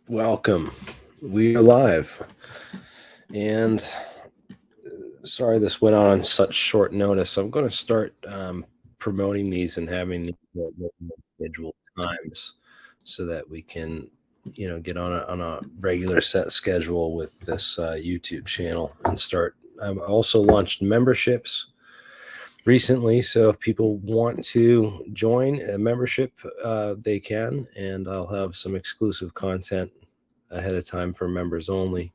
Welcome. We are live. And sorry this went on such short notice. I'm going to start promoting these and having these scheduled times so that we can, get on a regular set schedule with this YouTube channel and start. I've also launched memberships recently, so if people want to join a membership, they can, and I'll have some exclusive content ahead of time for members only.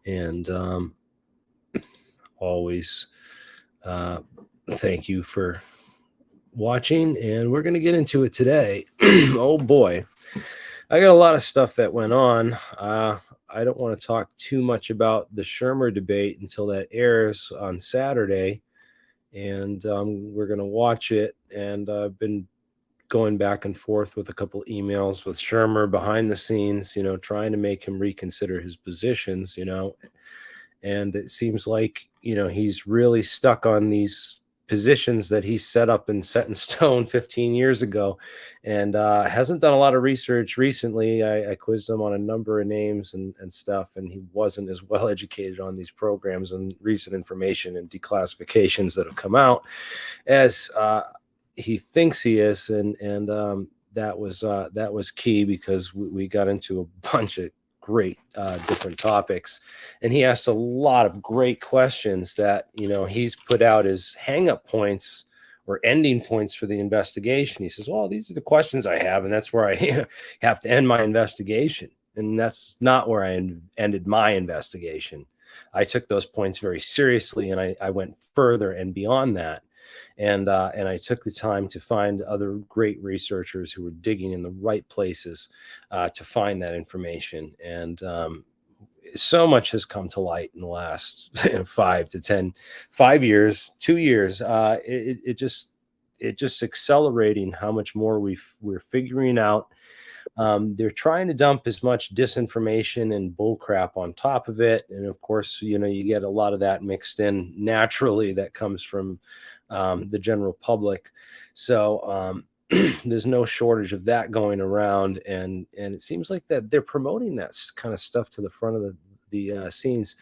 And always thank you for watching, and we're going to get into it today. Oh boy, I got a lot of stuff that went on. I don't want to talk too much about the Shermer debate until that airs on Saturday, and we're going to watch it. And I've been going back and forth with a couple emails with Shermer behind the scenes, trying to make him reconsider his positions, and it seems like, he's really stuck on these positions that he set up and set in stone 15 years ago, and hasn't done a lot of research recently. I quizzed him on a number of names and stuff, and he wasn't as well educated on these programs and recent information and declassifications that have come out as he thinks he is, and that was key, because we got into a bunch of great different topics, and he asked a lot of great questions that he's put out as hang-up points or ending points for the investigation. He says, well, these are the questions I have, and that's where I have to end my investigation. And that's not where I ended my investigation. I took those points very seriously, and I went further and beyond that. And I took the time to find other great researchers who were digging in the right places to find that information. And so much has come to light in the last 5 years, 2 years. It just accelerating how much more we're figuring out. They're trying to dump as much disinformation and bullcrap on top of it. And of course, you get a lot of that mixed in naturally that comes from the general public. So there's no shortage of that going around. And it seems like that they're promoting that kind of stuff to the front of the scenes.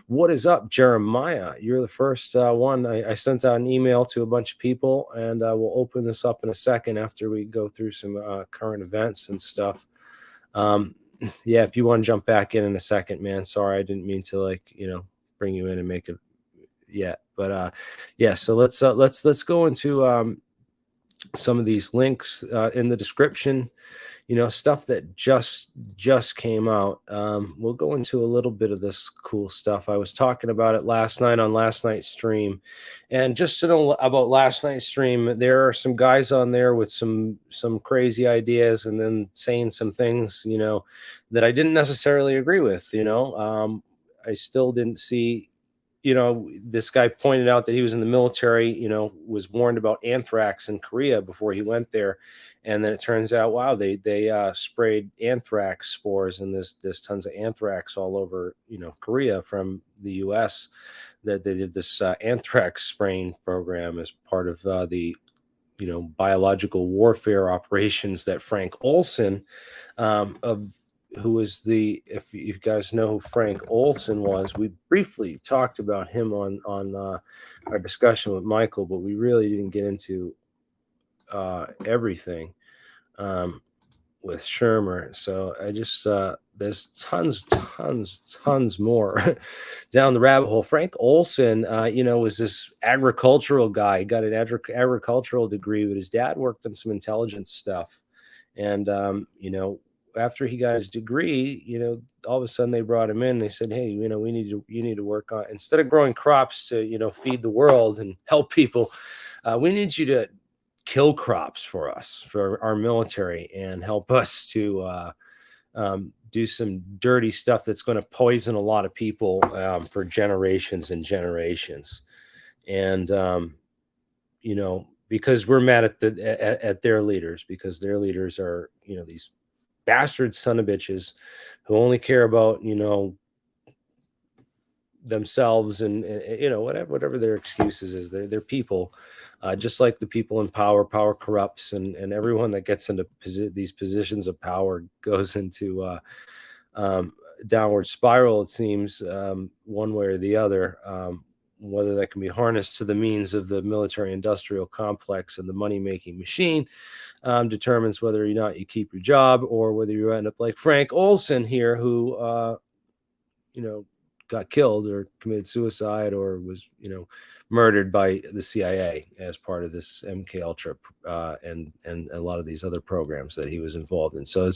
What is up, Jeremiah? You're the first one. I sent out an email to a bunch of people, and we'll open this up in a second after we go through some current events and stuff. Yeah, if you want to jump back in a second, man. Sorry, I didn't mean to bring you in and make it yet. But yeah, so let's go into some of these links in the description. Stuff that just came out. We'll go into a little bit of this cool stuff. I was talking about it last night on last night's stream, and just to know about last night's stream, there are some guys on there with some crazy ideas, and then saying some things that I didn't necessarily agree with. I still didn't see. This guy pointed out that he was in the military, was warned about anthrax in Korea before he went there. And then it turns out, wow, they sprayed anthrax spores, and there's tons of anthrax all over, Korea from the U.S. That they did this anthrax spraying program as part of the biological warfare operations that Frank Olson, who was if you guys know who Frank Olson was, we briefly talked about him on our discussion with Michael, but we really didn't get into everything with Shermer. So I just there's tons more down the rabbit hole. Frank Olson, was this agricultural guy. He got an agricultural degree, but his dad worked on some intelligence stuff. And after he got his degree, all of a sudden they brought him in. They said, hey, you need to work on, instead of growing crops to feed the world and help people, we need you to kill crops for us, for our military, and help us to do some dirty stuff that's going to poison a lot of people for generations and generations. And because we're mad at their leaders, because their leaders are these bastard son of bitches who only care about themselves, and whatever their excuses is. They're people, just like the people in power. Power corrupts, and everyone that gets into these positions of power goes into downward spiral, it seems, one way or the other. Whether that can be harnessed to the means of the military industrial complex and the money making machine, determines whether or not you keep your job, or whether you end up like Frank Olson here, who got killed or committed suicide, or was murdered by the CIA as part of this MK Ultra, and a lot of these other programs that he was involved in. So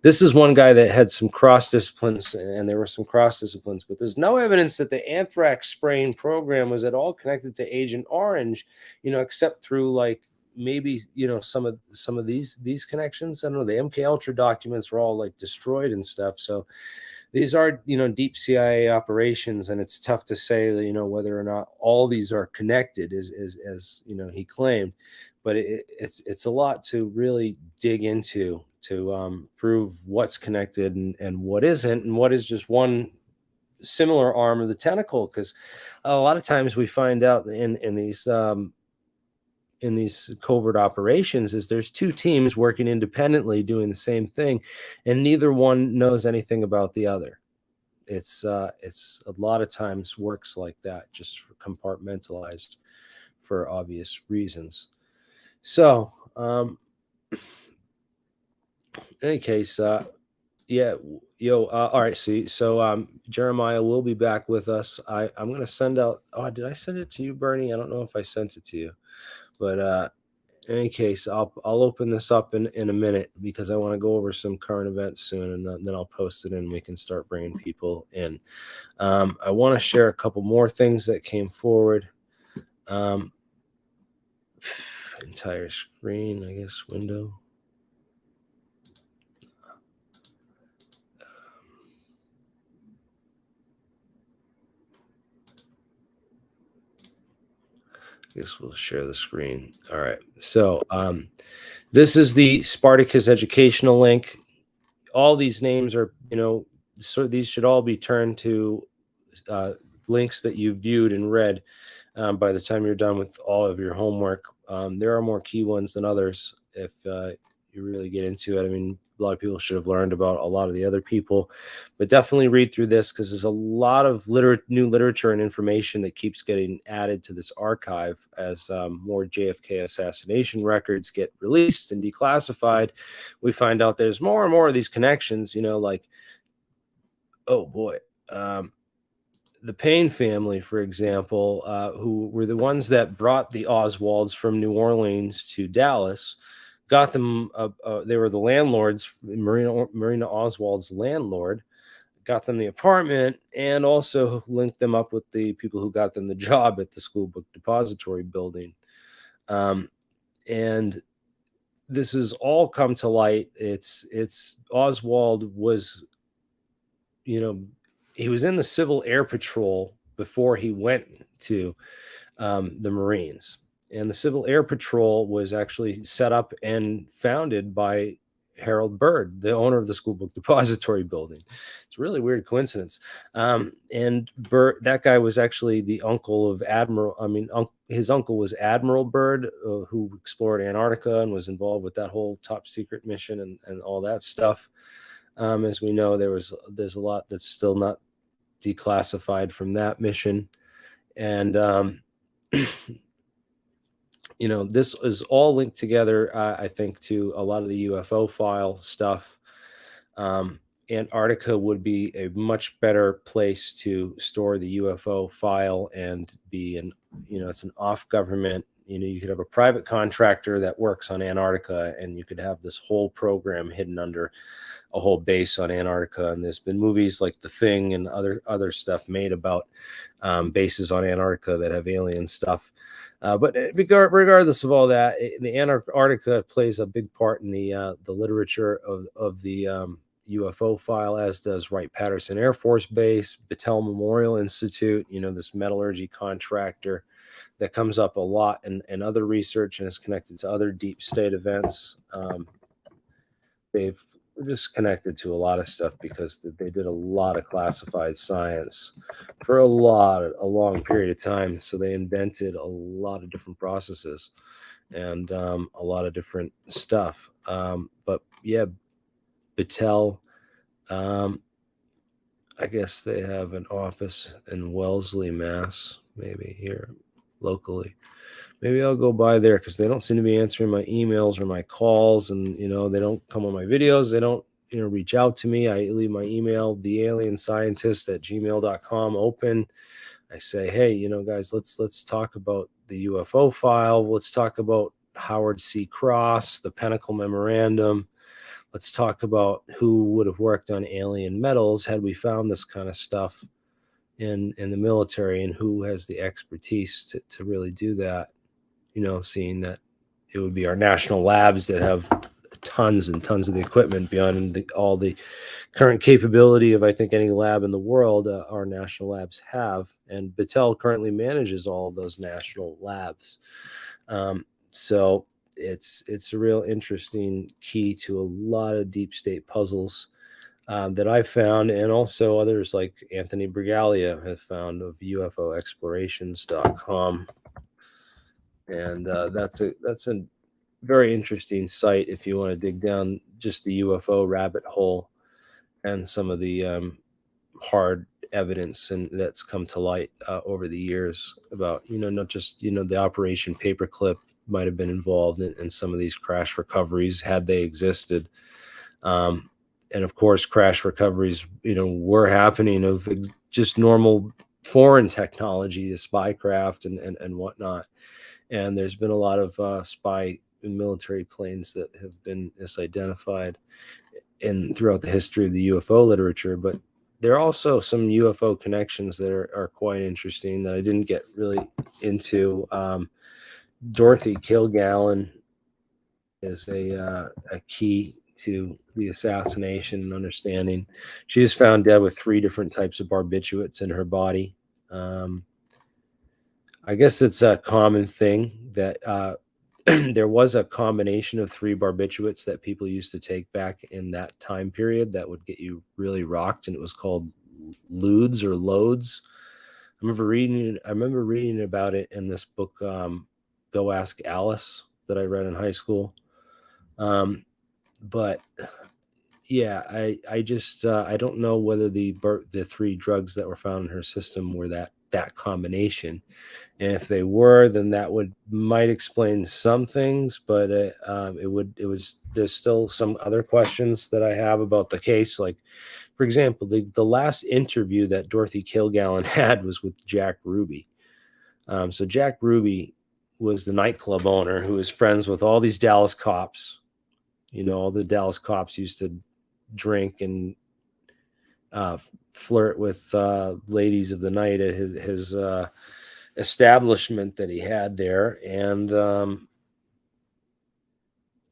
this is one guy that had some cross disciplines, and there were some cross disciplines, but there's no evidence that the anthrax spraying program was at all connected to Agent Orange, except through like maybe some of these connections. I don't know. The MK Ultra documents were all like destroyed and stuff, so these are deep CIA operations, and it's tough to say whether or not all these are connected, as he claimed. But it's a lot to really dig into to prove what's connected and what isn't, and what is just one similar arm of the tentacle. Because a lot of times we find out in these covert operations is there's two teams working independently doing the same thing, and neither one knows anything about the other. It's a lot of times works like that, just compartmentalized for obvious reasons. So in any case, all right, so Jeremiah will be back with us. I'm going to send out, did I send it to you, Bernie? I don't know if I sent it to you, but in any case, I'll open this up in a minute, because I want to go over some current events soon, and then I'll post it and we can start bringing people in. I want to share a couple more things that came forward. Entire screen, I guess, window. I guess we'll share the screen. All right. So this is the Spartacus educational link. All these names are, so these should all be turned to links that you've viewed and read by the time you're done with all of your homework. There are more key ones than others if you really get into it. I mean, a lot of people should have learned about a lot of the other people, but definitely read through this, because there's a lot of new literature and information that keeps getting added to this archive as more JFK assassination records get released and declassified. We find out there's more and more of these connections, like, oh boy, the Payne family, for example, who were the ones that brought the Oswalds from New Orleans to Dallas, got them, they were the landlords, Marina Oswald's landlord, got them the apartment, and also linked them up with the people who got them the job at the school book depository building. And this has all come to light. It's Oswald was, he was in the Civil Air Patrol before he went to the Marines. And the Civil Air Patrol was actually set up and founded by Harold Byrd, the owner of the school book depository building. It's a really weird coincidence. And Byrd, that guy was actually the uncle of his uncle was Admiral Byrd, who explored Antarctica and was involved with that whole top secret mission and all that stuff. As we know, there's a lot that's still not declassified from that mission. And this is all linked together, I think, to a lot of the UFO file stuff. Antarctica would be a much better place to store the UFO file and be it's an off government. You could have a private contractor that works on Antarctica, and you could have this whole program hidden under a whole base on Antarctica. And there's been movies like The Thing and other stuff made about bases on Antarctica that have alien stuff. But regardless of all that, the Antarctica plays a big part in the literature of the UFO file, as does Wright-Patterson Air Force Base, Battelle Memorial Institute, this metallurgy contractor that comes up a lot in other research and is connected to other deep state events. They've just connected to a lot of stuff because they did a lot of classified science for a long period of time. So they invented a lot of different processes and a lot of different stuff. But yeah, Battelle, I guess they have an office in Wellesley, Mass, maybe here locally. Maybe I'll go by there because they don't seem to be answering my emails or my calls, and they don't come on my videos. They don't reach out to me. I leave my email, thealienscientist@gmail.com, open. I say, hey, guys, let's talk about the UFO file. Let's talk about Howard C. Cross, the Pinnacle Memorandum. Let's talk about who would have worked on alien metals had we found this kind of stuff in the military, and who has the expertise to really do that. Seeing that it would be our national labs that have tons and tons of the equipment beyond all the current capability of, I think, any lab in the world. Our national labs have, and Battelle currently manages all of those national labs. So it's a real interesting key to a lot of deep state puzzles that I found, and also others like Anthony Bragalia has found of UFOexplorations.com. And that's a very interesting site if you want to dig down just the UFO rabbit hole and some of the hard evidence and that's come to light over the years about not just the Operation Paperclip might have been involved in some of these crash recoveries had they existed, and of course crash recoveries were happening of just normal foreign technology, the spycraft and whatnot. And there's been a lot of spy and military planes that have been misidentified throughout the history of the UFO literature. But there are also some UFO connections that are quite interesting that I didn't get really into. Dorothy Kilgallen is a key to the assassination and understanding. She is found dead with 3 different types of barbiturates in her body. I guess it's a common thing that there was a combination of 3 barbiturates that people used to take back in that time period that would get you really rocked, and it was called Ludes or Loads. I remember reading about it in this book, Go Ask Alice, that I read in high school. But yeah, I just I don't know whether the 3 drugs that were found in her system were that combination. And if they were, then that might explain some things, but there's still some other questions that I have about the case. Like, for example, the last interview that Dorothy Kilgallen had was with Jack Ruby. So Jack Ruby was the nightclub owner who was friends with all these Dallas cops. All the Dallas cops used to drink and flirt with ladies of the night at his establishment that he had there. And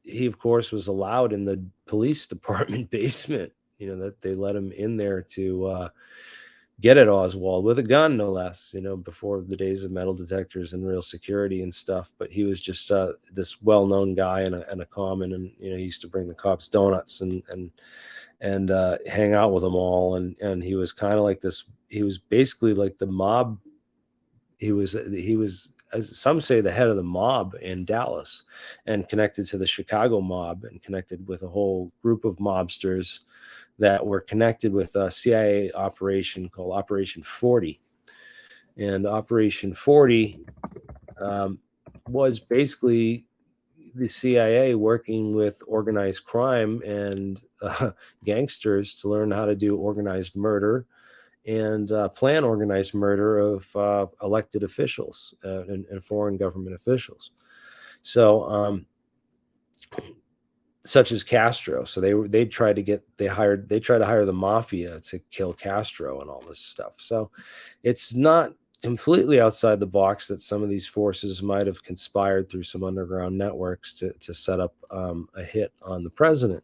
he, of course, was allowed in the police department basement, that they let him in there to get at Oswald with a gun, no less, before the days of metal detectors and real security and stuff. But he was just this well-known guy and a common, and he used to bring the cops donuts and hang out with them all. And he was kind of like this. He was basically like the mob. He was, as some say, the head of the mob in Dallas, and connected to the Chicago mob, and connected with a whole group of mobsters that were connected with a CIA operation called Operation 40. And Operation 40 was basically the CIA working with organized crime and gangsters to learn how to do organized murder and plan organized murder of elected officials and foreign government officials. So, such as Castro. So they tried to hire the mafia to kill Castro and all this stuff. So it's not completely outside the box that some of these forces might have conspired through some underground networks to set up a hit on the president.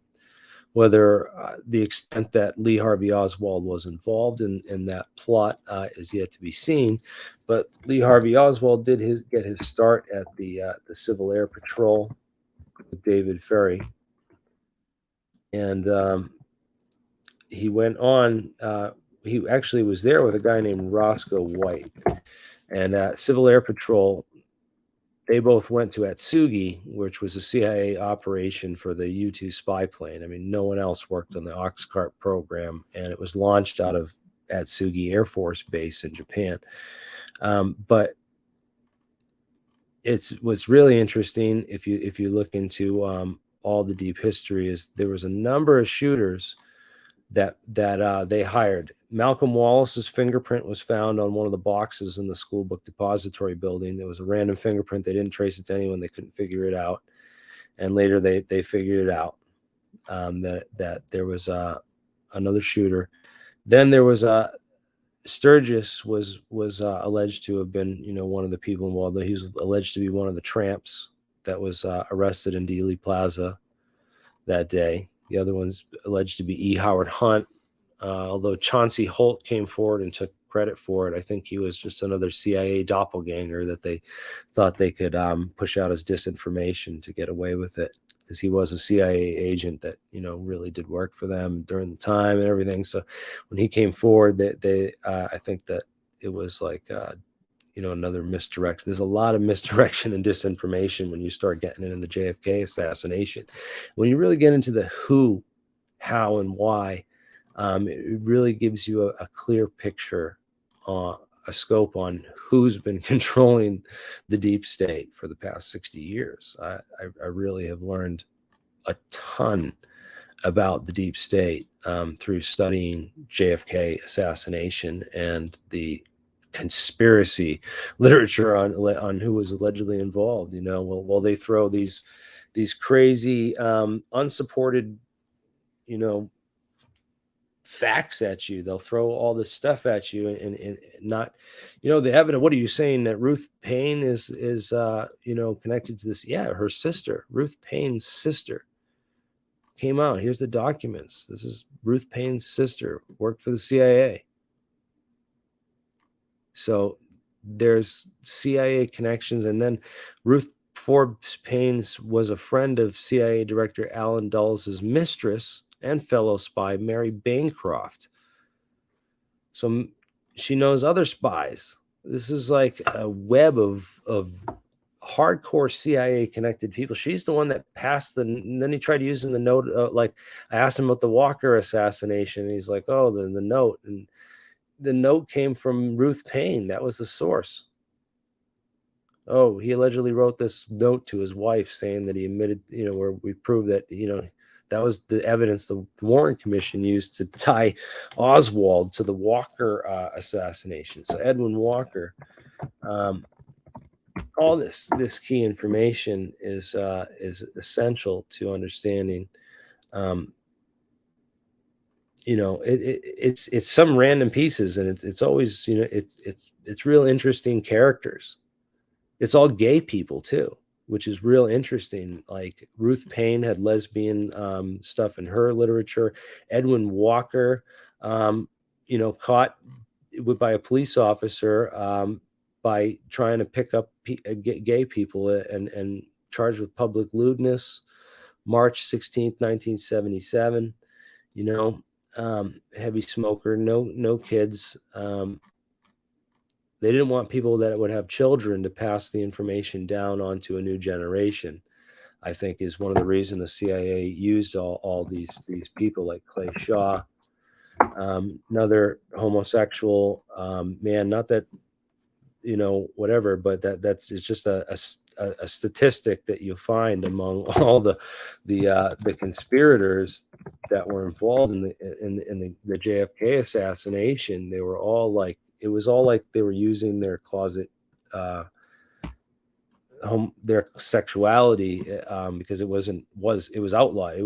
Whether the extent that Lee Harvey Oswald was involved in that plot is yet to be seen. But Lee Harvey Oswald did get his start at the Civil Air Patrol with David Ferry. And he went on. He actually was there with a guy named Roscoe White, and Civil Air Patrol. They both went to Atsugi, which was a CIA operation for the U-2 spy plane. I mean, no one else worked on the Oxcart program, and it was launched out of Atsugi Air Force Base in Japan. But what's really interesting, if you look into all the deep history, is there was a number of shooters that they hired. Malcolm Wallace's fingerprint was found on one of the boxes in the school book depository building. There was a random fingerprint. They didn't trace it to anyone. They couldn't figure it out. And later they figured it out, that there was another shooter. Then there was Sturgis was alleged to have been, one of the people involved. He was alleged to be one of the tramps that was arrested in Dealey Plaza that day. The other one's alleged to be E. Howard Hunt, although Chauncey Holt came forward and took credit for it. I think he was just another CIA doppelganger that they thought they could push out as disinformation to get away with it, because he was a CIA agent that, really did work for them during the time and everything. So when he came forward, they I think that it was like, another misdirect. There's a lot of misdirection and disinformation when you start getting into the JFK assassination. When you really get into the who, how, and why, it really gives you a clear picture, a scope on who's been controlling the deep state for the past 60 years. I really have learned a ton about the deep state through studying JFK assassination and the conspiracy literature on who was allegedly involved. Well, they throw these crazy unsupported facts at you. They'll throw all this stuff at you and not, the evidence. What are you saying, that Ruth Paine is connected to this? Yeah, her sister, Ruth Paine's sister, came out. Here's the documents. This is Ruth Paine's sister, worked for the CIA. So there's CIA connections. And then Ruth Forbes Paine was a friend of CIA Director Alan Dulles' mistress and fellow spy, Mary Bancroft. So she knows other spies. This is like a web of hardcore CIA connected people. She's the one that passed and then he tried using the note. Like, I asked him about the Walker assassination, and he's like, oh, the note. And the note came from Ruth Paine. That was the source. Oh, he allegedly wrote this note to his wife saying that he admitted, where we prove that, that was the evidence the Warren Commission used to tie Oswald to the Walker assassination. So Edwin Walker, all this key information is essential to understanding. It's some random pieces, and it's always, it's real interesting characters. It's all gay people too, which is real interesting. Like Ruth Paine had lesbian stuff in her literature. Edwin Walker, caught by a police officer by trying to pick up gay people and charged with public lewdness, March 16th, 1977. Heavy smoker, no kids. They didn't want people that would have children to pass the information down onto a new generation, I think, is one of the reasons the CIA used all these people like Clay Shaw, another homosexual man. Not that, whatever, but it's just a statistic that you find among all the conspirators that were involved in the JFK assassination. They were all like, it was all like they were using their closet, their sexuality, because it was outlawed. It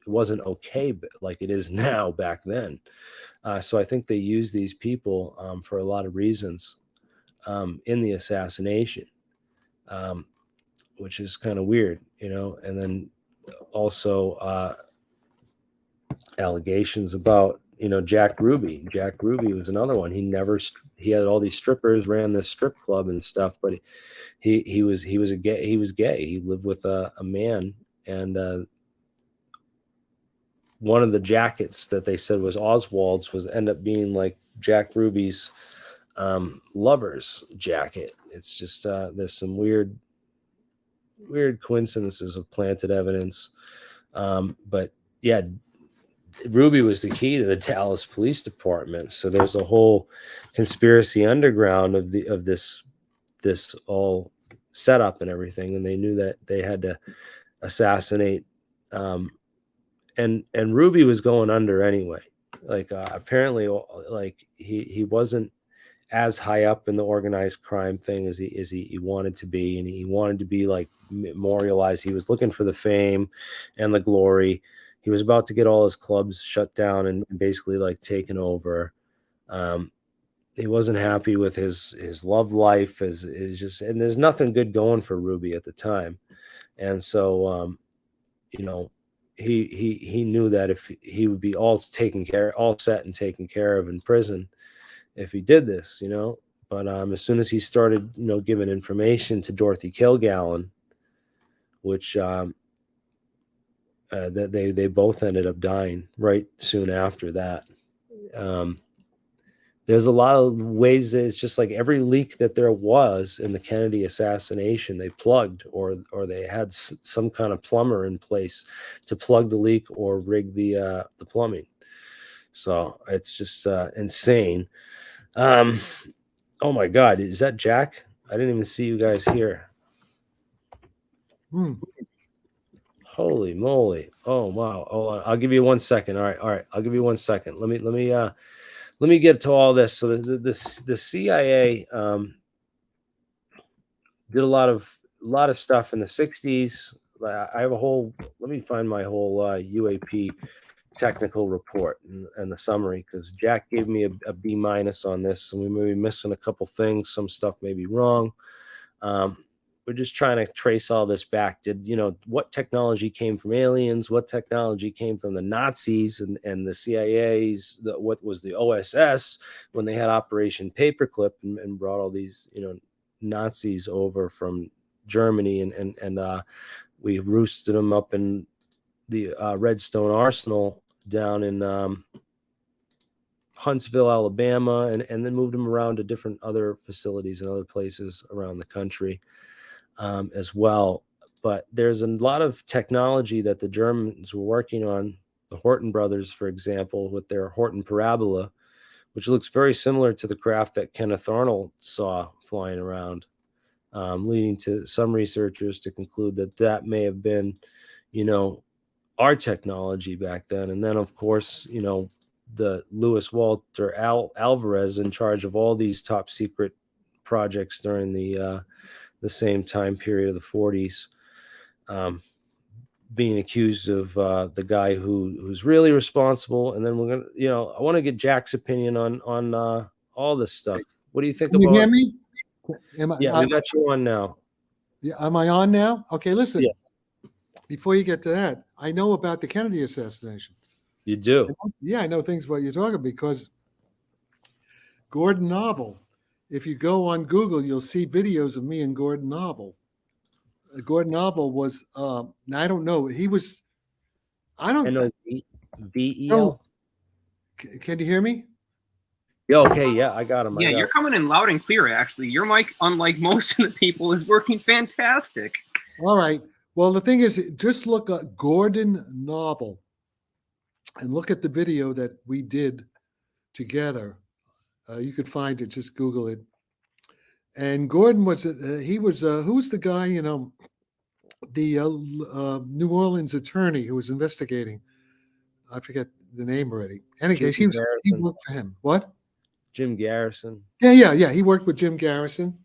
wasn't okay, but like it is now back then. So I think they use these people for a lot of reasons in the assassination, which is kind of weird, and then also allegations about, Jack Ruby. Jack Ruby was another one. He had all these strippers, ran this strip club and stuff, but he was gay. He lived with a man, and one of the jackets that they said was Oswald's was end up being like Jack Ruby's lover's jacket. It's just there's some weird coincidences of planted evidence. But yeah, Ruby was the key to the Dallas Police Department. So there's a whole conspiracy underground of this all setup and everything, and they knew that they had to assassinate. And Ruby was going under anyway. Like apparently, like he wasn't as high up in the organized crime thing as he wanted to be, and he wanted to be like memorialized. He was looking for the fame and the glory. He was about to get all his clubs shut down and basically like taken over. He wasn't happy with his love life, is just, and there's nothing good going for Ruby at the time. And so you know, he knew that if he would be all set and taken care of in prison if he did this, you know. But as soon as he started, you know, giving information to Dorothy Kilgallen, which that they both ended up dying right soon after that. There's a lot of ways that it's just like every leak that there was in the Kennedy assassination, they plugged, or they had some kind of plumber in place to plug the leak or rig the plumbing. So it's just insane. Oh my God, is that Jack? I didn't even see you guys here. Holy moly! Oh wow! Oh, I'll give you 1 second. All right. I'll give you 1 second. Let me get to all this. So the CIA did a lot of stuff in the 60s. I have a whole. Let me find my whole UAP technical report and the summary, because Jack gave me a B- on this, and we may be missing a couple things. Some stuff may be wrong. We're just trying to trace all this back. What technology came from aliens? What technology came from the Nazis and the CIA's? What was the OSS when they had Operation Paperclip and brought all these, Nazis over from Germany, and we roosted them up in the Redstone Arsenal down in Huntsville, Alabama, and then moved them around to different other facilities and other places around the country. As well. But there's a lot of technology that the Germans were working on, the Horton brothers, for example, with their Horton Parabola, which looks very similar to the craft that Kenneth Arnold saw flying around, leading to some researchers to conclude that may have been, our technology back then. And then, of course, the Louis Walter Alvarez in charge of all these top secret projects during the same time period of the 40s, being accused of the guy who's really responsible. And then we're gonna, I want to get Jack's opinion on all this stuff. What do you think Can about? You hear me? We got you on now. Yeah, am I on now? Okay, listen. Yeah. Before you get to that, I know about the Kennedy assassination. You do? Yeah, I know things about you're talking, because Gordon Novel. If you go on Google, you'll see videos of me and Gordon Novel. Gordon Novel was, I don't know, he was, I don't know. VEL? Can you hear me? Yeah, okay, yeah, I got him. Yeah, you're coming in loud and clear, actually. Your mic, unlike most of the people, is working fantastic. All right. Well, the thing is, just look at Gordon Novel and look at the video that we did together. You could find it, just Google it. And Gordon was, who's the guy, the New Orleans attorney who was investigating. I forget the name already. Anyway, he worked for him. What? Jim Garrison. Yeah. He worked with Jim Garrison,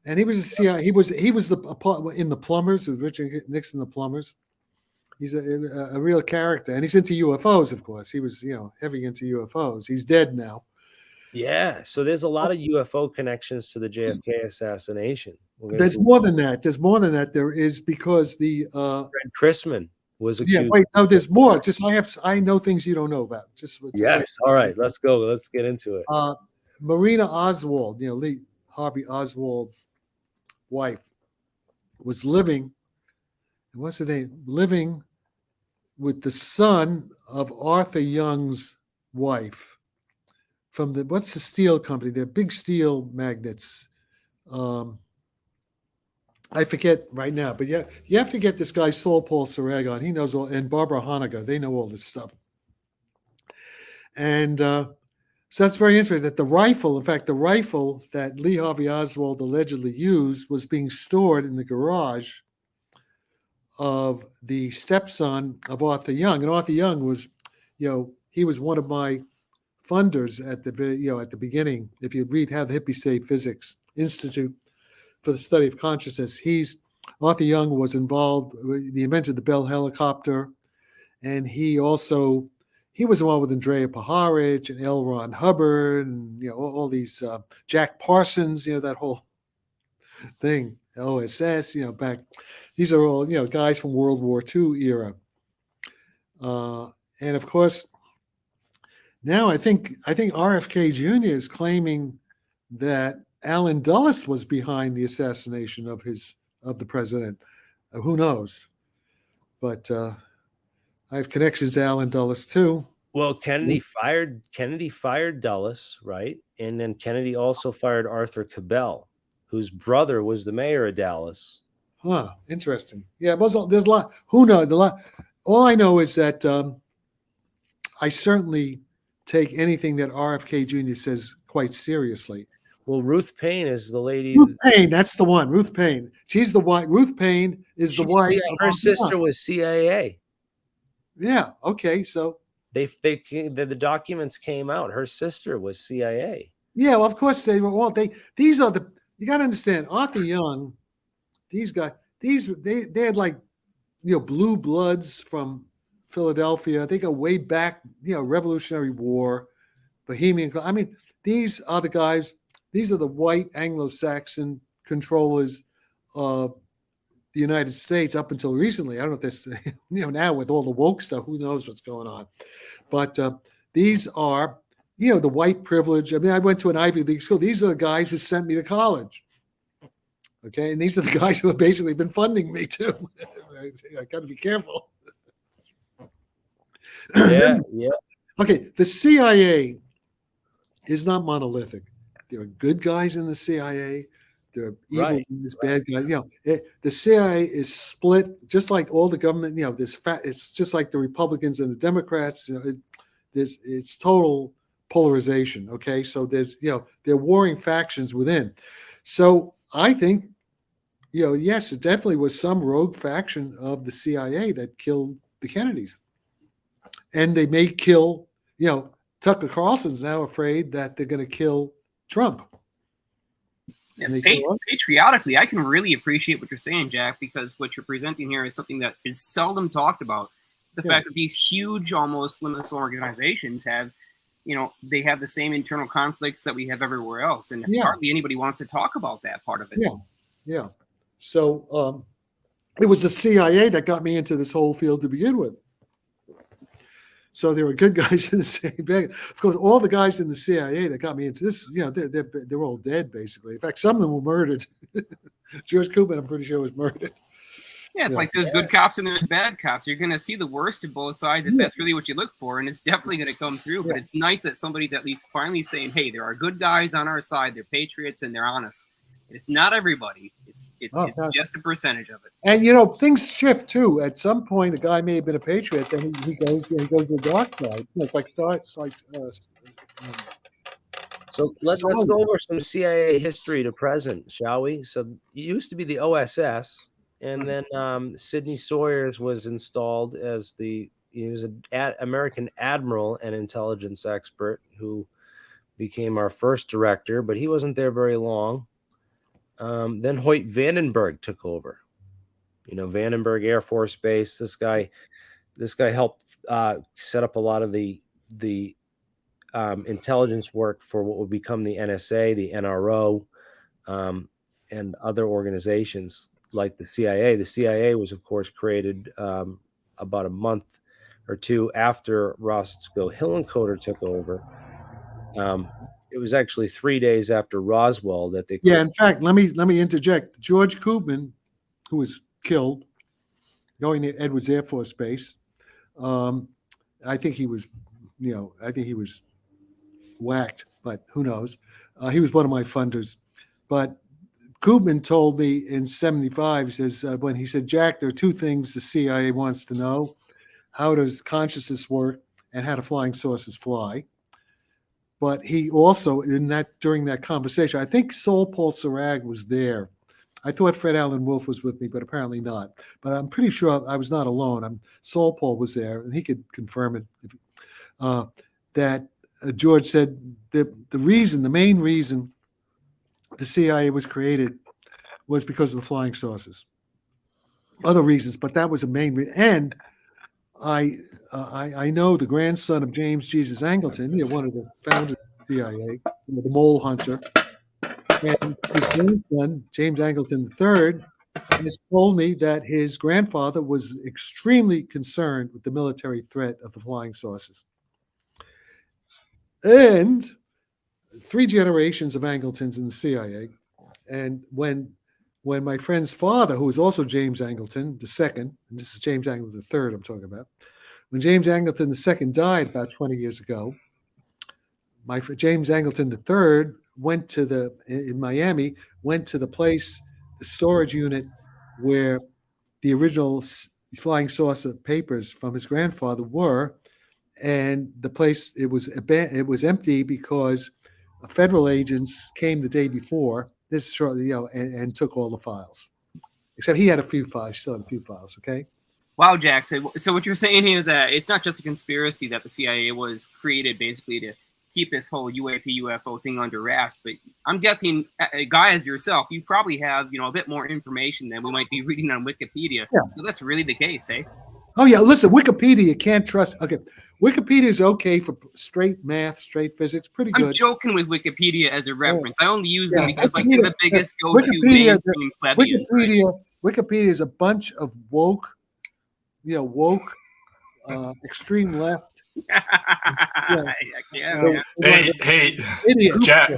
and he was a CIA. He was in the Plumbers with Richard Nixon, the Plumbers. He's a real character, and he's into UFOs, of course. He was, heavy into UFOs. He's dead now. Yeah, so there's a lot of UFO connections to the JFK assassination. There's more than that. There is, because the Fred Chrisman was accused. Yeah, wait, no, there's more. I know things you don't know about. Just yes. wait. All right, let's go. Let's get into it. Marina Oswald, Lee Harvey Oswald's wife, was living. What's her name? Living with the son of Arthur Young's wife from what's the steel company? They're big steel magnates. I forget right now, but yeah, you have to get this guy Saul Paul Sarag on. He knows all, and Barbara Honegger. They know all this stuff. And so that's very interesting that the rifle, in fact, the rifle that Lee Harvey Oswald allegedly used was being stored in the garage of the stepson of Arthur Young. And Arthur Young was, he was one of my funders at the beginning. If you read How the Hippies Saved Physics, Institute for the Study of Consciousness, Arthur Young was involved. He invented the Bell helicopter, and he was involved with Andrea Paharich and L. Ron Hubbard, and all these Jack Parsons, that whole thing, OSS, back. These are all guys from World War II era, and of course, now I think RFK Jr. is claiming that Allen Dulles was behind the assassination of the president. Who knows? But I have connections to Allen Dulles too. Well, Kennedy fired Dulles, right? And then Kennedy also fired Arthur Corbell, whose brother was the mayor of Dallas. Huh, interesting. Yeah, there's a lot. Who knows? All I know is that I certainly take anything that RFK Jr. says quite seriously. Well, Ruth Payne is the lady. Ruth Payne, that's the one. Ruth Payne. She's the wife. Ruth Payne is the wife. Her sister was CIA. Yeah. Okay. So the documents came out. Her sister was CIA. Yeah. Well, of course they were all. These are you got to understand. Arthur Young. These guys. They had blue bloods from Philadelphia. They go way back. Revolutionary War, Bohemian. I mean, these are the guys. These are the white Anglo-Saxon controllers of the United States up until recently. I don't know if this, now with all the woke stuff, who knows what's going on. But these are, the white privilege. I mean, I went to an Ivy League school. These are the guys who sent me to college. Okay. And these are the guys who have basically been funding me too. I got to be careful. Yeah. Okay. The CIA is not monolithic. There are good guys in the CIA. There are evil guys, bad guys. The CIA is split, just like all the government. It's just like the Republicans and the Democrats. It's total polarization. Okay, so there are warring factions within. So I think, yes, it definitely was some rogue faction of the CIA that killed the Kennedys, and they may kill. Tucker Carlson's now afraid that they're going to kill Trump. Yeah, patriotically, I can really appreciate what you're saying, Jack, because what you're presenting here is something that is seldom talked about. The fact that these huge, almost limitless organizations have, they have the same internal conflicts that we have everywhere else, and hardly anybody wants to talk about that part of it. Yeah. So it was the CIA that got me into this whole field to begin with. So there were good guys in the CIA. Of course, all the guys in the CIA that got me into this, they're all dead, basically. In fact, some of them were murdered. George Koopman, I'm pretty sure, was murdered. Yeah, it's like there's good cops and there's bad cops. You're going to see the worst of both sides if that's really what you look for, and it's definitely going to come through. But it's nice that somebody's at least finally saying, hey, there are good guys on our side. They're patriots and they're honest. It's not everybody. It's just a percentage of it. And things shift too. At some point, the guy may have been a patriot, then he goes to the dark side. It's like so let's go over some CIA history to present, shall we? So it used to be the OSS, and then Sidney Sawyers was installed as he was an American admiral and intelligence expert who became our first director, but he wasn't there very long. Then Hoyt Vandenberg took over. Vandenberg Air Force Base. This guy helped set up a lot of the intelligence work for what would become the NSA, the NRO, and other organizations like the CIA. The CIA was, of course, created about a month or two after Roscoe Hillenkoetter took over. It was actually 3 days after Roswell that they. Yeah, in fact, let me interject. George Koopman, who was killed going to Edwards Air Force Base, I think he was, I think he was whacked, but who knows? He was one of my funders. But Koopman told me in '75, says when he said, Jack, there are two things the CIA wants to know: how does consciousness work, and how do flying saucers fly? But he also, during that conversation, I think Sol Paul Sarag was there. I thought Fred Allen Wolf was with me, but apparently not. But I'm pretty sure I was not alone. Sol Paul was there, and he could confirm it. That George said the main reason the CIA was created was because of the flying saucers. Other reasons, but that was the main reason. And I know the grandson of James Jesus Angleton, one of the founders of the CIA, the mole hunter. And his grandson, James Angleton III, has told me that his grandfather was extremely concerned with the military threat of the flying saucers. And 3 generations of Angletons in the CIA. And when my friend's father, who was also James Angleton II, and this is James Angleton III I'm talking about, when James Angleton II died about 20 years ago, James Angleton III went to in Miami, went to the place, the storage unit where the original flying saucer papers from his grandfather were, and the place it was empty because federal agents came the day before. This shortly, and took all the files. Except he had a few files, still had a few files. Okay. Wow, Jack. So what you're saying here is that it's not just a conspiracy that the CIA was created basically to keep this whole UFO thing under wraps, but I'm guessing, a guy as yourself, you probably have a bit more information than we might be reading on Wikipedia. Yeah. So that's really the case, eh? Oh yeah, listen, Wikipedia can't trust. Okay, Wikipedia is okay for straight math, straight physics, pretty good. I'm joking with Wikipedia as a reference. I only use them because they're the biggest go-to mainstream plebeians. Wikipedia is a bunch of woke, extreme left. Hey, Jack.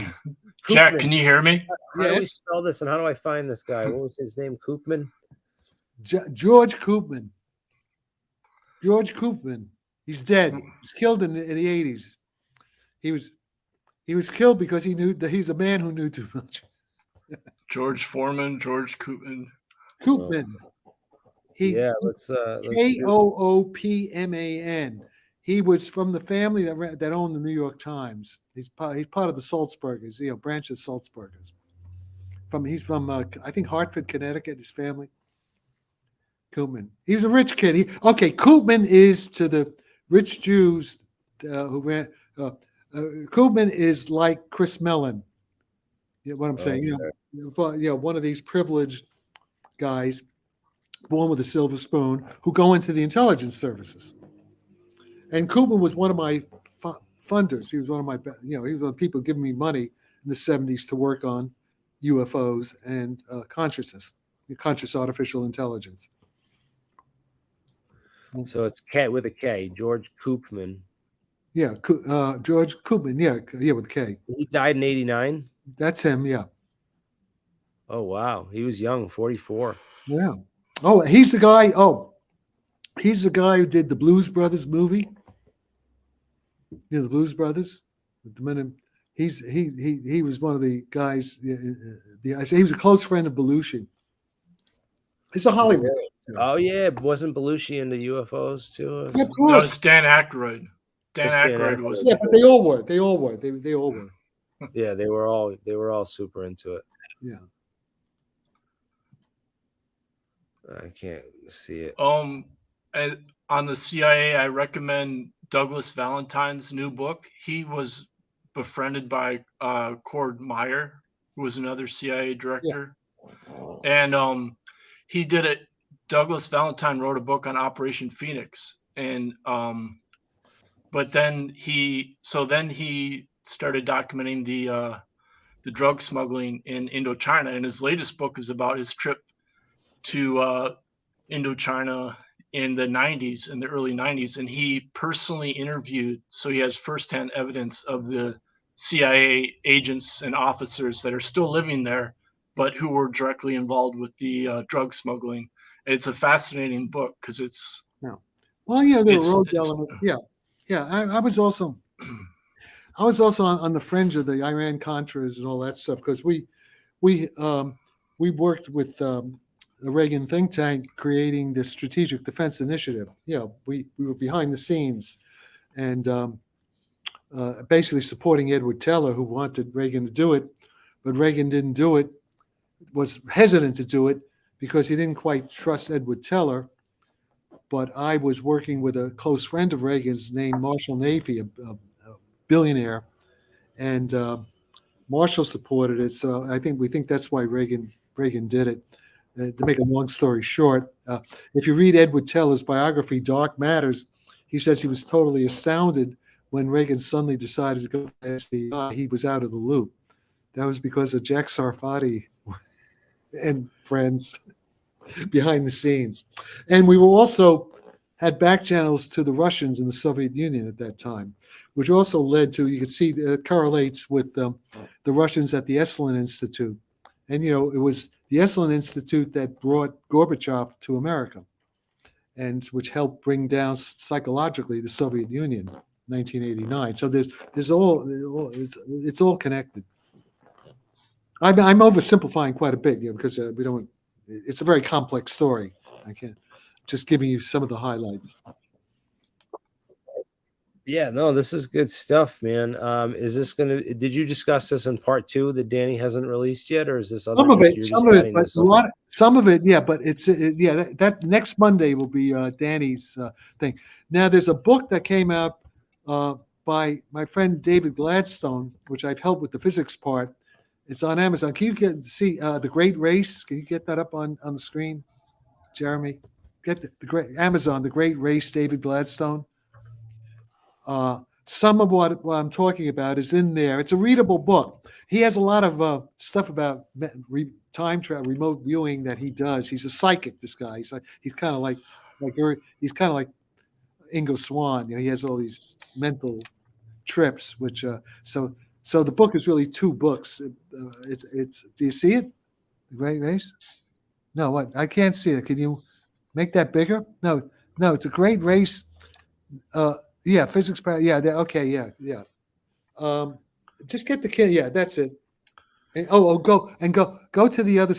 Jack, can you hear me? How do we spell this, and how do I find this guy? What was his name? Koopman? George Koopman. George Koopman. He's dead. He was killed in the 80s. He was killed because he knew that he's a man who knew too much. George Foreman, George Koopman. Koopman. Let's Koopman. He was from the family that owned the New York Times. He's part of the Salzburgers, branch of Salzburgers. He's from I think Hartford, Connecticut. His family. Koopman. He was a rich kid. Koopman is to the rich Jews who ran. Koopman is like Chris Mellon. What I'm saying, one of these privileged guys born with a silver spoon who go into the intelligence services. And Koopman was one of my funders. He was one of my, he was one of the people giving me money in the 70s to work on UFOs and conscious artificial intelligence. So it's K with a K, George Koopman. Yeah, George Koopman. Yeah, with a K. He died in '89. That's him. Yeah. Oh wow, he was young, 44. Yeah. Oh, he's the guy. Oh, he's the guy who did the Blues Brothers movie. The Blues Brothers. He was one of the guys. He was a close friend of Belushi. It's a Hollywood. Oh yeah, wasn't Belushi into UFOs too? Yeah, of course. That was Dan Aykroyd. Dan Aykroyd was. Yeah, but they all were. They all were. Yeah, they were all super into it. Yeah. I can't see it. On the CIA, I recommend Douglas Valentine's new book. He was befriended by Cord Meyer, who was another CIA director. Yeah. And he did it. Douglas Valentine wrote a book on Operation Phoenix, and but then he started documenting the drug smuggling in Indochina, and his latest book is about his trip to Indochina in the early 90s, and he personally interviewed, so he has firsthand evidence of the CIA agents and officers that are still living there, but who were directly involved with the drug smuggling. It's a fascinating book because it's Well, yeah, there were rogue it's elements. Yeah, yeah. I was also on the fringe of the Iran Contras and all that stuff because we worked with the Reagan think tank creating the Strategic Defense Initiative. You know, we were behind the scenes and basically supporting Edward Teller, who wanted Reagan to do it, but Reagan didn't do it, was hesitant to do it because he didn't quite trust Edward Teller. But I was working with a close friend of Reagan's named Marshall Nafee, a billionaire, and Marshall supported it. So we think that's why Reagan did it. To make a long story short, if you read Edward Teller's biography, Dark Matters, he says he was totally astounded when Reagan suddenly decided to go for SDI. He was out of the loop. That was because of Jack Sarfatti and friends behind the scenes. And we were also had back channels to the Russians in the Soviet Union at that time, which also led to, you can see it correlates with the Russians at the Esalen Institute. And, you know, it was the Esalen Institute that brought Gorbachev to America, and which helped bring down psychologically the Soviet Union in 1989. So it's all connected. I'm oversimplifying quite a bit, you know, because we don't. It's a very complex story. I can't just giving you some of the highlights. Yeah, no, this is good stuff, man. Is this did you discuss this in part 2 that Danny hasn't released yet, or is this other? Some of it, yeah, but that next Monday will be Danny's thing. Now, there's a book that came out by my friend David Gladstone, which I've helped with the physics part. It's on Amazon. Can you see The Great Race? Can you get that up on the screen, Jeremy? Get the great Amazon, The Great Race, David Gladstone. Some of what I'm talking about is in there. It's a readable book. He has a lot of stuff about time travel, remote viewing that he does. He's a psychic. This guy. He's kind of like Ingo Swann. You know, he has all these mental trips. Which so the book is really 2 books. It's. Do you see it? The Great Race? No, what? I can't see it. Can you make that bigger? No. It's a Great Race. Yeah, physics. Yeah. Okay. Yeah. Just get the kid. Yeah, that's it. And, go to the other.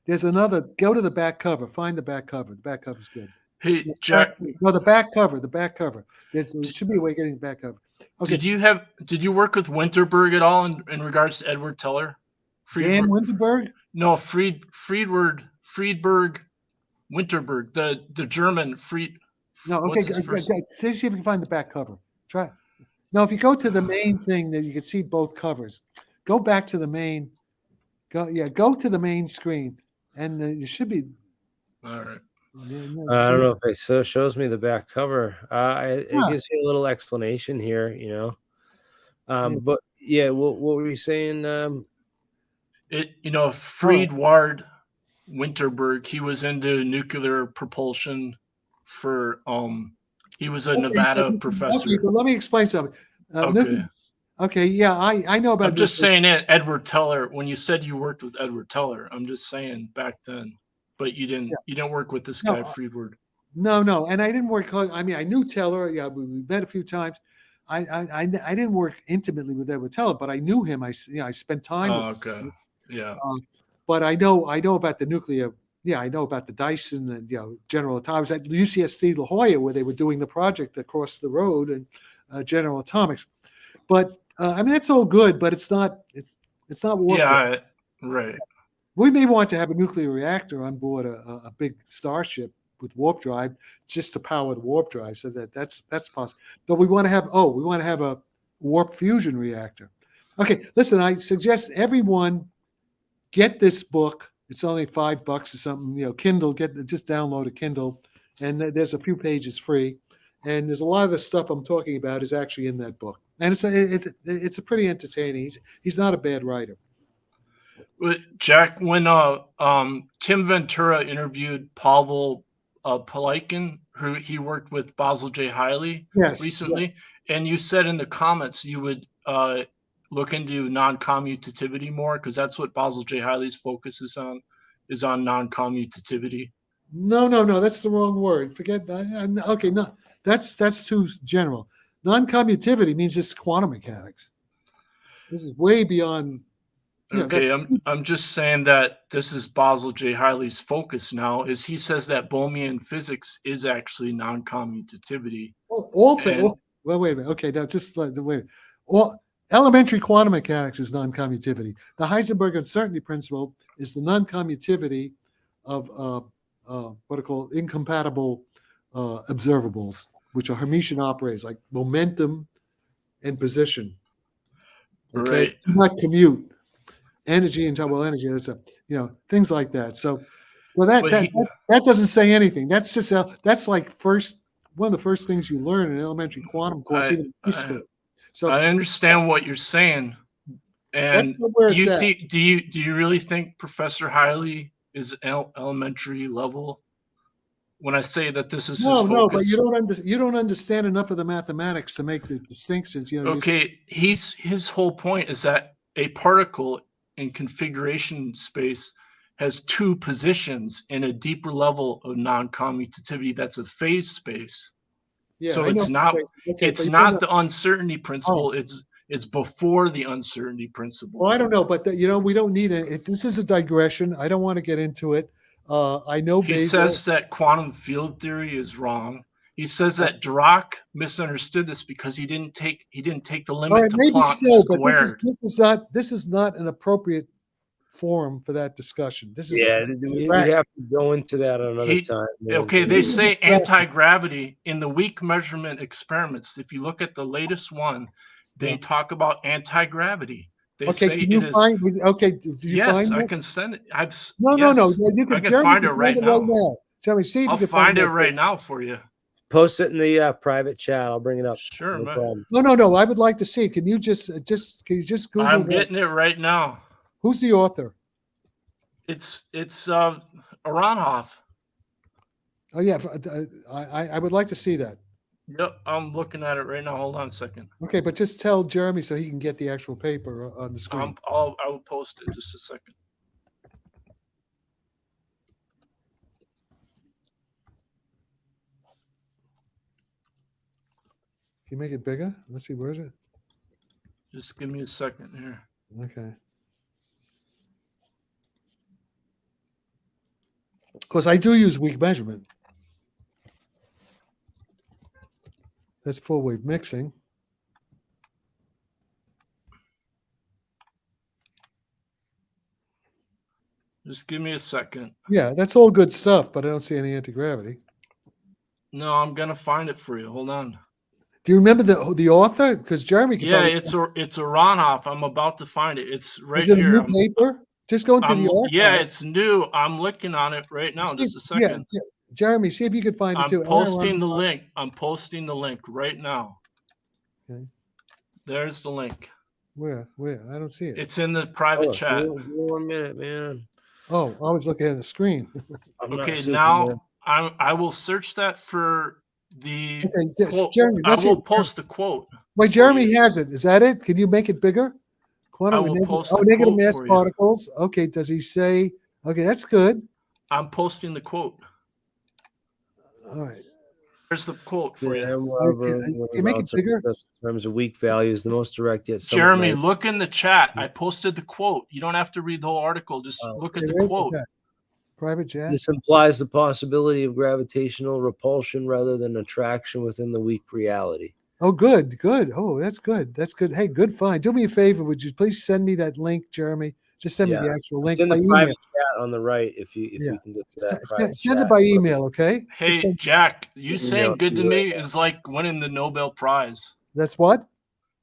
There's another. Go to the back cover. Find the back cover. The back cover is good. Hey, Jack. No, the back cover. The back cover. There should be a way of getting the back cover. Okay. Did you work with Winterberg at all in regards to Edward Teller? Dan Winterberg? No, Friedberg Winterberg, the German Fried. No, okay. See if you can find the back cover. Try. No, if you go to the main thing, then you can see both covers. Go back to the main. Go to the main screen, and you should be. All right. I don't know if it shows me the back cover. It gives you a little explanation here, you know. But yeah, what were you saying? Friedward Winterberg, he was into nuclear propulsion for he was a Nevada professor. Okay, but let me explain something. Okay, yeah, I know about. I'm just saying it, Edward Teller. When you said you worked with Edward Teller, I'm just saying back then, but you didn't. Yeah. You didn't work with this guy Friedward. No, and I didn't work. I mean, I knew Teller. Yeah, we met a few times. I didn't work intimately with Edward Teller, but I knew him. I spent time. Oh, okay. Yeah. But I know about the nuclear. Yeah, I know about the Dyson and General Atomics. I was at UCSD La Jolla where they were doing the project across the road and General Atomics. But I mean, that's all good, but it's not. It's not warp. Yeah, right. We may want to have a nuclear reactor on board a big starship with warp drive just to power the warp drive, so that's possible. But we want to have a warp fusion reactor. Okay, listen. I suggest everyone get this book. It's only $5 or something. Kindle. Just download a Kindle, and there's a few pages free. And there's a lot of the stuff I'm talking about is actually in that book, and it's a pretty entertaining. He's not a bad writer. Jack, when Tim Ventura interviewed Pavel Pelikan, who he worked with Basil J. Hiley recently, and you said in the comments you would look into non-commutativity more because that's what Basil J. Hiley's focus is on non-commutativity. No. That's the wrong word. Forget that. Okay, no, that's too general. Non-commutativity means just quantum mechanics. This is way beyond. Okay, I'm just saying that this is Basil J. Hiley's focus now. Is he says that Bohmian physics is actually non-commutativity. Well, wait a minute. Okay, now just wait. All elementary quantum mechanics is non-commutativity. The Heisenberg uncertainty principle is the non-commutativity of what are called incompatible observables, which are Hermitian operators like momentum and position. Okay, Right. do not commute. Energy and energy, things like that. So that doesn't say anything. That's just that's like one of the first things you learn in elementary quantum course, even in history. So I understand what you're saying, and that's where it's at. do you really think Professor Hiley is elementary level? When I say that this is his focus, no, but you don't understand enough of the mathematics to make the distinctions. Okay, his whole point is that a particle in configuration space has two positions in a deeper level of non-commutativity. That's a phase space. Yeah, so it's not the uncertainty principle. It's before the uncertainty principle. Well, I don't know, but we don't need it. This is a digression. I don't want to get into it. I know he says that quantum field theory is wrong. He says that Dirac misunderstood this because he didn't take the limit to Planck squared. But this is not an appropriate forum for that discussion. This is we have to go into that another time. Okay, they say anti-gravity in the weak measurement experiments. If you look at the latest one, they talk about anti-gravity. They say do you find yes, I can send it. No. You I can find it right now. Tell me, see if I'll you can find it right now for you. Post it in the private chat. I'll bring it up. Sure, no problem. No. I would like to see it. Can you just Google? I'm getting it right now. Who's the author? It's Aronhoff. Oh yeah, I would like to see that. Yep, I'm looking at it right now. Hold on a second. Okay, but just tell Jeremy so he can get the actual paper on the screen. I will post it just a second. Can you make it bigger? Let's see, where is it? Just give me a second here. Okay. Of course, I do use weak measurement. That's full wave mixing. Just give me a second. Yeah, that's all good stuff, but I don't see any anti-gravity. No, I'm gonna find it for you. Hold on. Do you remember the author? Because Jeremy can it's Aronhoff. I'm about to find it. It's right here. New paper? Just go into the archive. Yeah, it's new. I'm looking on it right now. Just a second. Yeah. Jeremy, see if you can find it too. I'm posting the link. I'm posting the link right now. Okay. There's the link. Where? I don't see it. It's in the private chat. 1 minute, man. Oh, I was looking at the screen. Okay, now I will search that for the quote. Jeremy, I will post the quote. Wait, Jeremy has it. Is that it? Can you make it bigger? I will post negative mass particles. Okay, does he say? Okay, that's good. I'm posting the quote. All right. There's the quote for you. Can you make it bigger? In terms of weak values, the most direct yet. Jeremy, look in the chat. I posted the quote. You don't have to read the whole article. Just look at the quote. Private chat. This implies the possibility of gravitational repulsion rather than attraction within the weak reality. Oh, good. Oh, that's good. Hey, good find. Do me a favor. Would you please send me that link, Jeremy? Just send me the actual link. It's in the private chat on the right if you can get to that. Send it by email, okay? Hey, Jack, you saying good to me is like winning the Nobel Prize. That's what?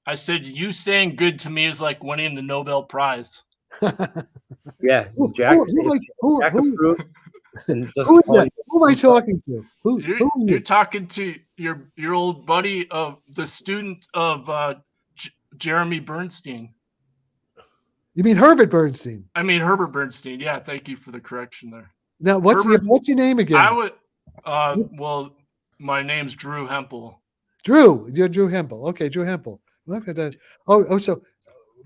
I said you saying good to me is like winning the Nobel Prize. Yeah, Jack. Who is that? Who am I talking to? You're talking to your old buddy of the student of Jeremy Bernstein. You mean Herbert Bernstein? I mean Herbert Bernstein. Yeah, thank you for the correction there. Now, what's your name again? I would. Well, my name's Drew Hempel. Drew, you're Drew Hempel. Okay, Drew Hempel. Look at that. So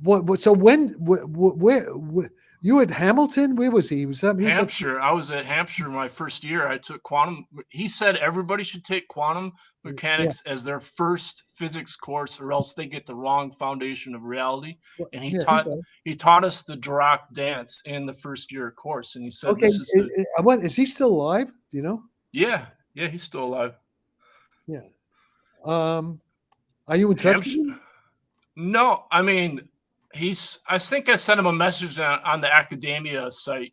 What? So where you at Hamilton? Where was he? Was that Hampshire? I was at Hampshire my first year. I took quantum. He said everybody should take quantum mechanics as their first physics course, or else they get the wrong foundation of reality. And he taught us the Dirac dance in the first year course. And he said, okay, "This is what is he still alive? Do you know?" Yeah, he's still alive. Yeah. Are you in touch with him? No, I mean, I think I sent him a message on the academia site.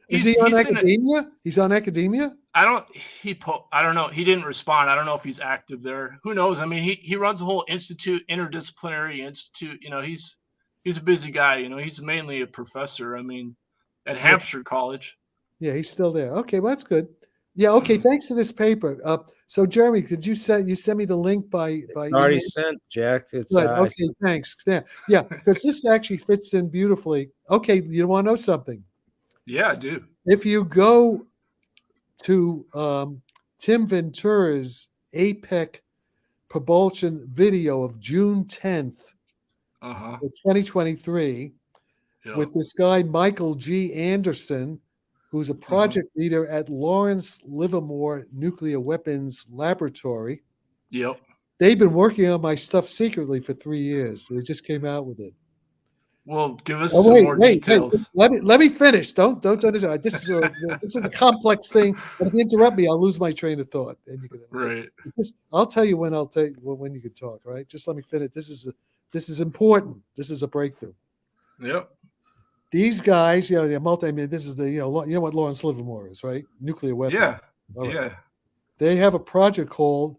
Is he on academia? He's on academia. I don't know. He didn't respond. I don't know if he's active there. Who knows? I mean, he runs a whole institute, interdisciplinary institute. He's a busy guy. He's mainly a professor. I mean, at Hampshire College. Yeah, he's still there. Okay, well, that's good. Yeah. Okay. Thanks for this paper. So Jeremy, did you send me the link by already sent, Jack? It's good. Okay. Thanks. Yeah, because this actually fits in beautifully. Okay, you want to know something? Yeah, I do. If you go to Tim Ventura's APEC Propulsion video of June 10th, 2023, with this guy Michael G. Anderson, who's a project leader at Lawrence Livermore Nuclear Weapons Laboratory. Yep. They've been working on my stuff secretly for 3 years. They just came out with it. Well, give us some more details. Let me finish. Don't interrupt. This is a complex thing. But if you interrupt me, I'll lose my train of thought. And right. I'll tell you when when you can talk. Right. Just let me finish. This is important. This is a breakthrough. Yep. These guys, they're this is the, you know what Lawrence Livermore is, right? Nuclear weapons. Yeah. Yeah. They have a project called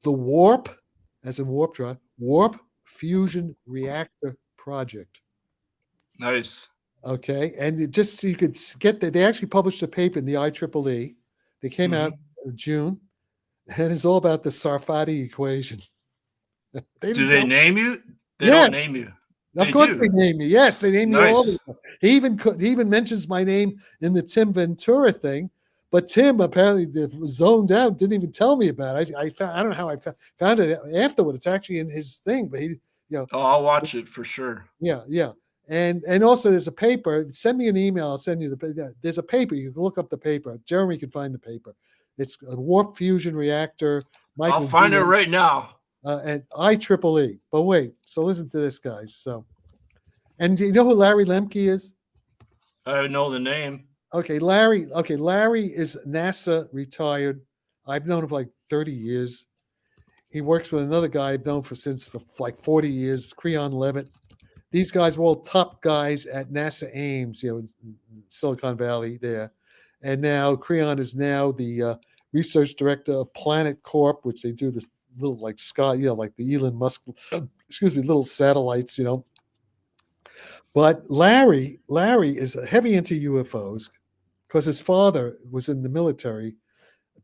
the WARP, as in warp drive, WARP Fusion Reactor Project. Nice. Okay. And just so you could get that, they actually published a paper in the IEEE. They came out in June, and it's all about the Sarfatti equation. Do they name you? They don't name you. Of course they name me. Yes, they name me all the time. He even mentions my name in the Tim Ventura thing, but Tim apparently zoned out, didn't even tell me about it. I don't know how I found it afterward. It's actually in his thing, but he, Oh, I'll watch it for sure. Yeah. And also there's a paper. Send me an email. I'll send you there's a paper. You can look up the paper. Jeremy can find the paper. It's a warp fusion reactor. I'll find it right now. And IEEE. But wait, so listen to this, guys. So, and do you know who Larry Lemke is? I know the name. Okay, Larry is NASA retired. I've known him for like 30 years. He works with another guy I've known for like 40 years, Creon Levitt. These guys were all top guys at NASA Ames, in Silicon Valley there. And now Creon is now the research director of Planet Corp, which they do this little like sky, like the Elon Musk, little satellites, But Larry is heavy into UFOs because his father was in the military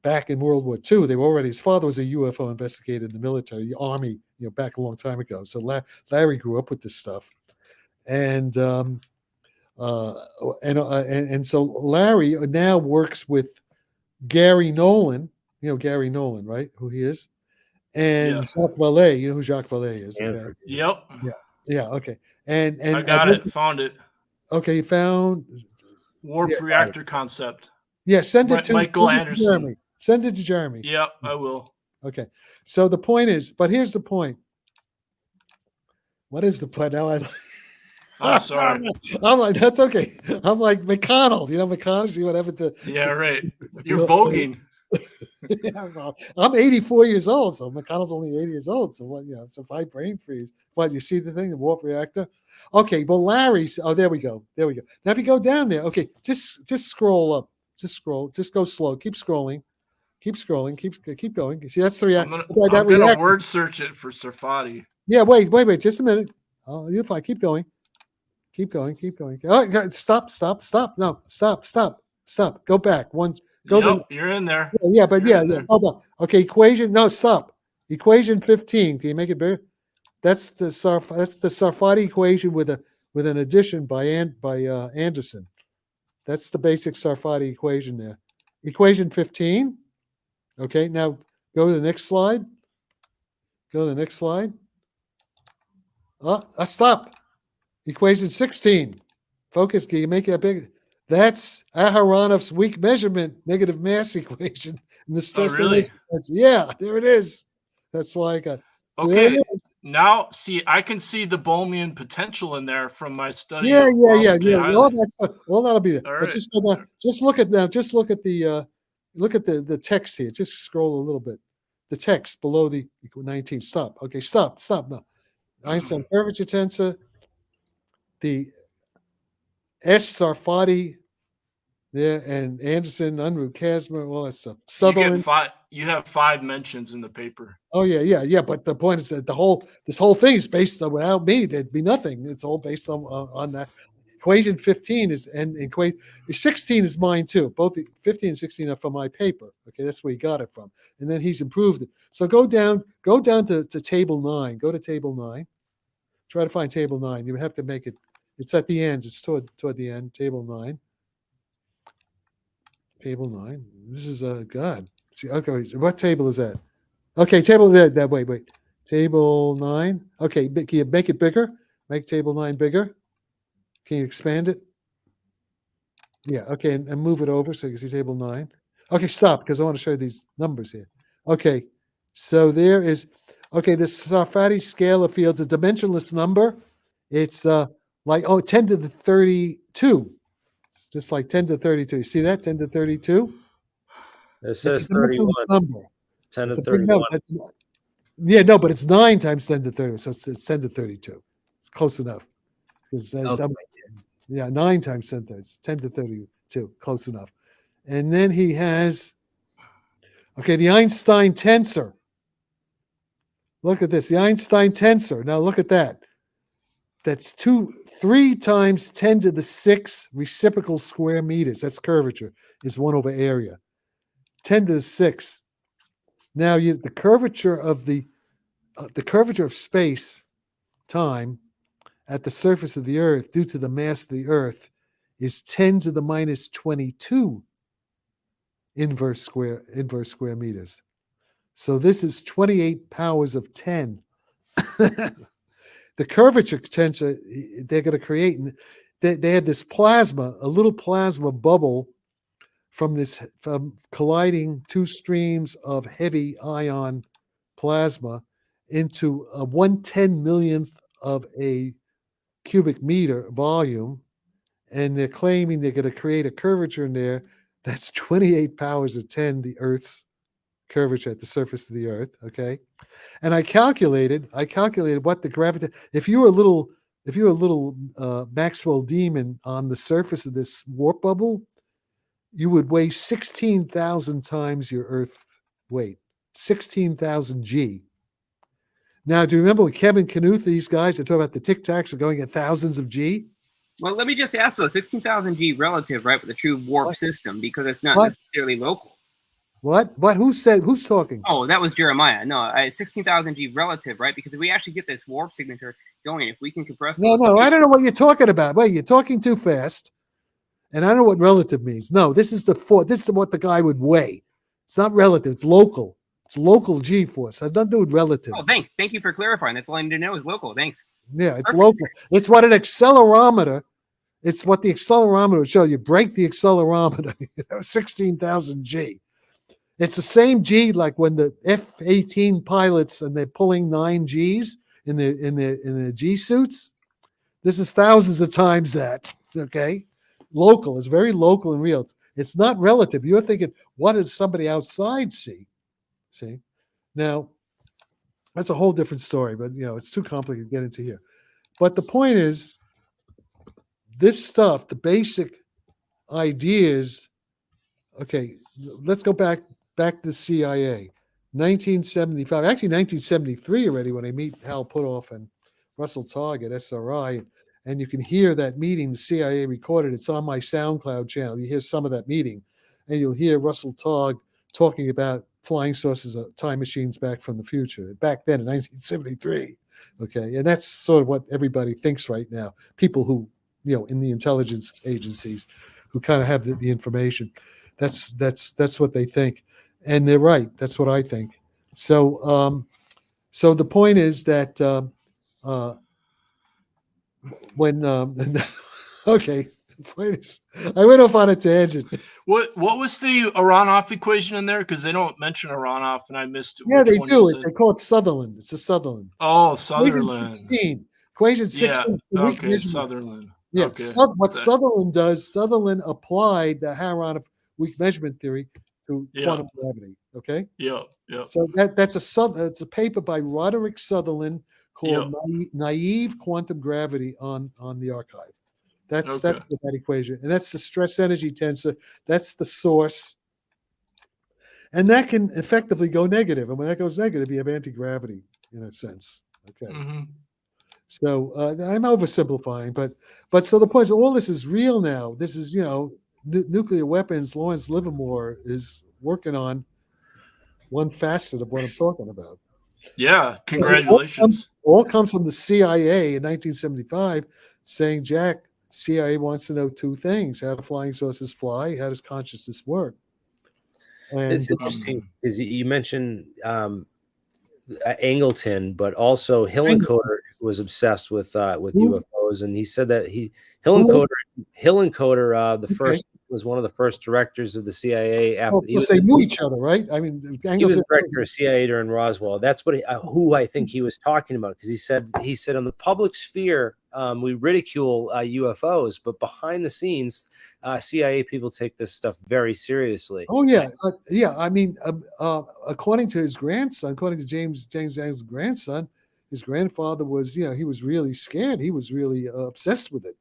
back in World War II. His father was a UFO investigator in the military, the Army, back a long time ago. So Larry grew up with this stuff, and so Larry now works with Gary Nolan. Gary Nolan, right? Who he is. And Jacques Vallée, you know who Jacques Vallée is? Yep. Yeah. Okay. And I got it. Found it. Okay, you found warp reactor concept. Yeah, send it to Michael Anderson. Jeremy. Send it to Jeremy. Yep, I will. Okay. So the point is, but here's the point. What is the point? Now I'm sorry. I'm like, that's okay. I'm like McConnell. McConnell, see what happened to. Yeah, right. You're voguing. Yeah, well, I'm 84 years old, so McConnell's only 80 years old. So what? So if I brain freeze, what? You see the thing, the warp reactor? Okay, well, Larry's. Oh, there we go. Now, if you go down there, okay, just scroll up. Just scroll. Just go slow. Keep scrolling. Keep going. You see, that's the reactor. I'm gonna word search it for Sarfatti. Yeah, wait. Just a minute. Oh, you're fine. Keep going. Oh, stop. No, stop. Go back. You're in there. Yeah. Hold on. Okay, equation. No, stop. Equation 15. Can you make it bigger? That's the Sarfatti equation with an addition by Anderson. That's the basic Sarfatti equation there. Equation 15. Okay, now go to the next slide. Stop. Equation 16. Focus, can you make that big? That's Aharonov's weak measurement negative mass equation. And the stress really? Yeah, there it is. That's why I got. Okay, now see, I can see the Bohmian potential in there from my study. Yeah. Hiley. All that'll be there. All But right. just go down. Just look at the text here. Just scroll a little bit. The text below the 19. Stop. Okay, stop. No. Einstein curvature tensor. The Sarfatti there, and Anderson, Unruh, Casimir, all that stuff. Sutherland. You have 5 mentions in the paper. Oh yeah. But the point is that this whole thing is based on, without me, there'd be nothing. It's all based on that. Equation 15 is, and equation 16 is mine too. Both 15 and 16 are from my paper. Okay, that's where he got it from. And then he's improved it. So go down to table 9. Go to table 9. Try to find table 9. You have to make it. It's at the end. It's toward the end. Table 9. Table 9. This is God. See, okay, what table is that? Okay, table that. Wait. Table 9. Okay, can you make it bigger? Make table 9 bigger. Can you expand it? Yeah. Okay, and move it over so you can see table 9. Okay, stop, because I want to show you these numbers here. Okay, so there is. Okay, the Sarfatti scale of fields, a dimensionless number. It's like 10 to the 32. Just like 10 to 32. You see that? 10 to 32? It says 31. Number. 10 to It's 31. Yeah, no, but it's 9 times 10 to 30. So it's 10 to 32. It's close enough. Yeah, 9 times 10 to 30. It's 10 to 32. Close enough. And then he has, the Einstein tensor. Look at this. The Einstein tensor. Now look at that. That's 3 times 10 to the 6 reciprocal square meters. That's curvature. Is 1 over area. 10 to the 6. Now the curvature of the curvature of space time at the surface of the Earth due to the mass of the Earth is 10 to the minus 22 inverse square meters. So this is 28 powers of 10. The curvature tensor they're going to create, and they have this plasma, a little plasma bubble from colliding 2 streams of heavy ion plasma into a 1/10 millionth of a cubic meter volume, and they're claiming they're going to create a curvature in there that's 28 powers of 10, the Earth's curvature at the surface of the Earth. Okay, and I calculated what the gravity. If you were a little Maxwell demon on the surface of this warp bubble, you would weigh 16,000 times your Earth weight, 16,000 G. Now, do you remember when Kevin Knuth, these guys that talk about the Tic Tacs are going at thousands of G? Well, let me just ask though, 16,000 G relative, right, with a true warp system, because it's not necessarily local. What? Who's talking? Oh, that was Jeremiah. No, 16,000 G relative, right? Because if we actually get this warp signature going, if we can compress. No, I don't know what you're talking about. Wait, you're talking too fast. And I don't know what relative means. No, this is what the guy would weigh. It's not relative. It's local. It's local G force. It has nothing to do with relative. Oh, thank you for clarifying. That's all I need to know is local. Thanks. Yeah, it's local. It's what an accelerometer. It's what the accelerometer would show. You break the accelerometer, 16,000 G. It's the same G like when the F-18 pilots and they're pulling 9 Gs in the G suits. This is thousands of times that. Okay. Local. It's very local and real. It's not relative. You're thinking, what does somebody outside see? See? Now, that's a whole different story, but it's too complicated to get into here. But the point is, this stuff, the basic ideas, okay, let's go back to the CIA. 1975, actually 1973 already, when I meet Hal Puthoff and Russell Targ at SRI. And you can hear that meeting, the CIA recorded. It's on my SoundCloud channel. You hear some of that meeting, and you'll hear Russell Targ talking about flying saucers of time machines back from the future, back then in 1973. Okay, and that's sort of what everybody thinks right now. People who, in the intelligence agencies, who kind of have the information. That's what they think, and they're right. That's what I think. So, so the point is that when okay, I went off on a tangent. What was the Aronoff equation in there? Because they don't mention Aronoff, and I missed it. Yeah, Which they one do. is it? They call it Sutherland. It's a Sutherland. Oh, Equation Sutherland. 16. Equation 16. Yeah. It's the weak Okay, measurement. Sutherland. Yeah. Okay. What Sutherland does, Sutherland applied the Aronoff weak measurement theory to quantum gravity. Okay. Yeah. Yeah. So it's a paper by Roderick Sutherland called Naive Quantum Gravity on the archive. That's what that equation, and that's the stress energy tensor. That's the source, and that can effectively go negative. And when that goes negative, you have anti-gravity in a sense. Okay. Mm-hmm. So I'm oversimplifying, but so the point is, all this is real now. This is nuclear weapons. Lawrence Livermore is working on one facet of what I'm talking about. Yeah, congratulations. All comes from the CIA in 1975, saying, Jack, CIA wants to know two things: how do flying saucers fly? How does consciousness work? And it's interesting because you mentioned Angleton, but also Hillencoder was obsessed with UFOs, and he said that Hillencoder, the first was one of the first directors of the CIA. After they knew each other, right? I mean, he was director of CIA during Roswell. That's what who I think he was talking about, because he said in the public sphere we ridicule UFOs, but behind the scenes, CIA people take this stuff very seriously. Oh yeah, yeah. I mean, according to his grandson, according to James Yang's grandson, his grandfather was, he was really scared. He was really obsessed with it.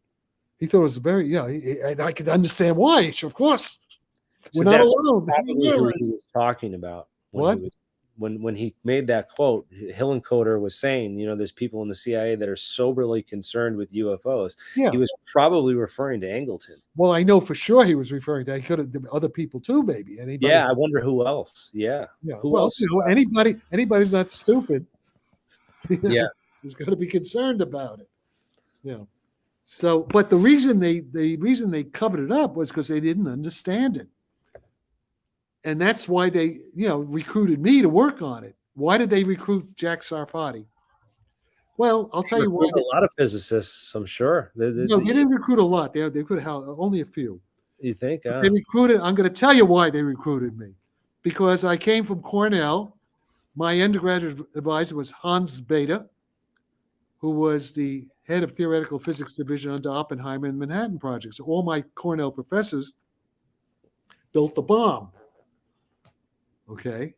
He thought it was very, and I could understand why. Of course, we're not alone. Probably who he was talking about. When he made that quote, Hillencoder was saying, there's people in the CIA that are soberly concerned with UFOs. Yeah. He was probably referring to Angleton. Well, I know for sure he was referring to. He could have other people too, maybe. Anybody? Yeah, I wonder who else. Yeah. Who else? Anybody's not stupid. Yeah, is going to be concerned about it. Yeah. So, but the reason they covered it up was because they didn't understand it. And that's why they, recruited me to work on it. Why did they recruit Jack Sarfatti? Well, I'll tell you why. A lot of physicists, I'm sure. They didn't recruit a lot. They could have only a few. You think? They recruited. I'm going to tell you why they recruited me. Because I came from Cornell. My undergraduate advisor was Hans Bethe, who was the head of theoretical physics division under Oppenheimer and Manhattan Project. So all my Cornell professors built the bomb. Okay,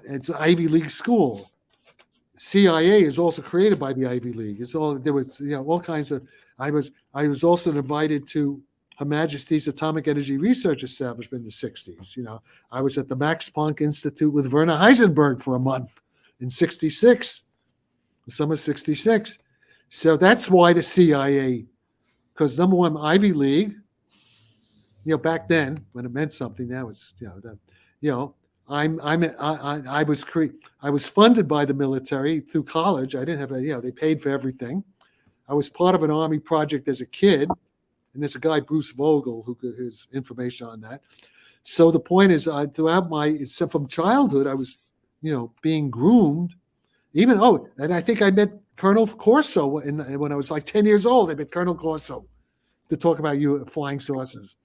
it's an Ivy League school. CIA is also created by the Ivy League. It's all there was, all kinds of. I was also invited to Her Majesty's Atomic Energy Research Establishment in the '60s. I was at the Max Planck Institute with Werner Heisenberg for a month in '66, the summer '66. So that's why the CIA, because number one, Ivy League. Back then when it meant something, now it's I was funded by the military through college. I didn't have they paid for everything. I was part of an Army project as a kid, and there's a guy, Bruce Vogel, who has information on that. So the point is, throughout from childhood, I was, being groomed. And I think I met Colonel Corso when I was like 10 years old. I met Colonel Corso to talk about flying saucers.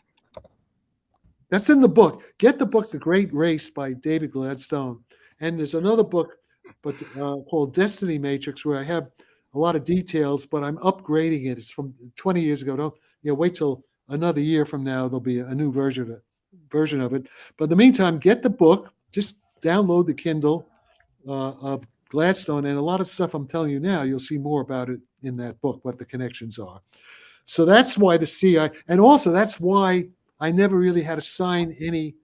That's in the book. Get the book, The Great Race by David Gladstone. And there's another book called Destiny Matrix, where I have a lot of details, but I'm upgrading it. It's from 20 years ago. Don't wait till another year from now. There'll be a new version of it. But in the meantime, get the book. Just download the Kindle of Gladstone, and a lot of stuff I'm telling you now, you'll see more about it in that book, what the connections are. So that's why the CIA, and also that's why I never really had to sign any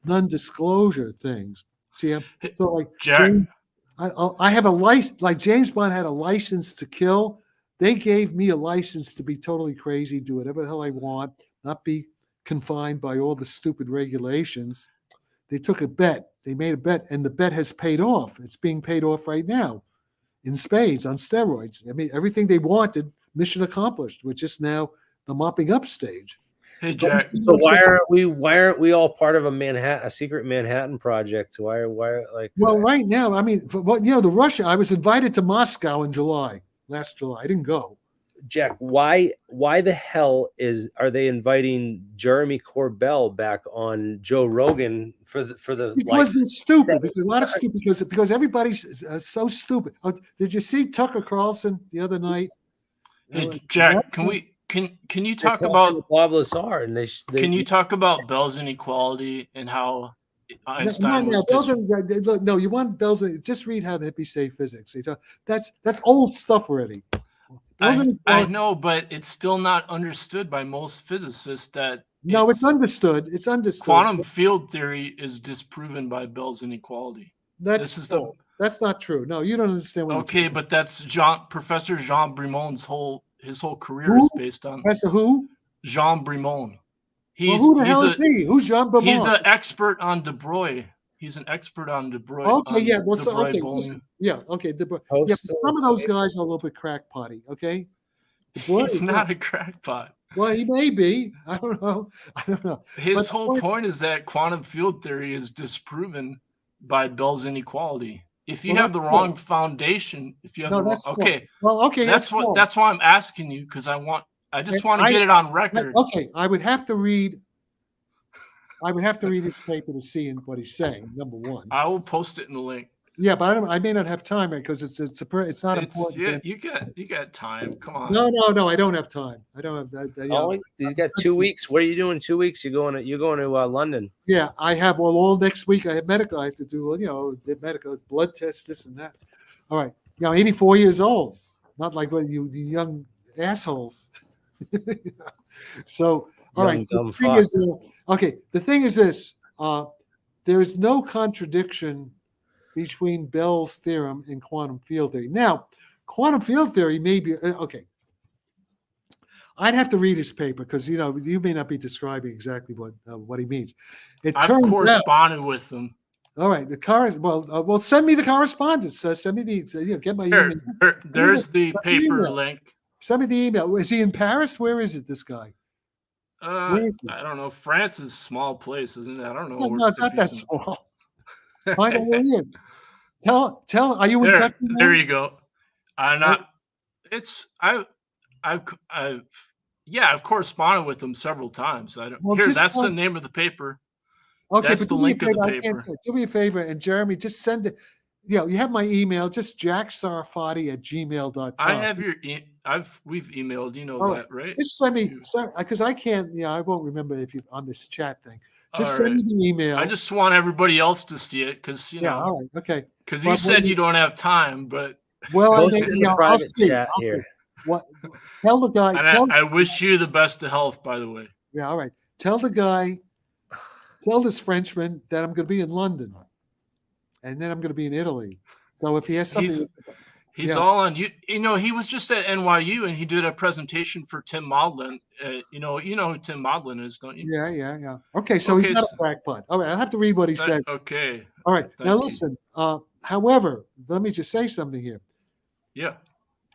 non-disclosure things. See, so like James, I have a license, like James Bond had a license to kill. They gave me a license to be totally crazy, do whatever the hell I want, not be confined by all the stupid regulations. They took a bet. They made a bet, and the bet has paid off. It's being paid off right now in spades on steroids. I mean, everything they wanted, mission accomplished, which is now the mopping up stage. Hey, Jack. So why aren't we all part of a secret Manhattan project? Why like? Well, right now, I mean, the Russia. I was invited to Moscow in last July. I didn't go. Jack, why the hell are they inviting Jeremy Corbell back on Joe Rogan for the because they're stupid. Because a lot of stupid. Because everybody's so stupid. Oh, did you see Tucker Carlson the other night? Hey, Jack, can you talk about Bob Lazar and can you talk about Bell's inequality and how Einstein no, you want Bell's? Just read how the hippies say physics. That's old stuff already. I know, but it's still not understood by most physicists that. No, it's understood. It's understood. Quantum field theory is disproven by Bell's inequality. That's not true. No, you don't understand what. Okay, but that's Professor Jean Brimon's whole career is based on. Professor who? Jean Brimon. Who the hell is he? Who's Jean Brimon? He's an expert on De Broglie. He's an expert on De Broglie. Okay, yeah. Well, okay. De Broglie. Yeah, some of those guys are a little bit crackpotty. Okay. He's not a crackpot. Well, he may be. I don't know. His whole point is that quantum field theory is disproven by Bell's inequality. If you have the wrong foundation, if you have that's why I'm asking you, because I just want to get it on record. Okay, I would have to read his paper to see what he's saying. Number one, I will post it in the link. Yeah, but I may not have time because it's not important. Yeah, you got time. Come on. No, I don't have time. I don't have that. Oh, you got 2 weeks. What are you doing 2 weeks? You're going to London. Yeah, I have all next week. I have medical. I have to do the medical blood tests, this and that. All right, 84 years old. Not like you young assholes. So all right. So the thing is this. There is no contradiction between Bell's theorem and quantum field theory. Now, quantum field theory may be okay. I'd have to read his paper because you may not be describing exactly what he means. I've corresponded with him. All right, well, send me the correspondence. Send me get my email. There's the paper link. Send me the email. Is he in Paris? Where is it? This guy? Where is he? I don't know. France is a small place, isn't it? I don't know. No, it's not that small. Find out where he is. Tell. Are you in touch with him? There you go. I'm not. I've corresponded with him several times. That's the name of the paper. Okay, that's but the link of the paper. Do me a favor, and Jeremy, just send it. You have my email. Just jacksarfatti@gmail.com. I have your. We've emailed. That, right? Just send me, because I can't. I won't remember if you on this chat thing. Just send me the email. I just want everybody else to see it because all right, okay. Because you said you don't have time, but I'll see. What? Tell the guy. I wish you the best of health, by the way. Yeah, all right. Tell the guy. Tell this Frenchman that I'm going to be in London, and then I'm going to be in Italy. So if he has something. He's all on you. He was just at NYU and he did a presentation for Tim Maudlin. You know who Tim Maudlin is, don't you? Yeah. Okay, so he's not a crackpot. All right, I'll have to read what he says. Okay. All right. Now listen. However, let me just say something here. Yeah.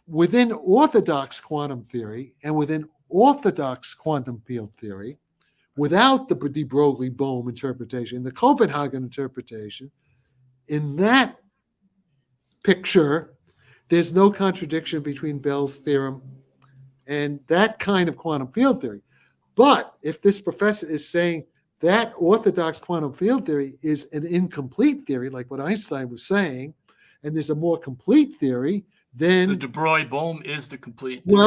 Within orthodox quantum theory and within orthodox quantum field theory, without the de Broglie-Bohm interpretation, the Copenhagen interpretation, in that picture, there's no contradiction between Bell's theorem and that kind of quantum field theory. But if this professor is saying that orthodox quantum field theory is an incomplete theory, like what Einstein was saying, and there's a more complete theory, then the de Broglie-Bohm is the complete theory.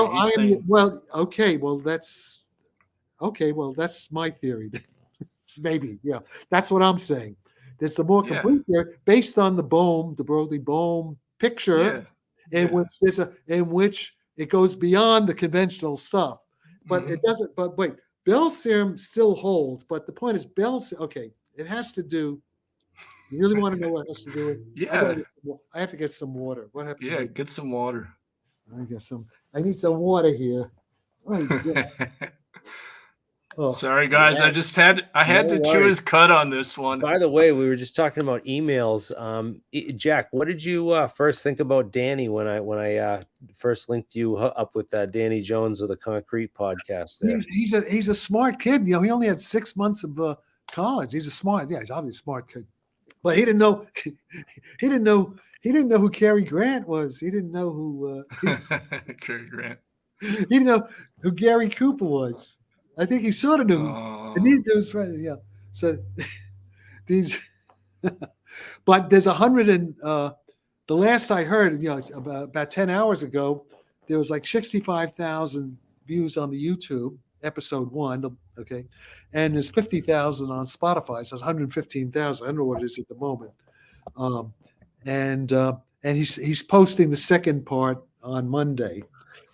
That's my theory. Maybe, that's what I'm saying. There's a more complete theory based on the de Broglie-Bohm picture. Yeah. In which it goes beyond the conventional stuff, but it doesn't. But wait, Bell's theorem still holds. But the point is, it has to do. You really want to know what it has to do with? Yeah, I have to get some water. What happened? Yeah, get some water. I need some water here. Sorry, guys. Yeah. I had to chew his cut on this one. By the way, we were just talking about emails. Jack, what did you first think about Danny when I first linked you up with Danny Jones of the Koncrete podcast? There, he's a smart kid. He only had 6 months of college. He's he's obviously a smart kid, but he didn't know who Cary Grant was. He didn't know who Cary Grant. He didn't know who Gary Cooper was. I think he sort of knew. And these dudes, right? Yeah. So these, but there's 100 and the last I heard, it's about 10 hours ago, there was like 65,000 views on the YouTube episode 1. Okay, and there's 50,000 on Spotify. So it's 115,000. I don't know what it is at the moment. And he's posting the second part on Monday.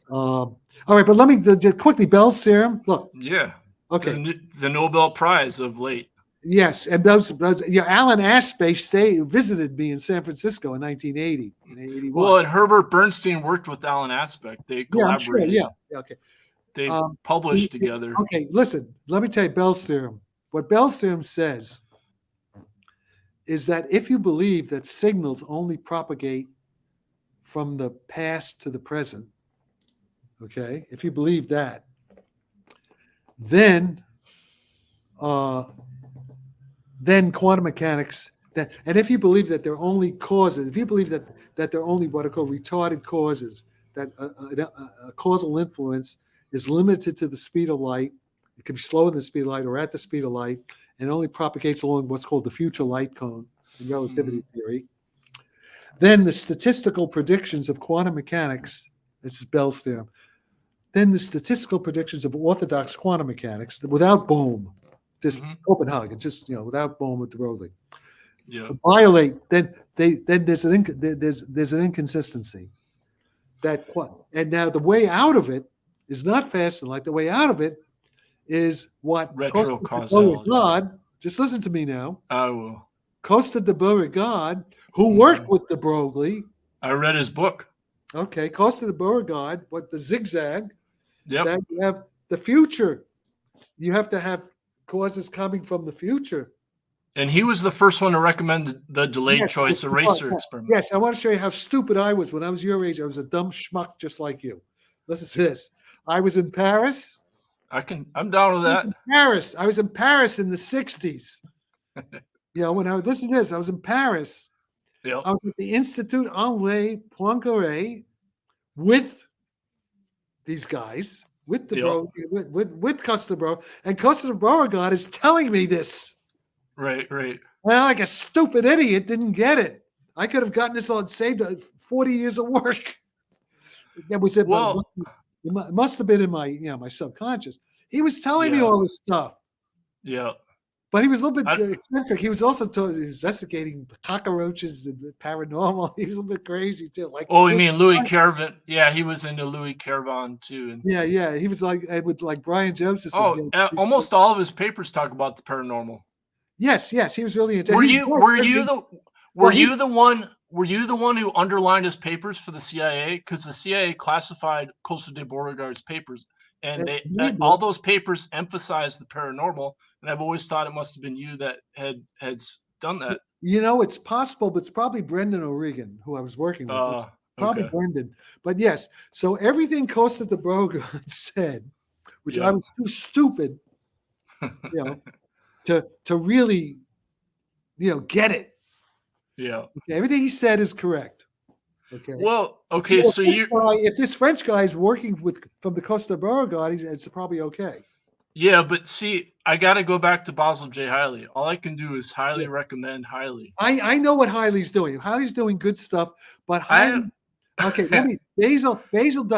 All right, but let me quickly, Bell's theorem. Look. Yeah. Okay. The Nobel Prize of late. Yes, and those Alain Aspect visited me in San Francisco in 1980 and 81. Well, and Herbert Bernstein worked with Alain Aspect. They collaborated. Yeah, okay. They published together. Okay, listen, let me tell you Bell's theorem. What Bell's theorem says is that if you believe that signals only propagate from the past to the present, okay, if you believe that, then quantum mechanics, and if you believe that they're only causes, if you believe that they're only what are called retarded causes, that a causal influence is limited to the speed of light, it can be slower than the speed of light or at the speed of light, and only propagates along what's called the future light cone in relativity theory, then the statistical predictions of quantum mechanics, this is Bell's theorem, then the statistical predictions of orthodox quantum mechanics without Bohm, just Copenhagen, just without Bohm with de Broglie, violate. Then there's an inconsistency. And now the way out of it is not fast and light. The way out of it is what retrocausality. Just listen to me now. I will. Costa de Beauregard, who worked with de Broglie. I read his book. Okay, Costa de Beauregard, but the zigzag. Yep. That you have the future. You have to have causes coming from the future. And he was the first one to recommend the delayed choice eraser experiment. Yes, I want to show you how stupid I was when I was your age. I was a dumb schmuck just like you. Listen to this. I was in Paris. I'm down with that. Paris. I was in Paris in the 60s. When I listen to this, I was in Paris. Yep. I was at the Institut Henri Poincaré with these guys, with the with Costa de Beauregard, and Costa de Beauregard is telling me this. Right. Well, like a stupid idiot, didn't get it. I could have gotten this on saved 40 years of work. That was it. Well, it must have been in my my subconscious. He was telling me all this stuff. Yeah. But he was a little bit eccentric. He was also investigating cockroaches and paranormal. He was a little bit crazy too. You mean Louis Caravan? Yeah, he was into Louis Caravan too. And yeah. He was with Brian Joseph. Almost all of his papers talk about the paranormal. Yes. He was really into. Were you the one who underlined his papers for the CIA? Because the CIA classified Costa de Beauregard's papers, and all those papers emphasized the paranormal. And I've always thought it must have been you that had done that. It's possible, but it's probably Brendan O'Regan, who I was working with. Probably Brendan. But yes, so everything Costa de Beauregard said, which I was too stupid, to really, get it. Yeah. Okay, everything he said is correct. Okay. Well, okay, so if this French guy is working from the Costa de Beauregard, it's probably okay. Yeah, but see, I got to go back to Basil J. Hiley. All I can do is highly recommend Hiley. I know what Hiley's doing. Hiley's doing good stuff, but Hiley, Basil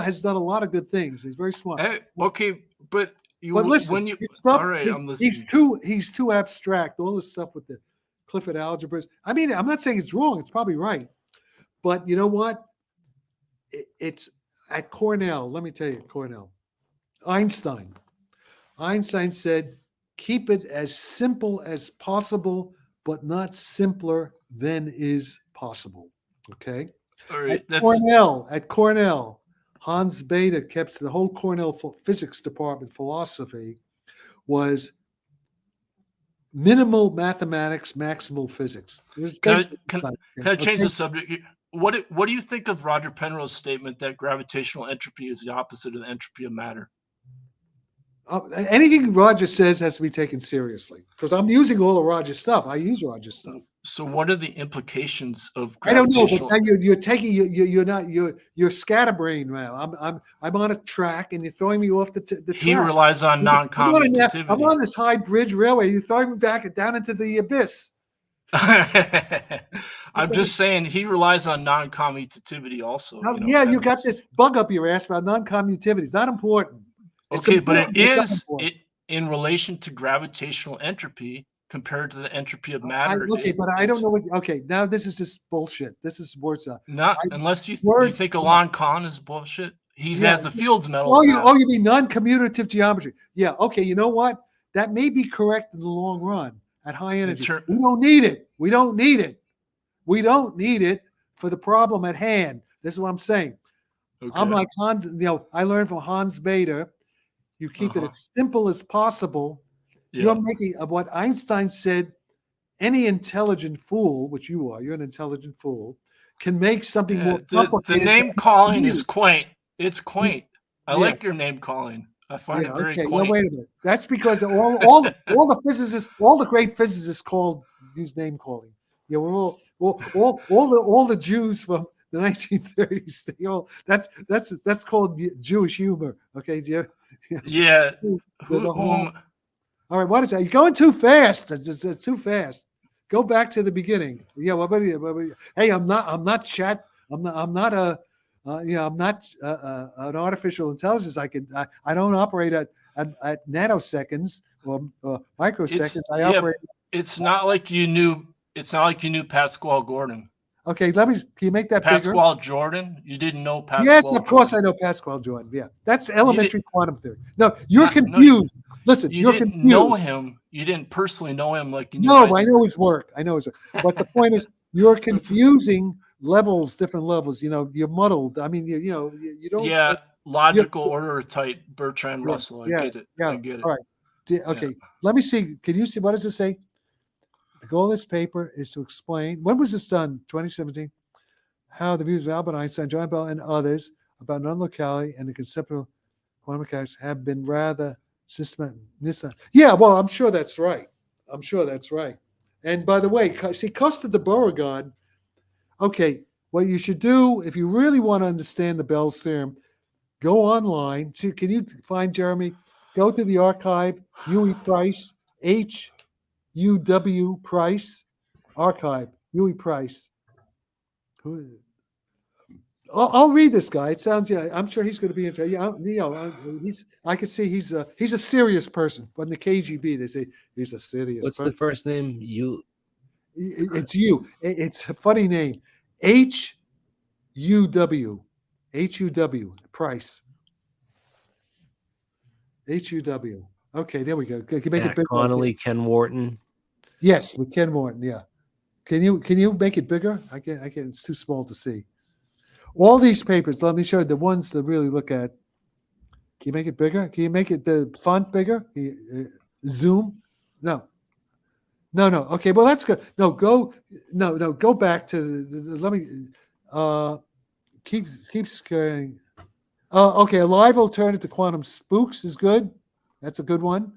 has done a lot of good things. He's very smart. But listen, his stuff, all right, I'm listening. He's too abstract. All this stuff with the Clifford algebras. I mean, I'm not saying it's wrong. It's probably right. But you know what? It's at Cornell. Let me tell you, Cornell. Einstein said, keep it as simple as possible, but not simpler than is possible. Okay? All right. At Cornell, Hans Bethe kept the whole Cornell physics department philosophy was minimal mathematics, maximal physics. Can I change the subject here? What do you think of Roger Penrose's statement that gravitational entropy is the opposite of the entropy of matter? Anything Roger says has to be taken seriously because I'm using all of Roger's stuff. I use Roger's stuff. So what are the implications of I don't know, but gravitational? now you're taking you're scatterbrained now. I'm on a track and you're throwing me off the He track. relies on I'm non-commutativity. on this high bridge railway. You're throwing me back down into the abyss. I'm just saying he relies on non-commutativity also. Now, you know, yeah, that you got makes- this bug up your ass about non-commutativity. It's not important. It's Okay, but important, it but it's not is important. in relation to gravitational entropy compared to the entropy of I matter. don't it's know what. Okay, now this is just bullshit. This is words. not unless you words- think Alain Kahn is bullshit. He Yeah. has the Fields medal. Oh, of that. you mean non-commutative geometry? Yeah. Okay. You know what? That may be correct in the long run at high energy. We don't need it. We don't need it. We don't need it for the problem at hand. This is what I'm saying. Okay. I'm like Hans. I learned from Hans Bader. You keep it as simple as possible. Yeah. You're making what Einstein said. Any intelligent fool, which you are, you're an intelligent fool, can make something more The complicated. name calling is quaint. It's quaint. I Yeah. like your name calling. I find it very quaint. No, wait a minute. That's because all the physicists, all the great physicists use name calling. Yeah, we're all the Jews from the 1930s. That's called Jewish humor. Okay, Yeah. All right, what is that? You're going too fast. It's too fast. Go back to the beginning. Yeah, hey, I'm not chat. I'm not an artificial intelligence. I don't operate at nanoseconds or microseconds. It's not like you knew. It's not like you knew Pascual Gordon. Okay, can you make that bigger? Pascual Jordan? You didn't know Pascual? Yes, of course I know Pascual Jordan. Yeah, that's elementary quantum theory. No, you're confused. No, Listen, you you're didn't confused. know him. You didn't personally know him like you knew. No, I know his work. But the point is, you're confusing different levels. You're muddled. I mean, you don't. Yeah, logical order type Bertrand Russell. I get it. I get it. All right. Okay. Let me see. Can you see what does it say? The goal of this paper is to explain, when was this done? 2017. How the views of Albert Einstein, John Bell, and others about non-locality and the conceptual quantum mechanics have been rather systematic. Yeah, well, I'm sure that's right. And by the way, see, Costa de Beauregard. Okay, what you should do if you really want to understand the Bell's theorem, go online. See, can you find Jeremy? Go to the archive, Huey Price, HUW Price, archive, Huey Price. I'll read this guy. It sounds, I'm sure he's going to be interested. I can see he's a serious person. But in the KGB, they say he's a serious. What's the first name? It's you. It's a funny name. HUW Price. HUW. Okay, there we go. Can you make it bigger? Connolly, Ken Wharton. Yes, with Ken Wharton. Yeah. Can you make it bigger? I can't. It's too small to see. All these papers. Let me show you the ones to really look at. Can you make it bigger? Can you make it the font bigger? Zoom? No. Okay. Well, that's good. Go back to let me keep scaring. Okay. A live alternative to quantum spooks is good. That's a good one.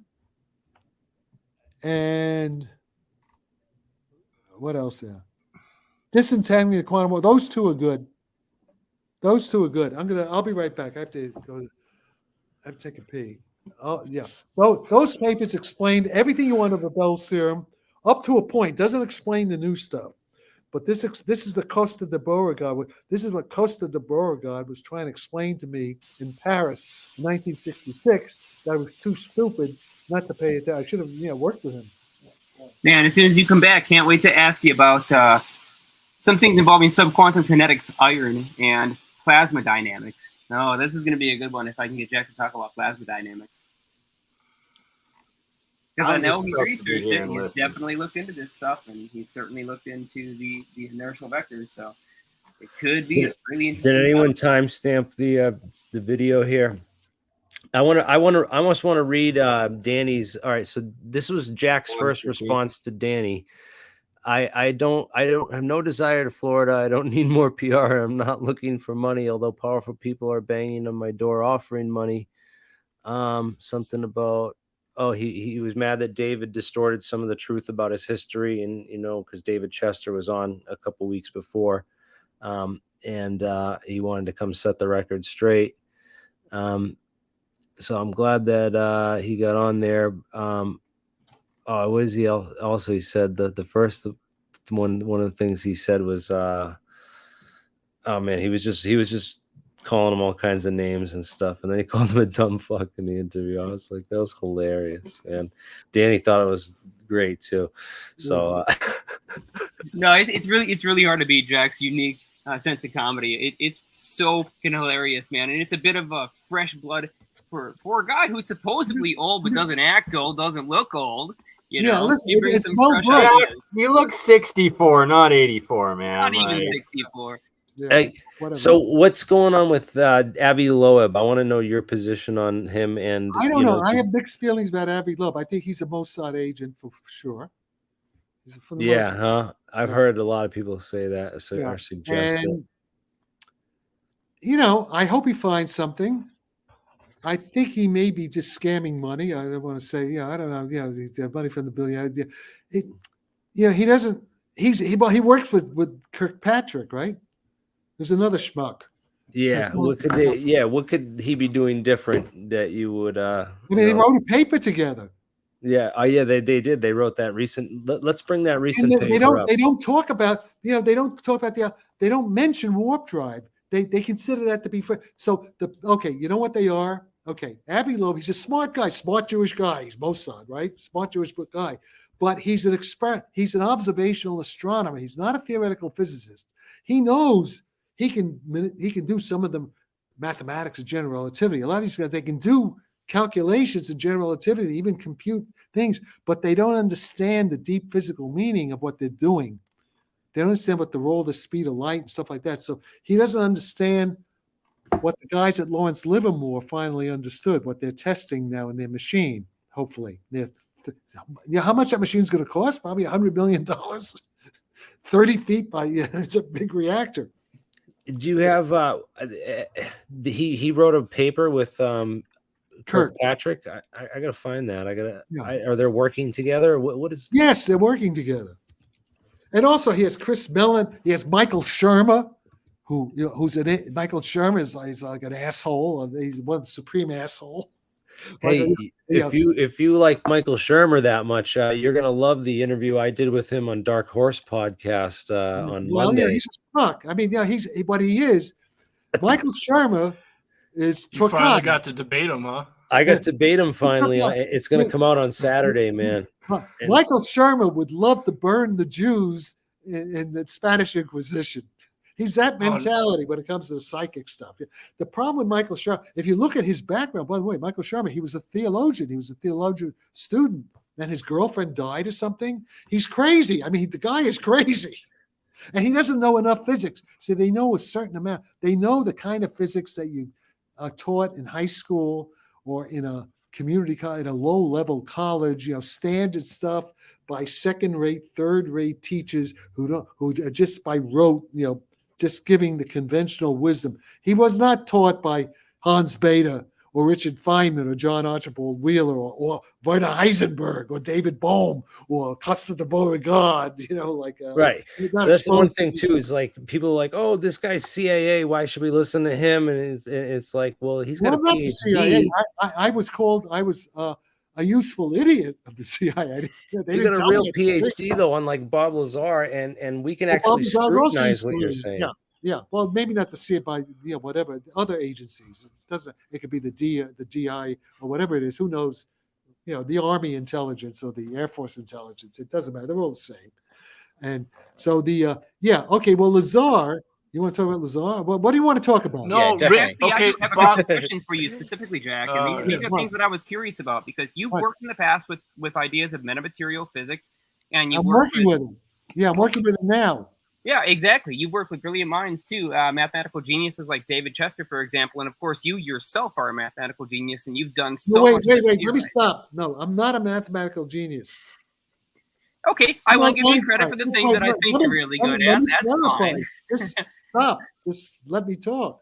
And what else there? Disentangling the quantum world. Those two are good. I'll be right back. I have to take a pee. Oh, yeah. Those papers explained everything you want of the Bell's theorem up to a point. Doesn't explain the new stuff. But this is the Costa de Beauregard. This is what Costa de Beauregard was trying to explain to me in Paris in 1966. That I was too stupid not to pay attention. I should have worked with him. Man, as soon as you come back, can't wait to ask you about some things involving subquantum kinetics, iron, and plasma dynamics. No, this is going to be a good one if I can get Jack to talk about plasma dynamics. Because I know he's researched it. He's definitely looked into this stuff, and he's certainly looked into the inertial vectors. So it could be really interesting. Did anyone timestamp the video here? I almost want to read Danny's. All right, so this was Jack's first response to Danny. I don't have no desire to Florida. I don't need more PR. I'm not looking for money, although powerful people are banging on my door offering money. Something about he was mad that David distorted some of the truth about his history, and because David Chester was on a couple weeks before, and he wanted to come set the record straight. So I'm glad that he got on there. What is he also? He said the first one of the things he said was, oh man, he was just calling him all kinds of names and stuff, and then he called him a dumb fuck in the interview. I was like, that was hilarious, man. Danny thought it was great too. So no, it's really hard to beat Jack's unique sense of comedy. It's so fucking hilarious, man, and it's a bit of a fresh blood for a guy who's supposedly old but doesn't act old, doesn't look old. Listen, it's you look 64, not 84, man. Not even 64. Yeah, hey, so what's going on with Avi Loeb? I want to know your position on him. And I don't know. I have mixed feelings about Avi Loeb. I think he's a Mossad agent for sure. I've heard a lot of people say that or suggest that. I hope he finds something. I think he may be just scamming money. I don't want to say, I don't know. He's money from the billion. He doesn't. He works with Kirkpatrick, right? There's another schmuck. Yeah. What could he be doing different that you would? They wrote a paper together. Yeah. Oh, yeah. They did. They wrote that recent. Let's bring that recent paper up. They don't talk about. They don't mention warp drive. They consider that to be so. You know what they are? Okay, Avi Loeb, he's a smart guy, smart Jewish guy. He's Mossad, right? Smart Jewish guy. But he's an observational astronomer. He's not a theoretical physicist. He knows he can do some of the mathematics of general relativity. A lot of these guys, they can do calculations of general relativity, even compute things, but they don't understand the deep physical meaning of what they're doing. They don't understand what the role of the speed of light and stuff like that. So he doesn't understand what the guys at Lawrence Livermore finally understood, what they're testing now in their machine, hopefully. How much that machine's going to cost? Probably $100 million. 30 feet it's a big reactor. Do you have, he wrote a paper with Kirkpatrick? I got to find that. Are they working together? What is? Yes, they're working together. And also he has Chris Mellon. He has Michael Shermer. Michael Shermer is like an asshole. He's one supreme asshole. Hey, if you like Michael Shermer that much, you're gonna love the interview I did with him on Dark Horse podcast on Monday. Yeah, he's a schmuck. I mean, he's what he is. Michael Shermer is. You finally got to debate him, huh? I got to debate him finally. It's gonna come out on Saturday, man. Michael Shermer would love to burn the Jews in the Spanish Inquisition. He's that mentality when it comes to the psychic stuff. The problem with Michael Shermer, if you look at his background, by the way, Michael Shermer, he was a theologian. He was a theologian student. Then his girlfriend died or something. He's crazy. I mean, the guy is crazy. And he doesn't know enough physics. So they know a certain amount. They know the kind of physics that you are taught in high school or in a community college, in a low-level college, standard stuff by second-rate, third-rate teachers who just by rote, just giving the conventional wisdom. He was not taught by Hans Bethe or Richard Feynman or John Archibald Wheeler or Werner Heisenberg or David Bohm or Costa de Beauregard, right. So that's the one thing too, is like people are like, oh, this guy's CIA, why should we listen to him? And it's like, well, he's got a PhD. CIA. I was a useful idiot of the CIA. You got a real PhD though, unlike Bob Lazar, and we can actually scrutinize what you're saying. Yeah. Well, maybe not to see it by whatever other agencies. It doesn't. It could be the DI or whatever it is. Who knows? The Army intelligence or the Air Force intelligence. It doesn't matter. They're all the same. And so okay. Well, Lazar. You want to talk about Lazar? Well, what do you want to talk about? No, okay. I have a couple questions for you specifically, Jack. And these are things that I was curious about because you've worked in the past with ideas of metamaterial physics, and I'm working with them. Yeah, I'm working with them now. Yeah, exactly. You've worked with brilliant minds too, mathematical geniuses like David Chester, for example, and of course, you yourself are a mathematical genius, and you've done so much. Wait. Let me stop. No, I'm not a mathematical genius. Okay, I will give you credit for the thing that I think you're really good at. That's fine. Stop. Just let me talk.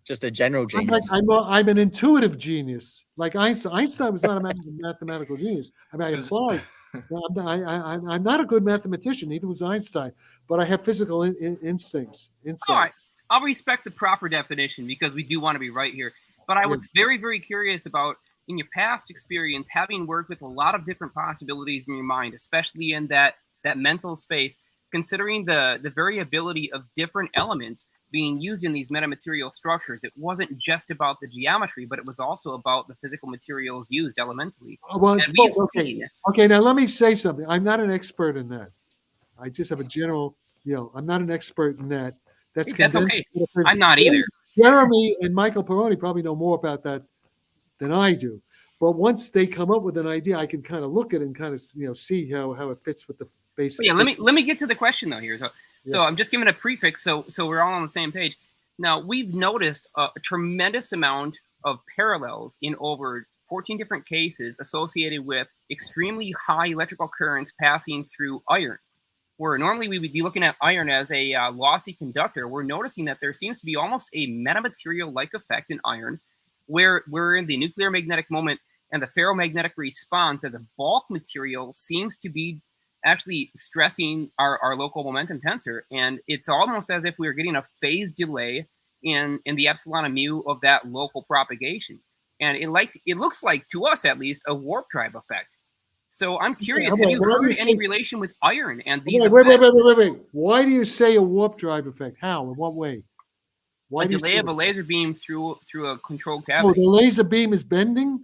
just a general I'm, genius. I'm an intuitive genius. Like Einstein. Einstein was not a mathematical genius. I mean, I applied. I'm not a good mathematician. Neither was Einstein. But I have physical instincts. All right. I'll respect the proper definition because we do want to be right here. But I was very, very curious about, in your past experience, having worked with a lot of different possibilities in your mind, especially in that mental space, considering the variability of different elements being used in these metamaterial structures. It wasn't just about the geometry, but it was also about the physical materials used elementally. Well, okay, now let me say something. I'm not an expert in that. I just have a general, I'm not an expert in that. That's okay. I'm not either. Jeremy and Michael Perrone probably know more about that than I do. But once they come up with an idea, I can kind of look at it and kind of see how it fits with the basic. Yeah, let me get to the question though here. So I'm just giving a prefix so we're all on the same page. Now we've noticed a tremendous amount of parallels in over 14 different cases associated with extremely high electrical currents passing through iron. Where normally we would be looking at iron as a lossy conductor, we're noticing that there seems to be almost a metamaterial-like effect in iron, where in the nuclear magnetic moment and the ferromagnetic response as a bulk material seems to be actually stressing our local momentum tensor. And it's almost as if we were getting a phase delay in the epsilon and mu of that local propagation. And it looks like, to us at least, a warp drive effect. So I'm curious, have you heard any relation with iron and these? Wait. Why do you say a warp drive effect? How? In what way? Why a delay of a laser beam through a controlled cavity. Oh, the laser beam is bending?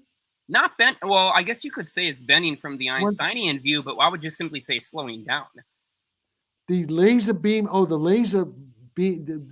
Not bent. Well, I guess you could say it's bending from the Einsteinian view, but I would just simply say slowing down. The laser beam. Oh, the laser beam.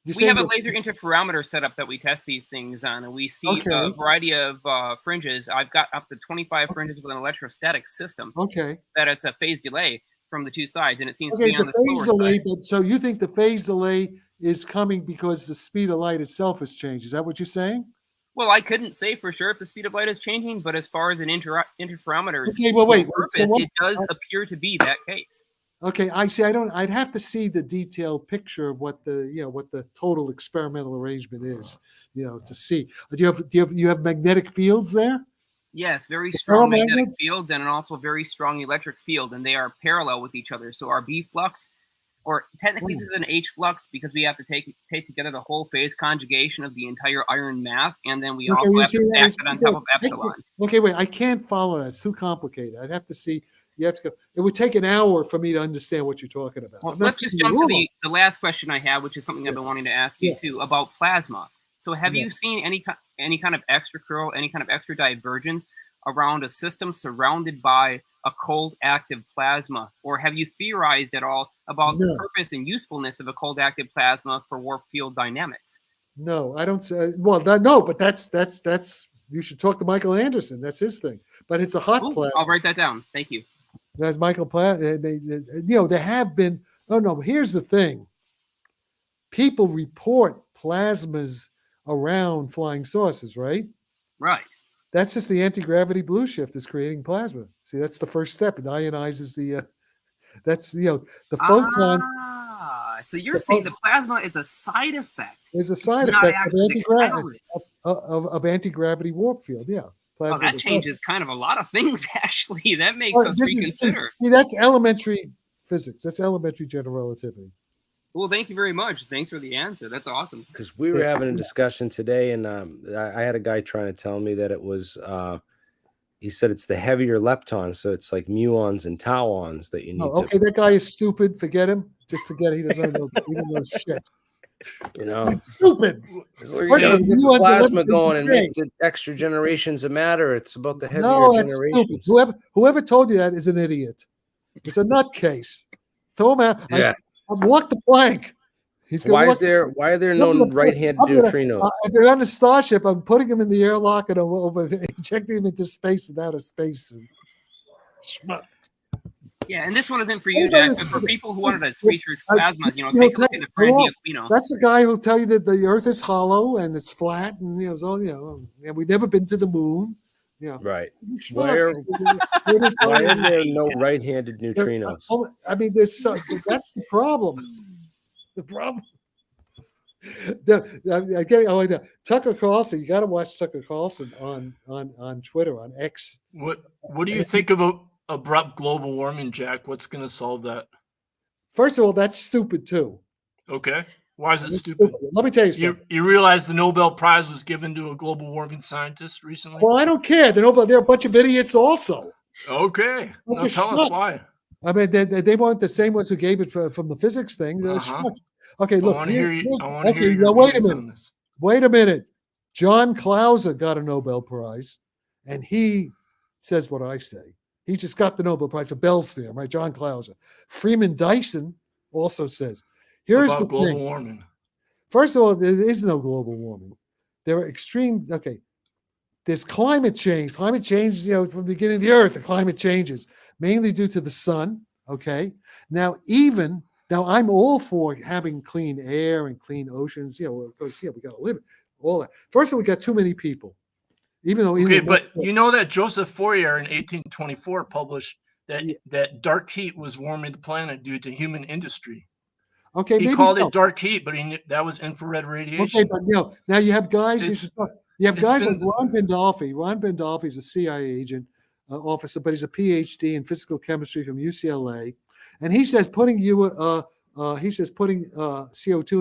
We have a laser interferometer setup that we test these things on, and we see a variety of fringes. I've got up to 25 fringes with an electrostatic system. Okay. That it's a phase delay from the two sides, and it seems to be on the slower delay, side. But, so you think the phase delay is coming because the speed of light itself has changed? Is that what you're saying? Well, I couldn't say for sure if the speed of light is changing, but as far as an interferometer's purpose, it does appear to be that case. Okay, I see. I'd have to see the detailed picture of what the total experimental arrangement is, to see. Do you have magnetic fields there? Yes, very strong magnetic fields and also a very strong electric field, and they are parallel with each other. So our B flux, or technically this is an H flux because we have to take together the whole phase conjugation of the entire iron mass, and then we also have to stack it on top of epsilon. Okay, wait, I can't follow that. It's too complicated. I'd have to see. You have to go. It would take an hour for me to understand what you're talking about. Well, let's just jump to the last question I have, which is something I've been wanting to ask you too, about plasma. So have you seen any kind of extra curl, any kind of extra divergence around a system surrounded by a cold active plasma? Or have you theorized at all about the purpose and usefulness of a cold active plasma for warp field dynamics? No, I don't say. Well, no, but that's you should talk to Michael Anderson. That's his thing. But it's a hot plasma. I'll write that down. Thank you. That's Michael there have been. Oh no, here's the thing. People report plasmas around flying saucers, right? Right. That's just the anti-gravity blue shift is creating plasma. See, that's the first step. It ionizes the. That's the photons. So you're saying the plasma is a side effect? Is a side effect of anti-gravity warp field. Yeah. Oh, that changes kind of a lot of things, actually. That makes us reconsider. See, that's elementary physics. That's elementary general relativity. Well, thank you very much. Thanks for the answer. That's awesome. Because we were having a discussion today, and I had a guy trying to tell me that it was, he said it's the heavier leptons, so it's like muons and tauons that you need okay, that guy is stupid. Forget him. Just forget it. He doesn't know. He doesn't know shit. He's stupid. So you gotta get the plasma going and make the extra generations of matter. It's about the heavier generations. Whoever told you that is an idiot. It's a nutcase. Throw him out. Yeah. Walk the plank. Why are there no right-handed neutrinos? If they're on a starship, I'm putting them in the airlock and I'm ejecting them into space without a spacesuit. Yeah, and this one isn't for you, Jack, but for people who wanted to research plasma, take a look at the Frank Aquino. That's the guy who'll tell you that the Earth is hollow and it's flat, and and we've never been to the moon. Yeah, right. Why are there no right-handed neutrinos? I mean, that's the problem. The problem. Tucker Carlson. You got to watch Tucker Carlson on Twitter, on X. What do you think of abrupt global warming, Jack? What's going to solve that? First of all, that's stupid too. Okay. Why is it stupid? Let me tell you something. You realize the Nobel Prize was given to a global warming scientist recently? Well, I don't care. They're a bunch of idiots also. Okay. Now tell us why. I mean, they weren't the same ones who gave it from the physics thing. Okay, look. Wait a minute. John Clauser got a Nobel Prize, and he says what I say. He just got the Nobel Prize for Bell's theorem, right? John Clauser. Freeman Dyson also says, here's the global thing. Warming. First of all, there is no global warming. There are extreme. Okay, there's climate change. Climate change, from the beginning of the Earth, the climate changes mainly due to the sun. Okay, now I'm all for having clean air and clean oceans. Of course, we got to live it. All that. First of all, we got too many people. Even though, you know that Joseph Fourier in 1824 published that dark heat was warming the planet due to human industry. Okay, he called it dark heat, but that was infrared radiation. Okay, but now you have guys. You have guys like Ron Bindolphy. Ron Bindolphy is a CIA agent officer, but he's a PhD in physical chemistry from UCLA, and he says putting CO2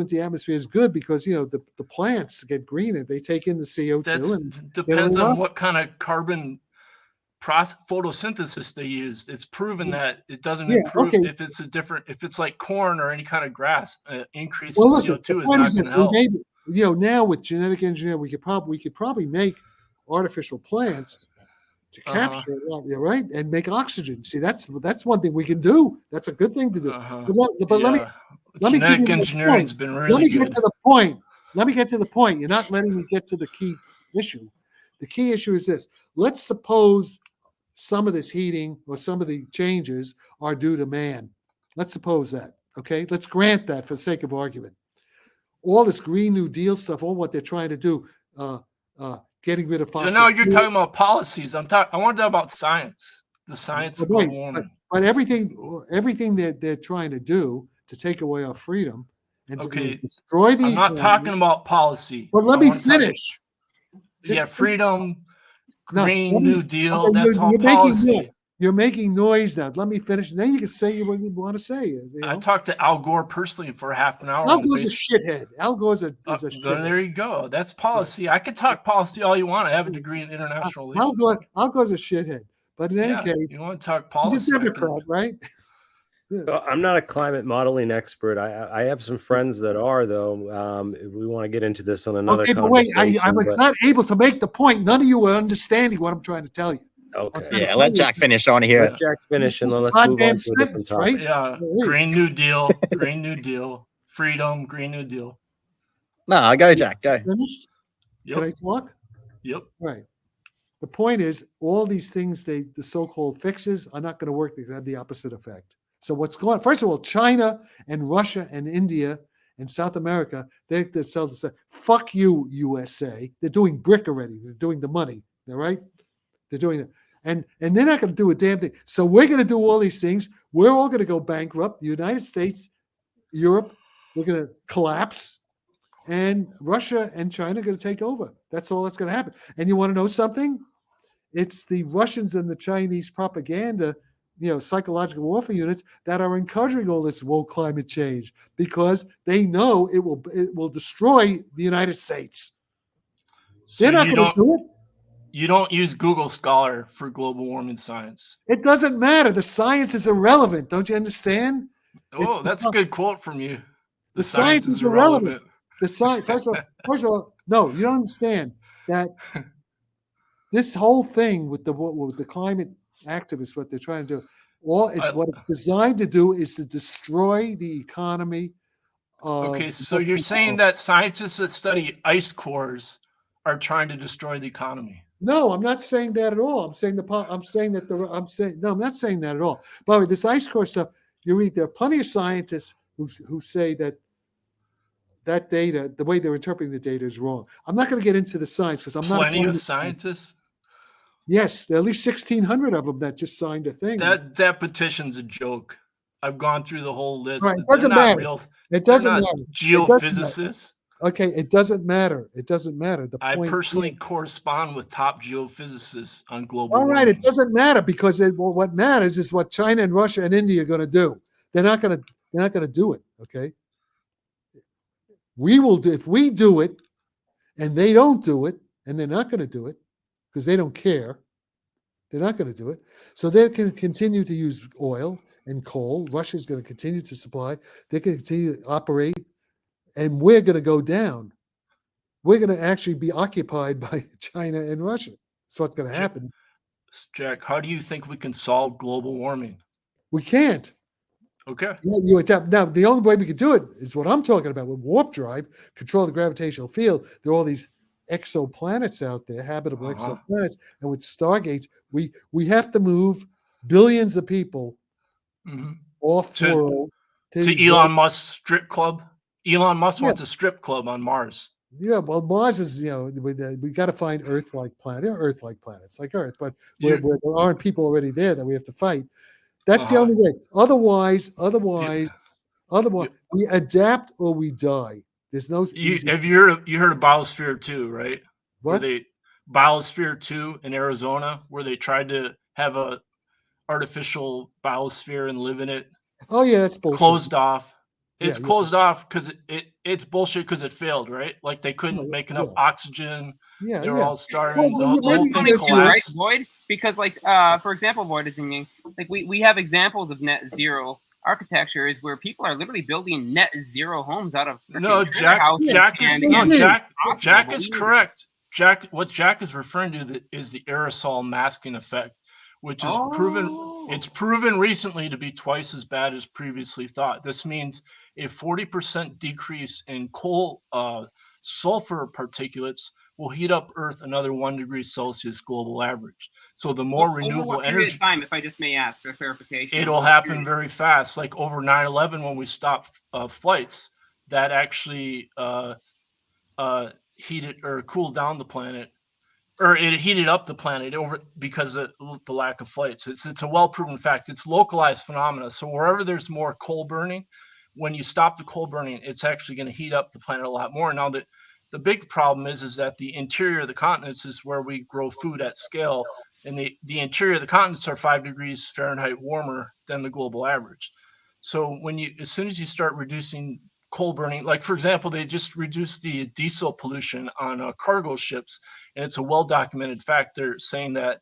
into the atmosphere is good because the plants get greener. They take in the CO2. That depends on what kind of carbon photosynthesis they use. It's proven that it doesn't improve if it's like corn or any kind of grass. Increase in CO2 is not going to help. Now with genetic engineering, we could probably make artificial plants to capture it, right, and make oxygen. See, that's one thing we can do. That's a good thing to do. But let me genetic engineering's been really good. Get to the point. Let me get to the point. You're not letting me get to the key issue. The key issue is this. Let's suppose some of this heating or some of the changes are due to man. Let's suppose that, okay? Let's grant that for the sake of argument. All this Green New Deal stuff, all what they're trying to do, getting rid of fossil fuels. You're talking about policies. I want to talk about science, the science of global warming. But everything that they're trying to do to take away our freedom and destroy the I'm not talking about policy. But let me finish. Freedom, Green New Deal, that's all policy. You're making noise now. Let me finish, and then you can say what you want to say. I talked to Al Gore personally for half an hour. Al Gore's a shithead. Al Gore's a shithead. There you go. That's policy. I can talk policy all you want. I have a degree in international relations. Al Gore's a shithead. But in any case, you want to talk policy? He's a Democrat, right? Well, I'm not a climate modeling expert. I have some friends that are, though. If we want to get into this on another conversation. But wait, I'm not able to make the point. None of you are understanding what I'm trying to tell you. Okay. Yeah, let Jack finish. I want to hear it. Let Jack finish, and then let's move on to a different topic. Right? Yeah, Green New Deal, Green New Deal, freedom, Green New Deal. No, go, Jack. Go. Finished? Yep. Can I talk? Yep. Right. The point is, all these things, the so-called fixes, are not going to work. They have the opposite effect. So what's going on? First of all, China and Russia and India and South America, they sell to say, fuck you, USA. They're doing brick already. They're doing the money. All right? They're doing it. And they're not going to do a damn thing. So we're going to do all these things. We're all going to go bankrupt. The United States, Europe, we're going to collapse. And Russia and China are going to take over. That's all that's going to happen. And you want to know something? It's the Russians and the Chinese propaganda, psychological warfare units that are encouraging all this woke climate change because they know it will destroy the United States. So they're not going to do it. You don't use Google Scholar for global warming science. It doesn't matter. The science is irrelevant. Don't you understand? Oh, that's a good quote from you. The science is irrelevant. The science. First of all, no, you don't understand that this whole thing with the climate activists, what they're trying to do, what it's designed to do is to destroy the economy. Okay, so you're saying that scientists that study ice cores are trying to destroy the economy? No, I'm not saying that at all. I'm not saying that at all. By the way, this ice core stuff, there are plenty of scientists who say that data, the way they're interpreting the data, is wrong. I'm not going to get into the science because I'm not. Plenty of scientists. Yes, there are at least 1,600 of them that just signed a thing. That petition's a joke. I've gone through the whole list. Right, it doesn't matter. Real, it doesn't matter. Geophysicists. Okay, it doesn't matter. It doesn't matter. The I point personally is- correspond with top geophysicists on global all right, warming. it doesn't matter because what matters is what China and Russia and India are going to do. They're not going to do it. Okay, we will do if we do it, and they don't do it, and they're not going to do it because they don't care. They're not going to do it. So they can continue to use oil and coal. Russia's going to continue to supply. They can continue to operate, and we're going to go down. We're going to actually be occupied by China and Russia. That's what's going to happen. Jack, how do you think we can solve global warming? We can't. Okay. You adapt. Now, the only way we could do it is what I'm talking about with warp drive, control the gravitational field. There are all these exoplanets out there, habitable exoplanets, and with stargates, we have to move billions of people off world to Elon Musk's strip club. Elon Musk wants a strip club on Mars. Yeah, well, Mars is, we got to find Earth-like planets. They're Earth-like planets, like Earth, but where there aren't people already there that we have to fight. That's the only way. Otherwise, we adapt or we die. There's no. You heard of Biosphere 2, right? What? Biosphere 2 in Arizona, where they tried to have a artificial biosphere and live in it. Oh yeah, that's bullshit. Closed off. It's closed off because it's bullshit because it failed, right? Like they couldn't make enough oxygen. Yeah, they were all starving. Well, the whole thing collapsed. Right, Void? Because, for example, VoidisYingYang, we have examples of net zero architecture is where people are literally building net zero homes out of Jack is correct. What Jack is referring to is the aerosol masking effect, which is proven. It's proven recently to be twice as bad as previously thought. This means a 40% decrease in sulfur particulates will heat up Earth another 1 degree Celsius global average. So the more renewable energy time, if I just may ask for clarification, it'll happen very fast. Like over 9/11, when we stopped flights, that actually heated or cooled down the planet, or it heated up the planet because of the lack of flights. It's a well-proven fact. It's localized phenomena. So wherever there's more coal burning, when you stop the coal burning, it's actually going to heat up the planet a lot more. Now the big problem is that the interior of the continents is where we grow food at scale, and the interior of the continents are 5 degrees Fahrenheit warmer than the global average. So as soon as you start reducing coal burning, like for example, they just reduced the diesel pollution on cargo ships, and it's a well-documented fact. They're saying that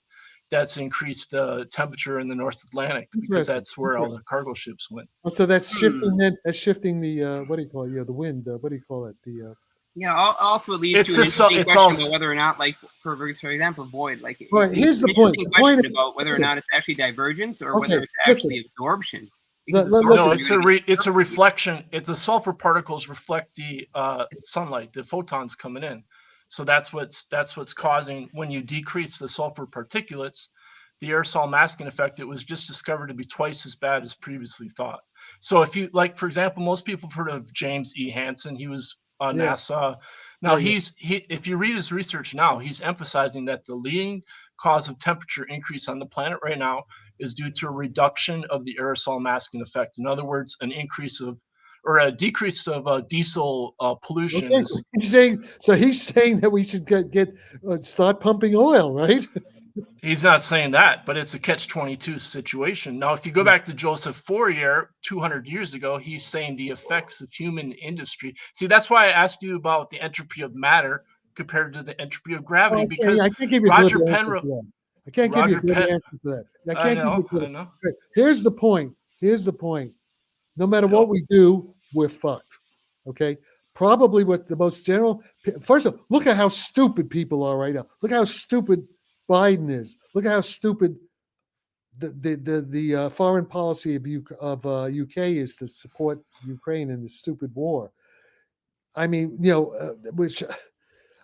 that's increased temperature in the North Atlantic because that's where all the cargo ships went. So that's shifting. That's shifting the what do you call it? The wind. What do you call it? Also it leads to an interesting question about whether or not, for example, Void, here's the point. The point is about whether or not it's actually divergence or whether it's actually absorption. No, it's a reflection. The sulfur particles reflect the sunlight, the photons coming in. So that's what's causing, when you decrease the sulfur particulates, the aerosol masking effect. It was just discovered to be twice as bad as previously thought. So if you for example, most people have heard of James E. Hansen. He was on NASA. Now if you read his research now, he's emphasizing that the leading cause of temperature increase on the planet right now is due to a reduction of the aerosol masking effect. In other words, an increase of or a decrease of diesel pollution. Okay. He's saying that we should start pumping oil, right? He's not saying that, but it's a catch-22 situation. Now, if you go back to Joseph Fourier 200 years ago, he's saying the effects of human industry. See, that's why I asked you about the entropy of matter compared to the entropy of gravity, because I can't give you Roger a good Penrose. I can't give you a good answer for that. I know. Here's the point. No matter what we do, we're fucked. Okay? Probably with the most general. First of all, look at how stupid people are right now. Look how stupid Biden is. Look at how stupid the foreign policy of UK is to support Ukraine in this stupid war. I mean, which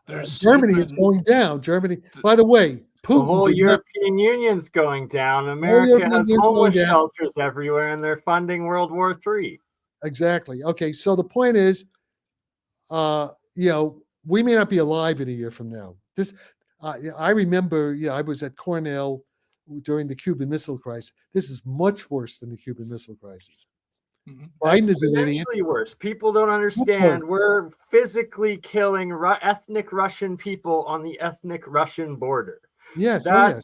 Germany is going down. Germany, by the way, Putin. The whole European Union's going down. America has homeless shelters everywhere, and they're funding World War III. Exactly. Okay, so the point is, we may not be alive in a year from now. I remember, I was at Cornell during the Cuban Missile Crisis. This is much worse than the Cuban Missile Crisis. Biden is an idiot. Exponentially worse. People don't understand. course. We're physically killing ethnic Russian people on the ethnic Russian border. Yes, That-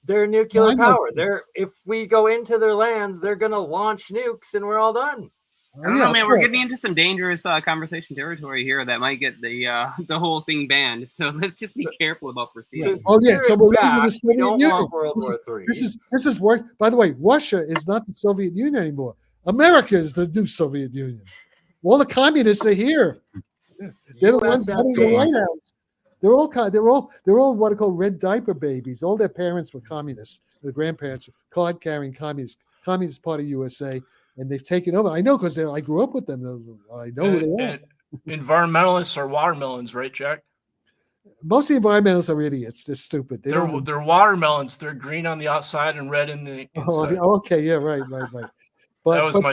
They're nuclear I know. power. If we go into their lands, they're going to launch nukes, and we're all done. I don't know, man. We're getting into some dangerous conversation territory here that might get the whole thing banned. So let's just be careful about proceeding. Oh yeah, so we're back, living in the we Soviet don't Union. want World War III. This is worse. By the way, Russia is not the Soviet Union anymore. America is the new Soviet Union. All the communists are here. They're the ones running the White House. They're all what are called red diaper babies. All their parents were communists. The grandparents were card-carrying communists. Communist Party USA, and they've taken over. I know because I grew up with them. I know who they are. Environmentalists are watermelons, right, Jack? Most of the environmentalists are idiots. They're stupid. They're watermelons. They're green on the outside and red in the inside. Oh, okay, yeah, right. But that was my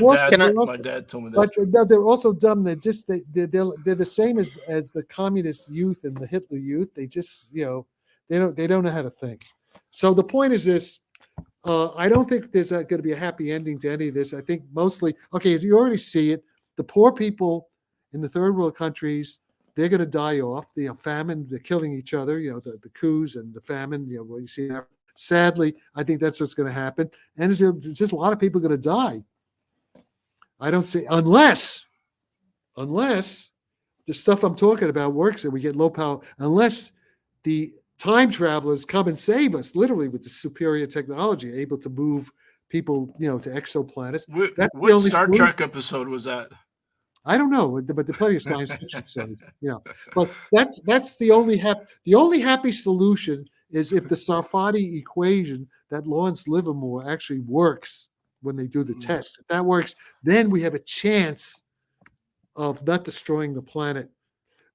dad told me that. But they're also dumb. They're the same as the communist youth and the Hitler youth. They just they don't know how to think. So the point is this: I don't think there's going to be a happy ending to any of this. I think mostly, as you already see it, the poor people in the third world countries, they're going to die off. The famine, they're killing each other. The coups and the famine. What you see now. Sadly, I think that's what's going to happen, and there's just a lot of people going to die. I don't see unless the stuff I'm talking about works and we get low power. Unless the time travelers come and save us, literally with the superior technology, able to move people, to exoplanets. That's the only Star Trek episode was that? I don't know, but there's plenty of science fiction stories, But that's the only happy solution is if the Sarfatti equation that Lawrence Livermore actually works when they do the test. If that works, then we have a chance of not destroying the planet.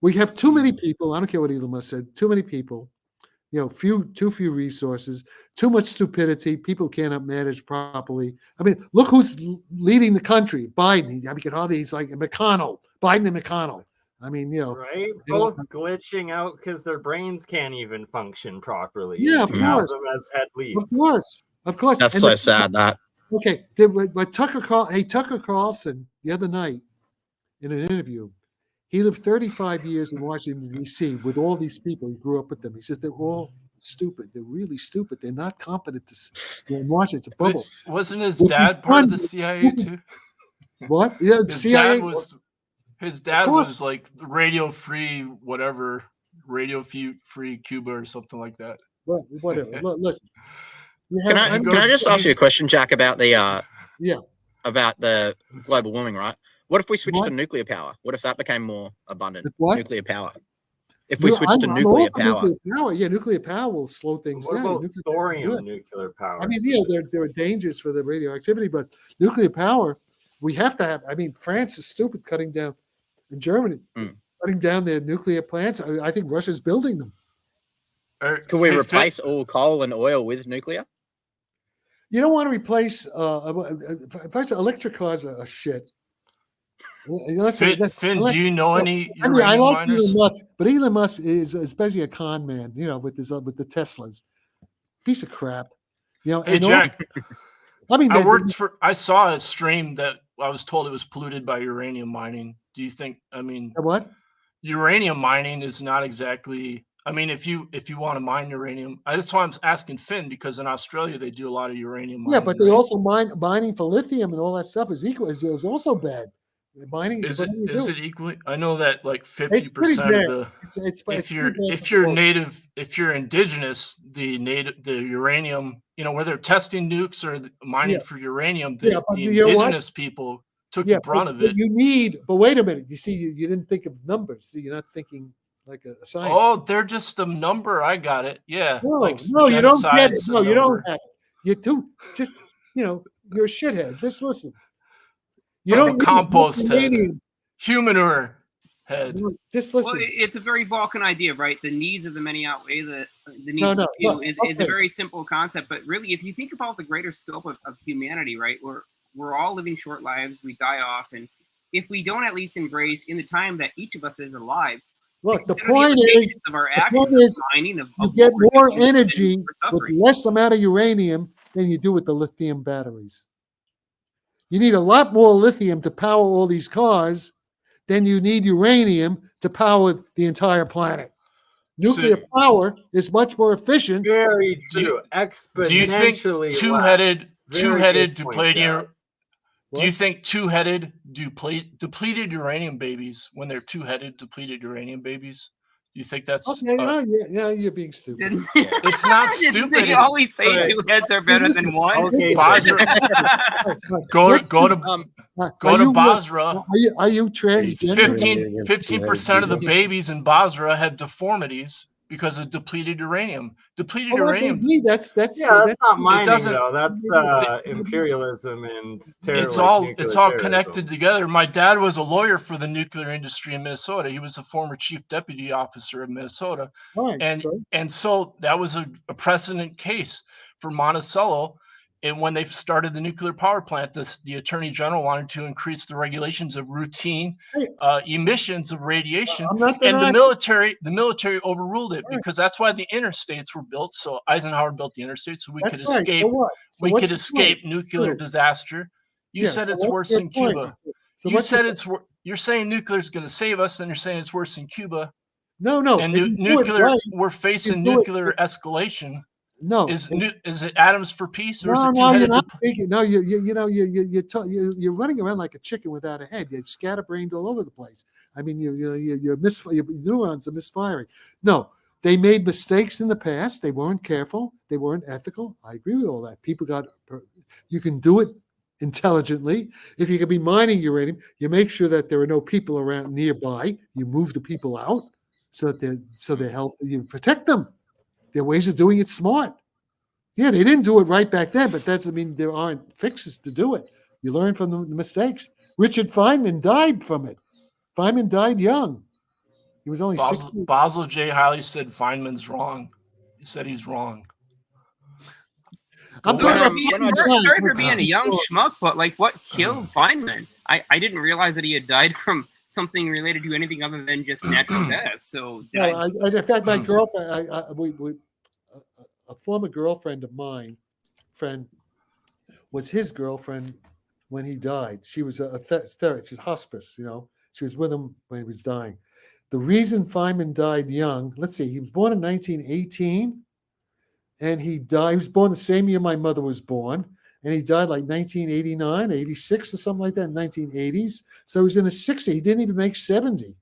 We have too many people. I don't care what Elon Musk said. Too many people. Too few resources. Too much stupidity. People cannot manage properly. I mean, look who's leading the country. Biden. He's like McConnell. Biden and McConnell. I mean, right? Both glitching out because their brains can't even function properly. Yeah, of course. Them as head leads. Of course. That's so sad. That. Okay, but Tucker Carlson the other night in an interview, he lived 35 years in Washington, D.C. with all these people. He grew up with them. He says they're all stupid. They're really stupid. They're not competent to in Washington. It's a bubble. Wasn't his dad part of the CIA too? What? Yeah, the CIA. His dad was like radio free, whatever, radio free Cuba or something like that. Well, whatever. Listen. Can I just ask you a question, Jack, about the about the global warming, right? What if we switched to nuclear power? What if that became more abundant? Nuclear power. If we switch to nuclear power. Nuclear power will slow things down. What about thorium nuclear power? I mean, there are dangers for the radioactivity, but nuclear power, we have to have. I mean, France is stupid cutting down, in Germany, cutting down their nuclear plants. I think Russia's building them. Can we replace all coal and oil with nuclear? You don't want to replace. First, electric cars are shit. Finn, do you know any? I like Elon Musk, but Elon Musk is especially a con man. With the Teslas, piece of crap. Hey, Jack. I saw a stream that I was told it was polluted by uranium mining. Do you think? I mean, what? Uranium mining is not exactly. I mean, if you want to mine uranium, that's why I'm asking Finn, because in Australia they do a lot of uranium mining. Yeah, but they also mining for lithium and all that stuff is also bad. Mining is it equally? I know that like 50% of the if you're indigenous, the uranium, where they're testing nukes or mining for uranium, the indigenous people took the brunt of it. But wait a minute, you see, you didn't think of numbers. See, you're not thinking like a science. Oh, they're just a number. I got it. Yeah. No, you don't get it. No, you don't have it. You're you're a shithead. Just listen. You don't compost head. Humanure head. Just listen. Well, it's a very Vulcan idea, right? The needs of the many outweigh the needs of the few. It's a very simple concept, but really, if you think about the greater scope of humanity, right, we're all living short lives. We die off, and if we don't at least embrace in the time that each of us is alive. Look, the point is, you get more energy with less amount of uranium than you do with the lithium batteries. You need a lot more lithium to power all these cars than you need uranium to power the entire planet. Nuclear power is much more efficient. Very true. Exponentially. Do you think two-headed depleted? What? Do you think two-headed depleted uranium babies, when they're two-headed depleted uranium babies? Do you think that's okay? Yeah, you're being stupid. It's not stupid. They always say two heads are better than one. Okay, go to Basra. Are you transgender? 15% of the babies in Basra had deformities because of depleted uranium. Depleted uranium. That's not mining, doesn't, though. That's imperialism and terrorism. It's all connected together. My dad was a lawyer for the nuclear industry in Minnesota. He was a former chief deputy officer of Minnesota. So that was a precedent case for Monticello. And when they started the nuclear power plant, the attorney general wanted to increase the regulations of routine emissions of radiation, and the military overruled it because that's why the interstates were built. So Eisenhower built the interstates so we could escape. We could escape nuclear disaster. You said it's worse in Cuba. You're saying nuclear is going to save us, and you're saying it's worse in Cuba. No. And nuclear, we're facing nuclear escalation. No, is it atoms for peace, or is it you're not thinking. No, you're running around like a chicken without a head. You're scatterbrained all over the place. I mean, your neurons are misfiring. No, they made mistakes in the past. They weren't careful. They weren't ethical. I agree with all that. You can do it intelligently. If you can be mining uranium, you make sure that there are no people around nearby. You move the people out so that they're healthy. You protect them. There are ways of doing it smart. Yeah, they didn't do it right back then, but that doesn't mean there aren't fixes to do it. You learn from the mistakes. Richard Feynman died from it. Feynman died young. He was only 60. Basil J. Hiley said Feynman's wrong. He said he's wrong. I'm sorry for being a young schmuck, but like, what killed Feynman? I didn't realize that he had died from something related to anything other than just natural death. So, in fact, my girlfriend, a former girlfriend of mine, was his girlfriend when he died. She was a therapist, she's hospice. She was with him when he was dying. The reason Feynman died young, let's see, he was born in 1918, and he died. He was born the same year my mother was born. And he died like 1989, 86 or something like that in 1980s. So he was in his 60s. He didn't even make 70.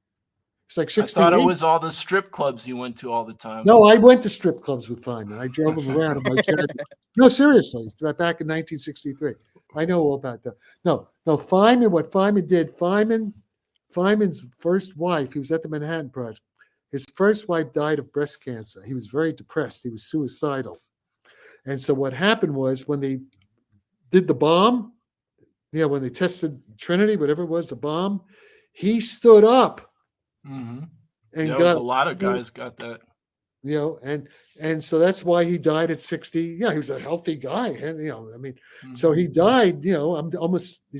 It's like 68. I thought it was all the strip clubs you went to all the time. No, I went to strip clubs with Feynman. I drove him around in my Cherokee. No, seriously. Back in 1963. I know all about that. No, Feynman, what Feynman did, Feynman's first wife, he was at the Manhattan Project. His first wife died of breast cancer. He was very depressed. He was suicidal. And so what happened was when they did the bomb, when they tested Trinity, whatever it was, the bomb, he stood up. Mm-hmm. And a lot of guys got that. And so that's why he died at 60. Yeah, he was a healthy guy. And, so he died, he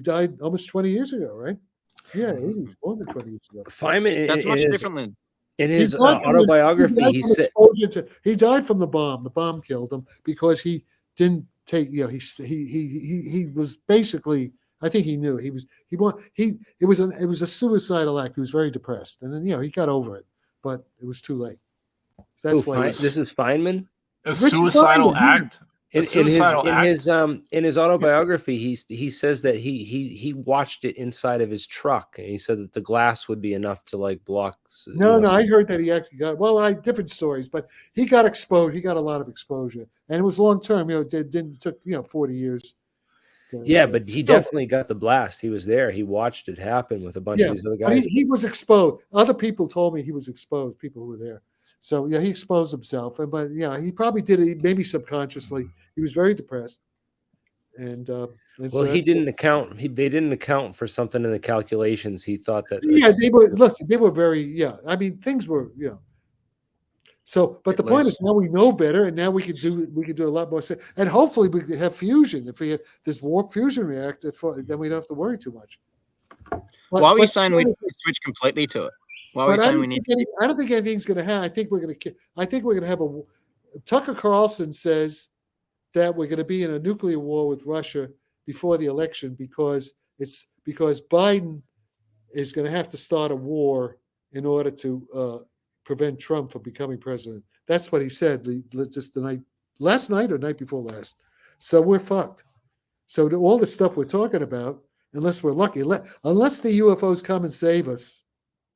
died almost 20 years ago, right? Yeah, he was born 20 years ago. Feynman, that's much different than in his autobiography. He died from the bomb. The bomb killed him because he didn't take, he was basically, I think he knew it was a suicidal act. He was very depressed, and then he got over it, but it was too late. That's why this is Feynman. A suicidal act. In his autobiography, he says that he watched it inside of his truck, and he said that the glass would be enough to like block. No, I heard that he actually got different stories, but he got exposed. He got a lot of exposure, and it was long term. It took 40 years. But he definitely got the blast. He was there. He watched it happen with a bunch of these other guys. He was exposed. Other people told me he was exposed. People who were there. So he exposed himself, but he probably did it maybe subconsciously. He was very depressed, and so he didn't account. They didn't account for something in the calculations. He thought that. They were. Listen, they were very. I mean, things were. So, but the point is, now we know better, and now we can do a lot more. And hopefully, we can have fusion. If we have this warp fusion reactor, then we don't have to worry too much. Why are we saying we switch completely to it? Why are we saying we need? I don't think anything's going to happen. I think we're going to have Tucker Carlson says that we're going to be in a nuclear war with Russia before the election because Biden is going to have to start a war in order to prevent Trump from becoming president. That's what he said just last night or night before last. So we're fucked. So all the stuff we're talking about, unless we're lucky, unless the UFOs come and save us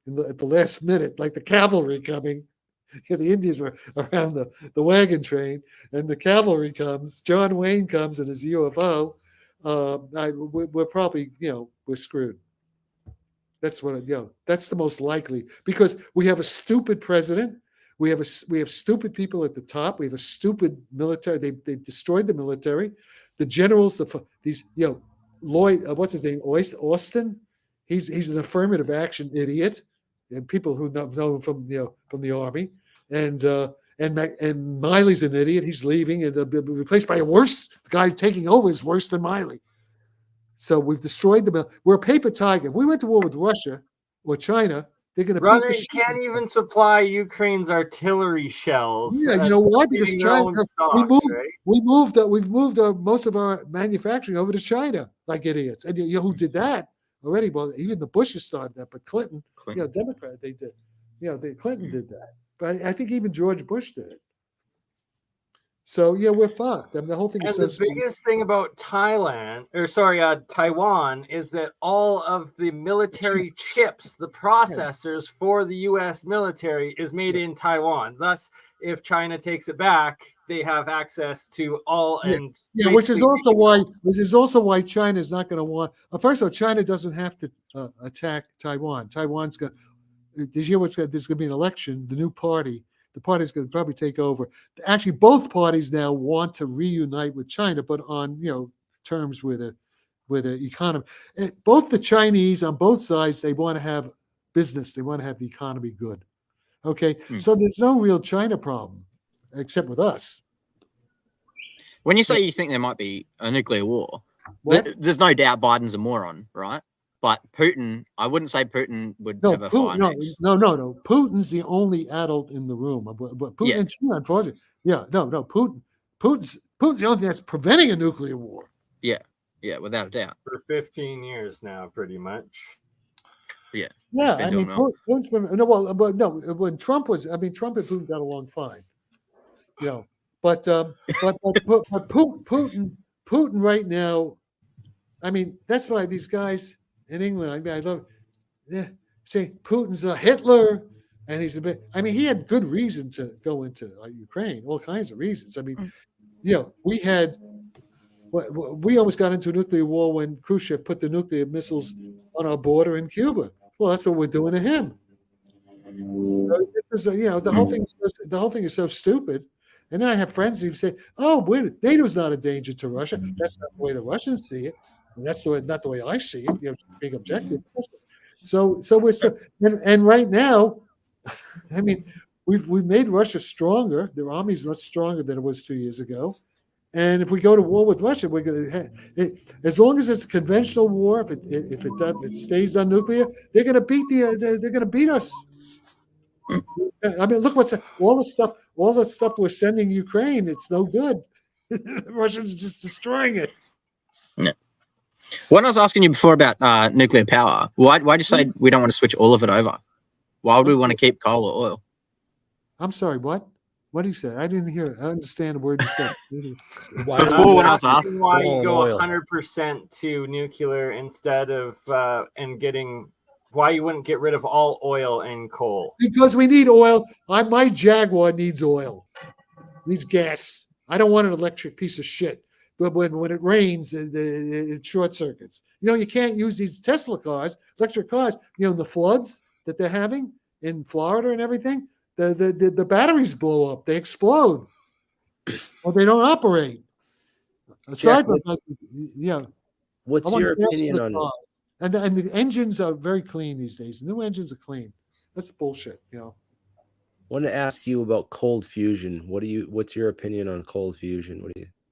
at the last minute, like the cavalry coming, the Indians were around the wagon train, and the cavalry comes, John Wayne comes in his UFO, we're probably, we're screwed. That's what, that's the most likely, because we have a stupid president. We have stupid people at the top. We have a stupid military. They destroyed the military. The generals, Lloyd, what's his name? Austin. He's an affirmative action idiot, and people who know him from the army. And Miley's an idiot. He's leaving and be replaced by the guy taking over is worse than Miley. So we've destroyed the. We're a paper tiger. If we went to war with Russia or China, they're going to beat the shit. Can't even supply Ukraine's artillery shells. Yeah, you know why? Because China. We've moved most of our manufacturing over to China like idiots. And you know who did that already? Well, even the Bushes started that, but Clinton. Democrat, they did. Clinton did that. But I think even George Bush did it. So we're fucked. I mean, the whole thing is so. The biggest thing about Taiwan is that all of the military chips, the processors for the U.S. military, is made in Taiwan. Thus, if China takes it back, they have access to all and which is also why China is not going to want. First of all, China doesn't have to attack Taiwan. Taiwan's going. This year, there's going to be an election. The new party. The party's going to probably take over. Actually, both parties now want to reunite with China, but on terms with the economy. Both the Chinese on both sides, they want to have business. They want to have the economy good. Okay, so there's no real China problem, except with us. When you say you think there might be a nuclear war, there's no doubt Biden's a moron, right? But Putin, I wouldn't say Putin would have a fire. No. Putin's the only adult in the room. But Putin and China, unfortunately. Putin's the only thing that's preventing a nuclear war. Yeah, without a doubt. For 15 years now, pretty much. Yeah. Yeah, I mean, Putin's been when Trump and Putin got along fine. But Putin right now, I mean, that's why these guys in England, I love say Putin's a Hitler, and he's a bit. I mean, he had good reason to go into Ukraine, all kinds of reasons. I mean, we almost got into a nuclear war when Khrushchev put the nuclear missiles on our border in Cuba. Well, that's what we're doing to him. This is, the whole thing is so stupid. And then I have friends who say, "Oh, NATO's not a danger to Russia." That's not the way the Russians see it. And that's not the way I see it. Big objective. So we're and right now, I mean, we've made Russia stronger. Their army's much stronger than it was 2 years ago. And if we go to war with Russia, we're going to, as long as it's a conventional war, if it stays on nuclear, they're going to beat us. I mean, look all the stuff we're sending Ukraine. It's no good. Russians just destroying it. Yeah. When I was asking you before about nuclear power, why do you say we don't want to switch all of it over? Why would we want to keep coal or oil? I'm sorry, what? What did he say? I didn't hear it. I understand the word you said. Before when I was asking why you go 100% to nuclear instead of why you wouldn't get rid of all oil and coal? Because we need oil. My Jaguar needs oil. Needs gas. I don't want an electric piece of shit. But when it rains, it short circuits. You can't use these Tesla cars, electric cars. The floods that they're having in Florida and everything. The batteries blow up. They explode. Or they don't operate. Aside from what's your opinion on it? And the engines are very clean these days. The new engines are clean. That's bullshit. I want to ask you about cold fusion. What's your opinion on cold fusion?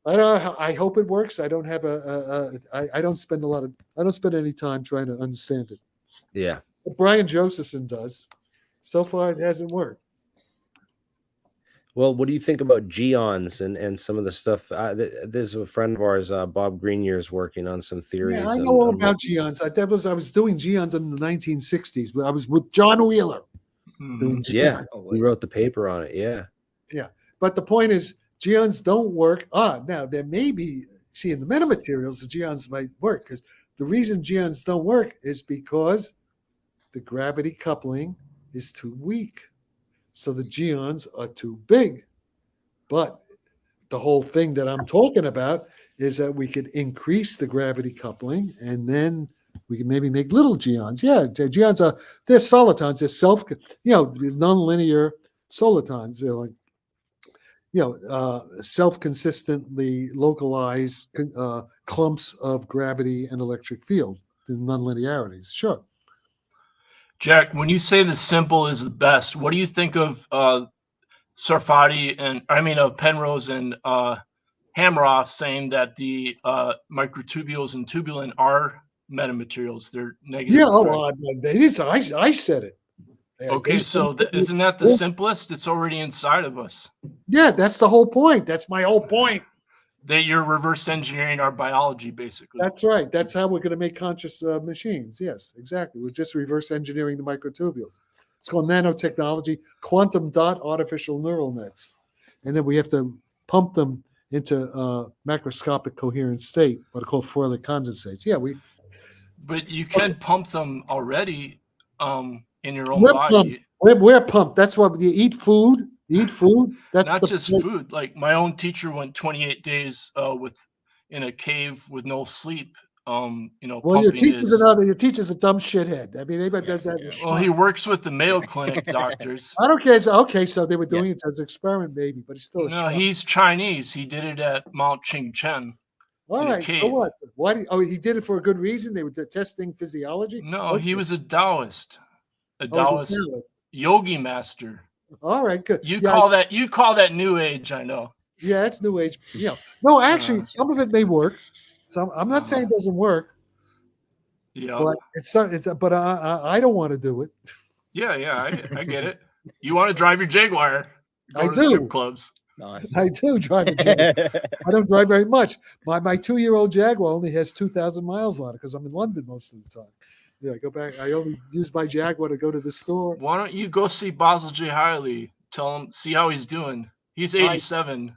I hope it works. I don't have I don't spend any time trying to understand it. Yeah. But Brian Josephson does. So far, it hasn't worked. Well, what do you think about geons and some of the stuff? There's a friend of ours, Bob Greenyear's working on some theories. Yeah, I know on all what- about geons. I was doing geons in the 1960s. I was with John Wheeler. doing Yeah, geons. we wrote the paper on it. Yeah. Yeah. But the point is, geons don't work. Now there may be, see, in the metamaterials, the geons might work, because the reason geons don't work is because the gravity coupling is too weak. So the geons are too big. But the whole thing that I'm talking about is that we could increase the gravity coupling, and then we can maybe make little geons. Yeah, geons are, they're solitons. They're these nonlinear solitons. They're like, self-consistently localized clumps of gravity and electric field, the nonlinearities. Sure. Jack, when you say the simple is the best, what do you think of Sarfatti of Penrose and Hammeroff saying that the microtubules and tubulin are metamaterials? They're negative. Yeah, it is. I said it. Okay, so isn't that the simplest? It's already inside of us. Yeah, that's the whole point. That's my whole point. That you're reverse engineering our biology, basically. That's right. That's how we're going to make conscious machines. Yes, exactly. We're just reverse engineering the microtubules. It's called nanotechnology, quantum dot artificial neural nets. And then we have to pump them into macroscopic coherent state, what are called Fourier condensates. Yeah, But you can pump them already in your own we're body. Pumped. We're pumped. That's why you eat food. You eat food. That's not just food. Like my own teacher went 28 days in a cave with no sleep. Well, your teacher's a dumb shithead. I mean, anybody does that. Well, he works with the Mayo Clinic doctors. I don't care. Okay, so they were doing it as an experiment, maybe, but he's still no. He's Chinese. He did it at Mount Qingchen. All right. So what? Why? He did it for a good reason. They were testing physiology. No, he was a Taoist. A Taoist yogi master. All right, good. You call that new age, I know. Yeah, it's new age. Yeah. No, actually, some of it may work. I'm not saying it doesn't work. Yeah. But but I don't want to do it. Yeah, I get it. You want to drive your Jaguar? I do. Strip clubs. Nice. I do drive a Jaguar. I don't drive very much. My 2-year-old Jaguar only has 2,000 miles on it because I'm in London most of the time. Yeah, I go back. I only use my Jaguar to go to the store. Why don't you go see Basil J. Hiley? Tell him, see how he's doing. He's 87.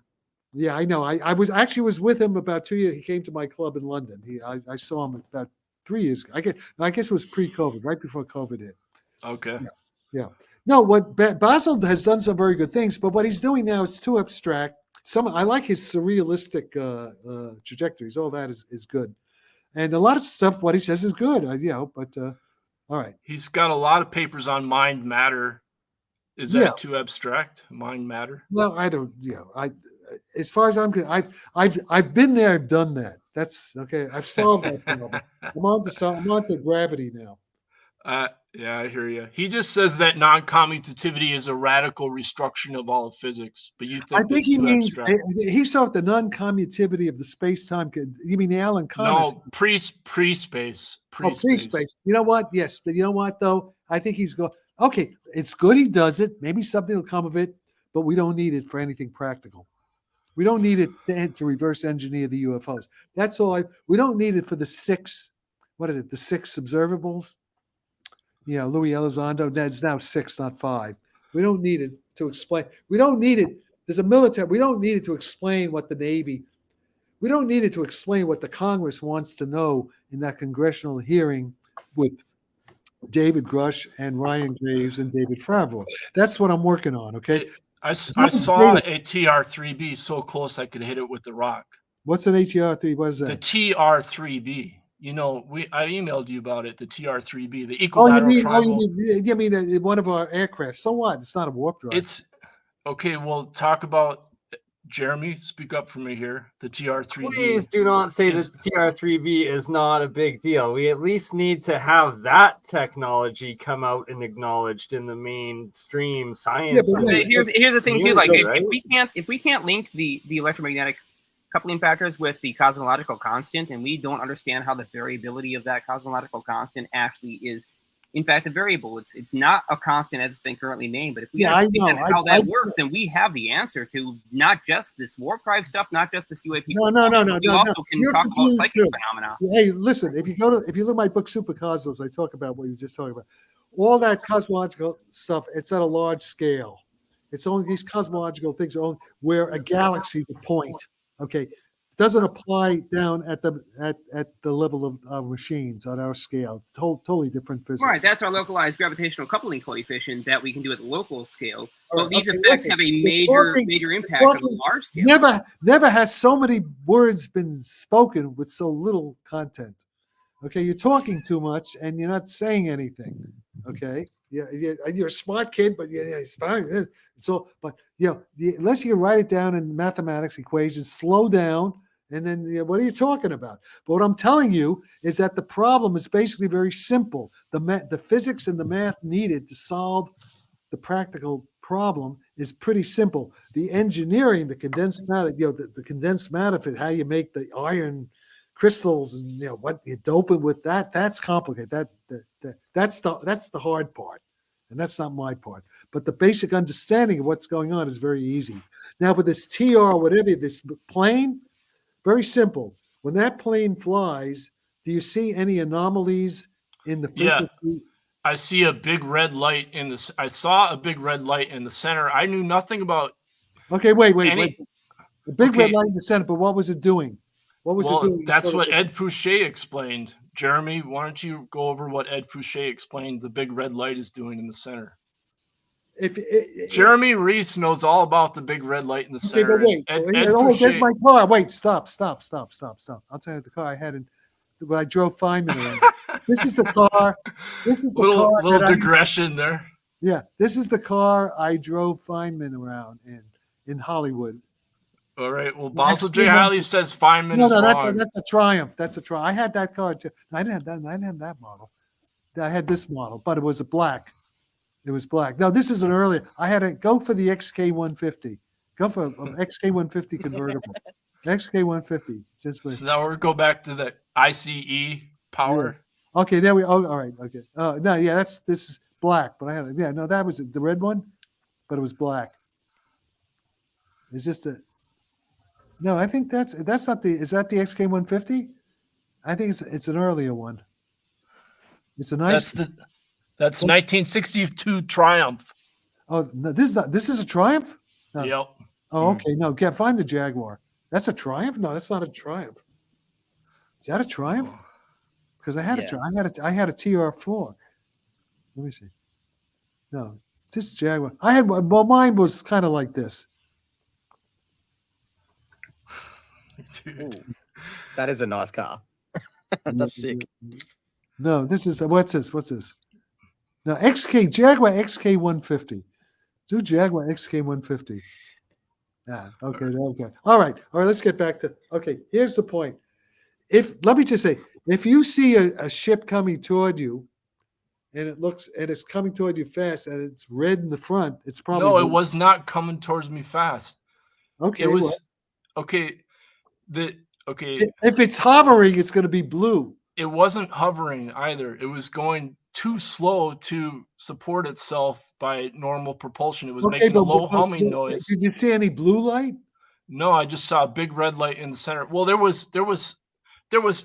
Yeah, I know. I was with him about 2 years. He came to my club in London. I saw him about 3 years ago. I guess it was pre-COVID, right before COVID hit. Okay. Yeah. No, what Basil has done some very good things, but what he's doing now is too abstract. I like his surrealistic trajectories. All that is good. And a lot of stuff, what he says is good, but all right. He's got a lot of papers on mind matter. Is that too abstract? Mind matter? Well, I don't, as far as I'm concerned, I've been there, I've done that. That's okay. I've solved that problem. I'm on to gravity now. Yeah, I hear you. He just says that non-commutativity is a radical restructuring of all of physics, but you think I think he means he saw the non-commutativity of the space-time. You mean the Alan Connors? No, pre-space. Pre-space. You know what? Yes, but you know what though? I think he's going. Okay, it's good he does it. Maybe something will come of it, but we don't need it for anything practical. We don't need it to reverse engineer the UFOs. That's all. We don't need it for the 6. What is it? The 6 observables. Louis Elizondo, that's now 6, not 5. We don't need it to explain. We don't need it. There's a military. We don't need it to explain what the Navy. We don't need it to explain what the Congress wants to know in that congressional hearing with David Grusch and Ryan Graves and David Favreau. That's what I'm working on, okay? I saw a TR-3B so close I could hit it with the rock. What's an ATR-3? What is that? The TR-3B. I emailed you about it, the TR-3B, the equilateral triangle. You mean one of our aircraft. So what? It's not a warp drive. It's okay. We'll talk about Jeremy. Speak up for me here. The TR-3B. Please do not say that the TR-3B is not a big deal. We at least need to have that technology come out and acknowledged in the mainstream science. Yeah, here's the thing too. Like if we can't link the electromagnetic coupling factors with the cosmological constant, and we don't understand how the variability of that cosmological constant actually is in fact, a variable. It's not a constant as it's been currently named. But if we Yeah, I understand know. how that works, then we have the answer to not just this warp drive stuff, not just this UAP. No. We also can You're talk about confused psychic too. phenomena. Hey, listen, if you look at my book Supercosmos, I talk about what you just talking about. All that cosmological stuff, it's at a large scale. It's only these cosmological things are only where a galaxy is a point. Okay. It doesn't apply down at the level of machines on our scale. It's totally different physics. Right, that's our localized gravitational coupling coefficient that we can do at the local scale. But these effects have a major impact on the large scale. Never has so many words been spoken with so little content. Okay, you're talking too much and you're not saying anything. Okay, you're a smart kid, but you're smart. So, but unless you write it down in mathematics equations, slow down, and then what are you talking about? But what I'm telling you is that the problem is basically very simple. The physics and the math needed to solve the practical problem is pretty simple. The engineering, the condensed matter, the condensed matter, how you make the iron crystals and what you dope it with, that's complicated. That's the hard part, and that's not my part. But the basic understanding of what's going on is very easy. Now with this TR, whatever, this plane, very simple. When that plane flies, do you see any anomalies in the frequency? Yeah, I see a big red light in this. I saw a big red light in the center. I knew nothing about. Okay, wait. The big red light in the center, but what was it doing? What was it doing? That's what Ed Fouché explained. Jeremy, why don't you go over what Ed Fouché explained the big red light is doing in the center? Jeremy Reese knows all about the big red light in the center. But wait, there's my car. Wait, stop. I'll tell you the car I had when I drove Feynman around. This is the car. This is the little digression there. Yeah, this is the car I drove Feynman around in Hollywood. All right. Well, Basil J. Hiley says Feynman is wrong. That's a Triumph. That's a Triumph. I had that car too. I didn't have that model. I had this model, but it was a black. It was black. No, this is an earlier. I had to go for the XK150. Go for an XK150 convertible. XK150. So now we're go back to the ICE power. Yeah. Okay, there we. Oh, all right. Okay. No, yeah, this is black, but I had that was the red one, but it was black. It's just a. No, I think that's not the. Is that the XK150? I think it's an earlier one. It's a nice. That's 1962 Triumph. Oh, no, this is a Triumph? No. Yep. Oh, okay. No, can't find the Jaguar. That's a Triumph? No, that's not a Triumph. Is that a Triumph? Because I had a TR4. Let me see. No, this Jaguar. Mine was kind of like this. Dude, that is a nice car. That's sick. No, this is what's this? No, Jaguar XK150. Do Jaguar XK150. Yeah. Okay. All right. Let's get back to. Okay. Here's the point. Let me just say, if you see a ship coming toward you, and it's coming toward you fast, and it's red in the front, it's probably no. It was not coming towards me fast. Okay. It was okay. If it's hovering, it's going to be blue. It wasn't hovering either. It was going too slow to support itself by normal propulsion. It was making a low humming noise. Did you see any blue light? No, I just saw a big red light in the center. Well, there was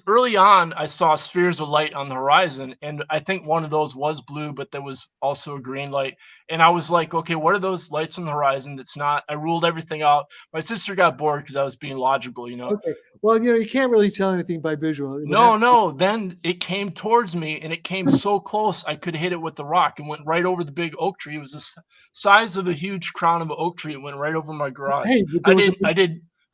early on, I saw spheres of light on the horizon, and I think one of those was blue, but there was also a green light. And I was like, okay, what are those lights on the horizon? That's not. I ruled everything out. My sister got bored because I was being logical, Okay. Well, you can't really tell anything by visual. No. Then it came towards me, and it came so close I could hit it with the rock, and went right over the big oak tree. It was the size of the huge crown of an oak tree. It went right over my garage. Hey,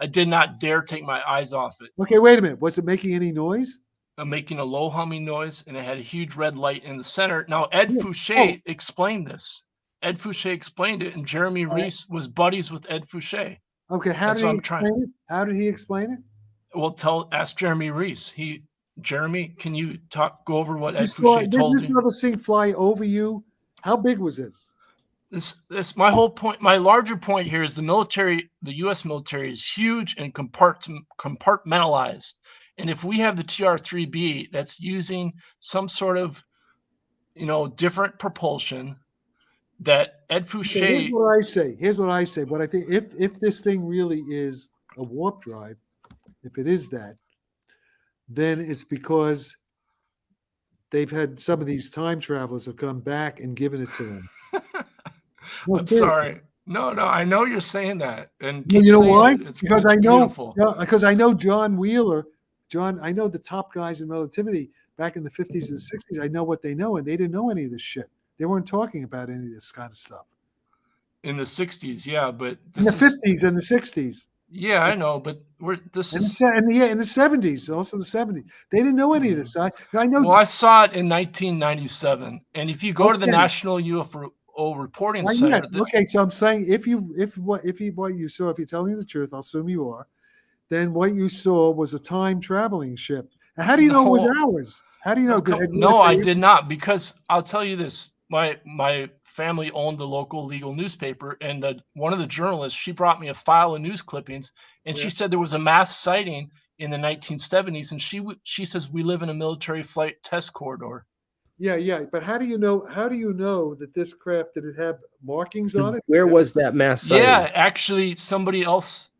I did not dare take my eyes off it. Okay, wait a minute. Was it making any noise? I'm making a low humming noise, and it had a huge red light in the center. Now, Ed Fouché explained this. Ed Fouché explained it, and Jeremy Reese was buddies with Ed Fouché. Okay, how did he explain it? Well, ask Jeremy Reese. Jeremy, can you go over what Ed Fouché told you? Did you saw this thing fly over you? How big was it? This my whole point. My larger point here is the U.S. military is huge and compartmentalized. And if we have the TR-3B that's using some sort of different propulsion. That Ed So Fouché. here's what I say. Here's what I say. What I think, if this thing really is a warp drive, if it is that, then it's because they've had some of these time travelers have come back and given it to them. No, I'm seriously. sorry. No, I know you're saying that, and You keep know saying why? it. It's Because I know, beautiful. because I know John Wheeler. I know the top guys in relativity back in the 50s and 60s. I know what they know, and they didn't know any of this shit. They weren't talking about any of this kind of stuff. In the 60s, yeah, but In the 50s and the 60s. Yeah, I know, but in in the 70s, also the 70s. They didn't know any of this. I know. Well, I saw it in 1997, and if you go to the Okay. National UFO Reporting Why Center, not? Okay, so I'm saying if what you saw, if you're telling me the truth, I'll assume you are, then what you saw was a time traveling ship. Now, how do you know it was ours? How do you know? No, I did not, because I'll tell you this. My family owned the local legal newspaper, and one of the journalists, she brought me a file of news clippings, and she said there was a mass sighting in the 1970s, and she says we live in a military flight test corridor. Yeah, but how do you know? How do you know that this craft, did it have markings on it? Where was that mass sighting? Yeah, actually, somebody else,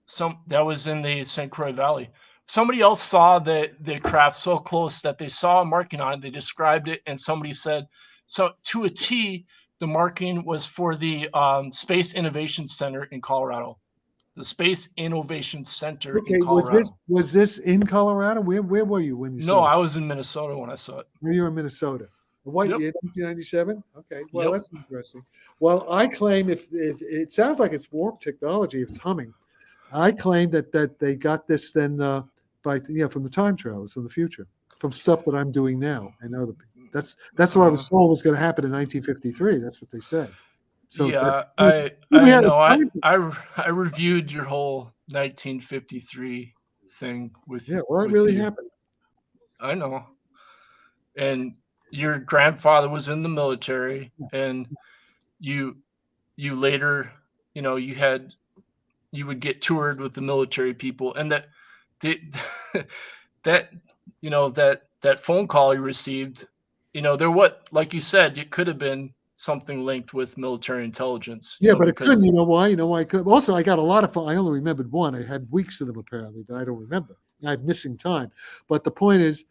that was in the St. Croix Valley. Somebody else saw the craft so close that they saw a marking on it. They described it, and somebody said, so to a T, the marking was for the Space Innovation Center in Colorado. The Space Innovation Center in Colorado. Was this in Colorado? Where were you when you saw it? No, I was in Minnesota when I saw it. You were in Minnesota. What, Yep. in 1997? Okay, well, that's interesting. Well, I claim if it sounds like it's warp technology, if it's humming, I claim that they got this then from the time travelers from the future, from stuff that I'm doing now. I know that's what I was told was going to happen in 1953. That's what they said. So yeah, I reviewed your whole 1953 thing with it really happened. I know, and your grandfather was in the military, and you later, you would get toured with the military people, and that phone call you received, like you said, it could have been something linked with military intelligence. But it couldn't. You know why? I could. Also, I got a lot of phone. I only remembered one. I had weeks of them apparently, but I don't remember. I had missing time. But the point is,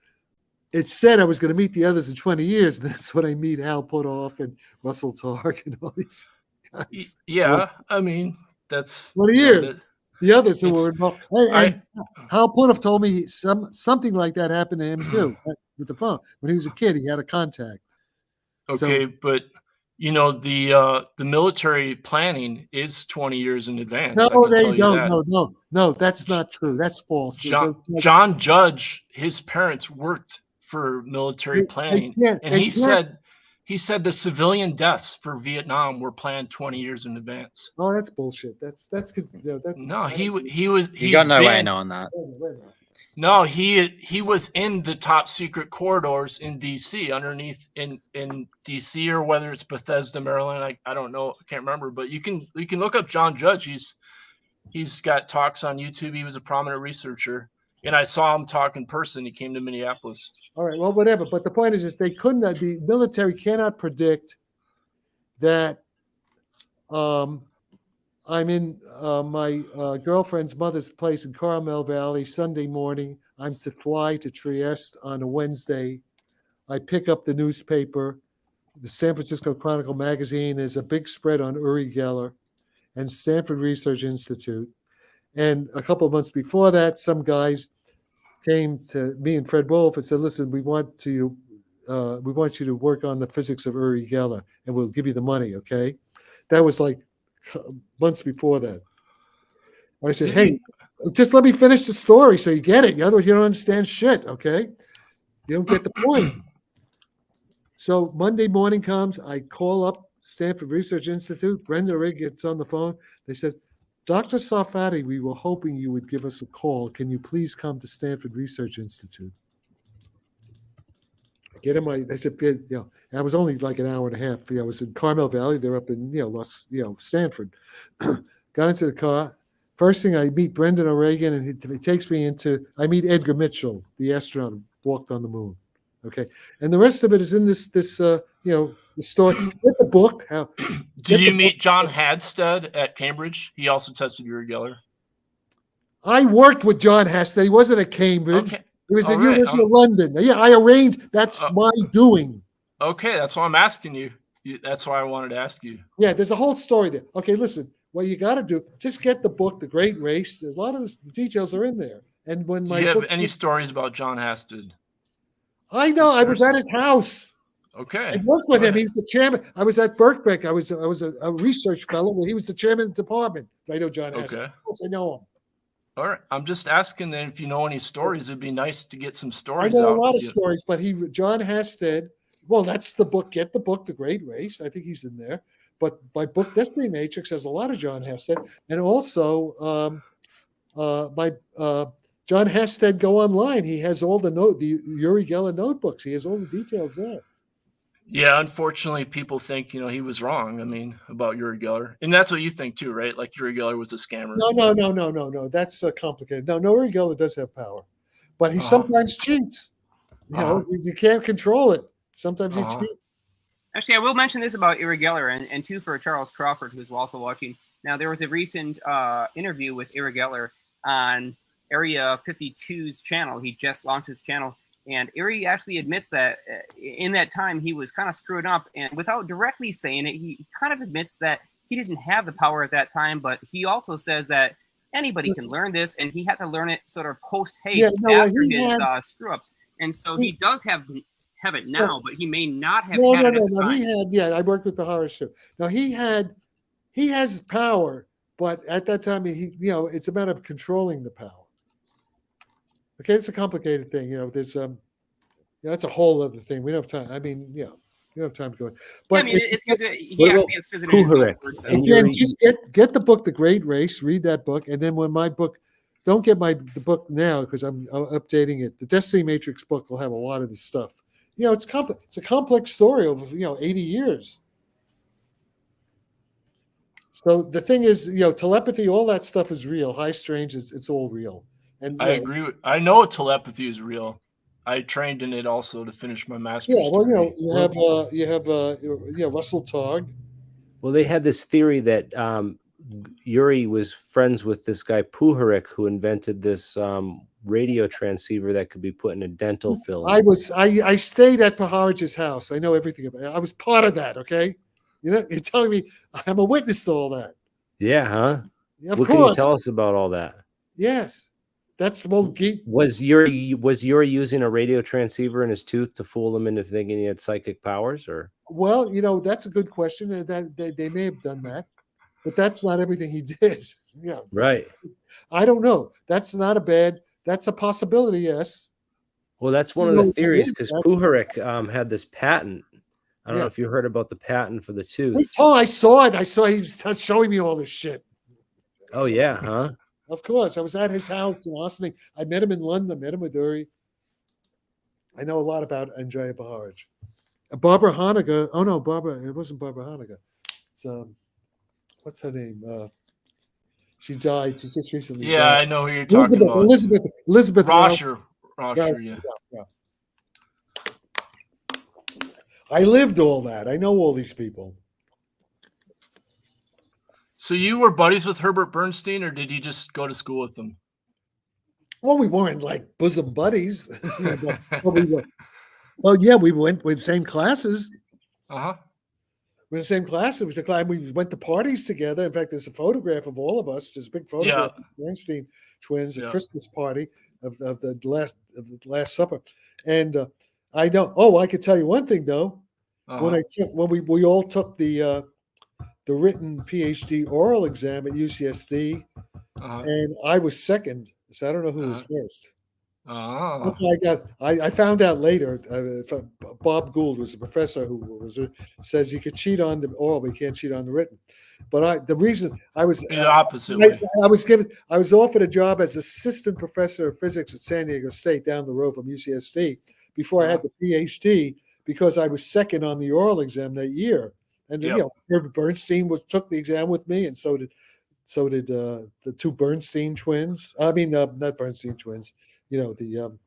it said I was going to meet the others in 20 years. And that's when I meet Hal Puthoff and Russell Targ and all these guys. Yeah, I mean, that's 20 years. The others who were involved. And Hal Puthoff told me something like that happened to him too with the phone. When he was a kid, he had a contact. Okay, but the military planning is 20 years in advance. No, they don't. No, that's not true. That's false. John Judge, his parents worked for military planning, and he said the civilian deaths for Vietnam were planned 20 years in advance. Oh, that's bullshit. That's no. He was. You got no way knowing that. No, he was in the top secret corridors in DC, underneath in DC, or whether it's Bethesda, Maryland. I don't know. I can't remember, but you can look up John Judge. He's got talks on YouTube. He was a prominent researcher, and I saw him talk in person. He came to Minneapolis. All right, well, whatever. But the point is they couldn't. The military cannot predict that. I'm in my girlfriend's mother's place in Carmel Valley Sunday morning. I'm to fly to Trieste on a Wednesday. I pick up the newspaper, the San Francisco Chronicle magazine. There's a big spread on Uri Geller and Stanford Research Institute. And a couple of months before that, some guys came to me and Fred Wolf and said, "Listen, we want you to work on the physics of Uri Geller, and we'll give you the money." Okay, that was like months before that. And I said, "Hey, just let me finish the story so you get it. Otherwise, you don't understand shit. Okay, you don't get the point." So Monday morning comes, I call up Stanford Research Institute. Brenda Rigg gets on the phone. They said, "Dr. Sarfatti, we were hoping you would give us a call. Can you please come to Stanford Research Institute?" Get in I said, I was only like an hour and a half. I was in Carmel Valley. They're up in, Stanford. Got into the car. First thing, I meet Brendan O'Regan, and he takes me I meet Edgar Mitchell, the astronaut who walked on the moon. Okay. And the rest of it is in this the story. Get the book. Did you meet John Hadstead at Cambridge? He also tested Uri Geller. I worked with John Hasted. He wasn't at Cambridge. Okay. He was at All right. University of London. Yeah, I arranged. That's my doing. Okay, that's why I'm asking you. That's why I wanted to ask you. Yeah, there's a whole story there. Okay, listen. What you got to do, just get the book, The Great Race. There's a lot of the details are in there. And when Do you have any stories about John Hasted? I know. I was at his house. Okay. I worked with him. He was the chairman. I was at Birkbeck. I was a research fellow. Well, he was the chairman of the department. I know John Hasted. Okay. Of course, I know him. All right. I'm just asking then if you know any stories. It'd be nice to get some I stories know out. a lot of stories, but John Hasted. Well, that's the book. Get the book, The Great Race. I think he's in there. But my book, Destiny Matrix, has a lot of John Hasted, and also John Hasted go online. He has all the Uri Geller notebooks. He has all the details there. Yeah, unfortunately, people think he was wrong. I mean, about Uri Geller, and that's what you think too, right? Like Uri Geller was a scammer. No. That's complicated. No, Uri Geller does have power, but he sometimes cheats. You can't control it. Sometimes he cheats. Actually, I will mention this about Uri Geller and too for Charles Crawford, who's also watching. Now, there was a recent interview with Uri Geller on Area 52's channel. He just launched his channel. And Uri actually admits that in that time he was kind of screwed up. And without directly saying it, he kind of admits that he didn't have the power at that time. But he also says that anybody can learn this. And he had to learn it sort of post-haste after his screw-ups. And so he does have it now, but he may not have had it at the time. He had, I worked with the horrors too. Now he has power, but at that time it's a matter of controlling the power. Okay, it's a complicated thing. There's that's a whole other thing. We don't have time. I mean, we don't have time to go in. But it's good to again, just get the book, The Great Race, read that book, and then when my book, don't get the book now because I'm updating it. The Destiny Matrix book will have a lot of this stuff. It's a complex story over 80 years. So the thing is, telepathy, all that stuff is real. High strange, it's all real. And I agree. I know telepathy is real. I trained in it also to finish my master's. Yeah, well, you have Russell Targ. Well, they had this theory that Uri was friends with this guy Puharich, who invented this radio transceiver that could be put in a dental filling. I stayed at Paharich's house. I know everything about it. I was part of that. Okay, you're telling me I'm a witness to all that. Yeah, huh? Yeah, of what course. Can you tell us about all that? Yes. That's the most Was Uri using a radio transceiver in his tooth to fool him into thinking he had psychic powers, or? Well, that's a good question. That they may have done that, but that's not everything he did. Yeah, right. I don't know. That's not a bad. That's a possibility. Yes. Well, that's one of the theories because Puharich had this patent. I don't know if you heard about the patent for the tooth. I saw it. He was showing me all this shit. Oh yeah, huh? Of course, I was at his house in Austin. I met him in London. Met him with Uri. I know a lot about Andrea Baharich. Barbara Honegger. Oh no, Barbara. It wasn't Barbara Honegger. It's what's her name? She died. She just recently. Yeah, died. I know who you're talking about. Elizabeth Rosher. Yeah. I lived all that. I know all these people. So you were buddies with Herbert Bernstein, or did you just go to school with them? Well, we weren't like bosom buddies. Well, yeah, we went with the same classes. Uh-huh. We're in the same class. It was a class. We went to parties together. In fact, there's a photograph of all of us. There's a big photograph of the Bernstein twins, a Christmas party of the Last Supper. And I don't. Oh, I could tell you one thing though. When we all took the written PhD oral exam at UCSD, and I was second. So I don't know who was first. That's what I found out later. Bob Gould was a professor who says you could cheat on the oral, but you can't cheat on the written. But the reason I was the opposite way. I was offered a job as assistant professor of physics at San Diego State down the road from UCSD before I had the PhD because I was second on the oral exam that year. And Herbert Bernstein took the exam with me, and so did the two Bernstein twins. I mean, not Bernstein twins. The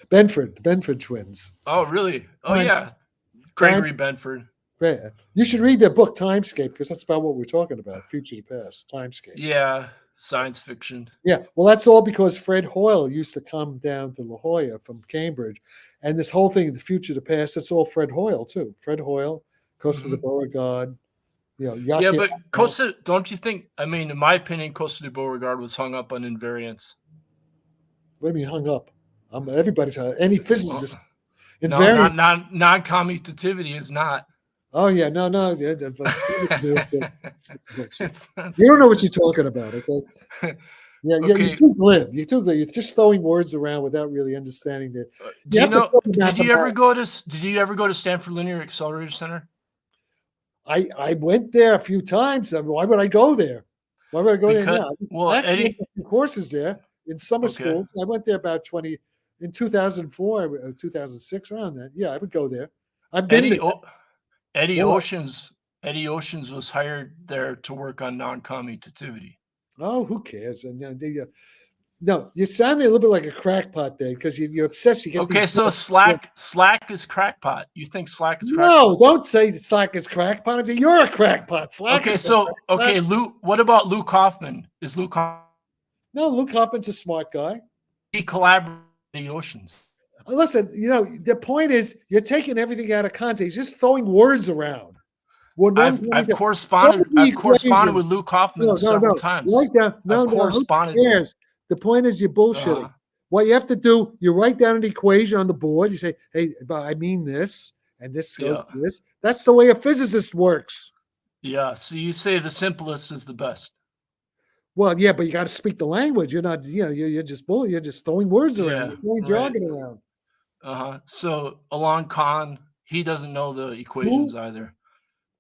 Benford, the Benford twins. Oh, really? Oh, Nice. yeah. Gregory Benford. Right. You should read their book Timescape, because that's about what we're talking about, future to past, Timescape. Yeah, science fiction. Yeah, well, that's all because Fred Hoyle used to come down to La Jolla from Cambridge, and this whole thing, the future to past, that's all Fred Hoyle too. Fred Hoyle, Costa de Beauregard, you know. Yeah, but Costa, don't you think? I mean, in my opinion, Costa de Beauregard was hung up on invariance. What do you mean hung up? Everybody's any physicist. No, not non-commutativity is not. Oh yeah, no. Yeah, you don't know what you're talking about, okay? Yeah, Okay. you're too glib. You're too glib. You're just throwing words around without really understanding it. Did you ever go to Stanford Linear Accelerator Center? I went there a few times. I mean, why would I go there? Why would I go there now? Well, I actually Eddie, went to some courses there in summer Okay. schools. I went there about in 2004, 2006, around that. Yeah, I would go there. I've been there. Eddie Well, Oceans was hired there to work on non-commutativity. Oh, who cares? And no, you're sounding a little bit like a crackpot there because you're obsessed. You get Okay, these so books. Slack is crackpot. You think Slack is crackpot? No, don't say Slack is crackpot. I'm saying you're a crackpot. Slack. Okay, is so crackpot. Luke. What about Luke Hoffman? Is Luke Hoffman? No, Luke Hoffman's a smart guy. He collaborated with Eddie Oceans. Listen, the point is you're taking everything out of context, just throwing words around. I've corresponded with Luke Hoffman several times. Write down. I've corresponded. Who cares? The point is you're bullshitting. What you have to do, you write down an equation on the board. You say, "Hey, I mean this, and this goes to this." That's the way a physicist works. Yeah. So you say the simplest is the best. Well, yeah, but you got to speak the language. You're not, you're just bullying. You're just throwing words around. You're throwing jargon around. So Alain Kahn, he doesn't know the equations either.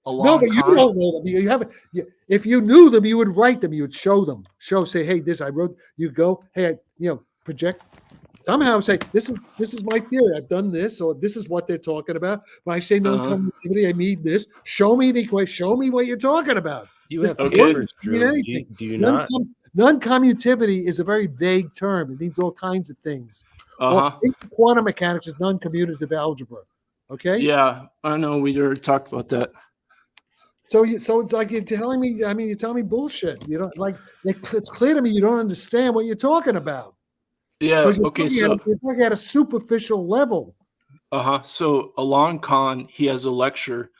No, but you don't know them. You haven't. If you knew them, you would write them. You would show them. Say, hey, this I wrote. You go, hey, project. Somehow say, this is my theory. I've done this, or this is what they're talking about. When I say non-commutativity, I mean this. Show me the equation. Show me what you're talking about. You have papers, Drew. Do you not? Non-commutativity is a very vague term. It means all kinds of things. Basic quantum mechanics is non-commutative algebra. Okay. Yeah, I know. We already talked about that. So it's like you're telling me. I mean, you're telling me bullshit. You don't like. It's clear to me you don't understand what you're talking about. Yeah. Okay. So you're talking at a superficial level. So Alain Kahn, he has a lecture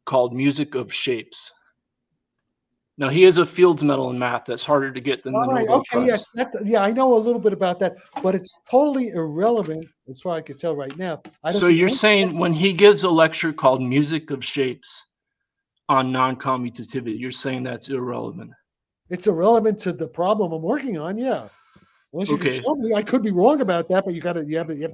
called "Music of Shapes." Now he has a Fields Medal in math that's harder to get than the Nobel Prize. Yes, I know a little bit about that, but it's totally irrelevant as far as I can tell right now. So you're saying when he gives a lecture called "Music of Shapes" on non-commutativity, you're saying that's irrelevant? It's irrelevant to the problem I'm working on. Yeah. Unless you can show me, I could be wrong about that, but you have to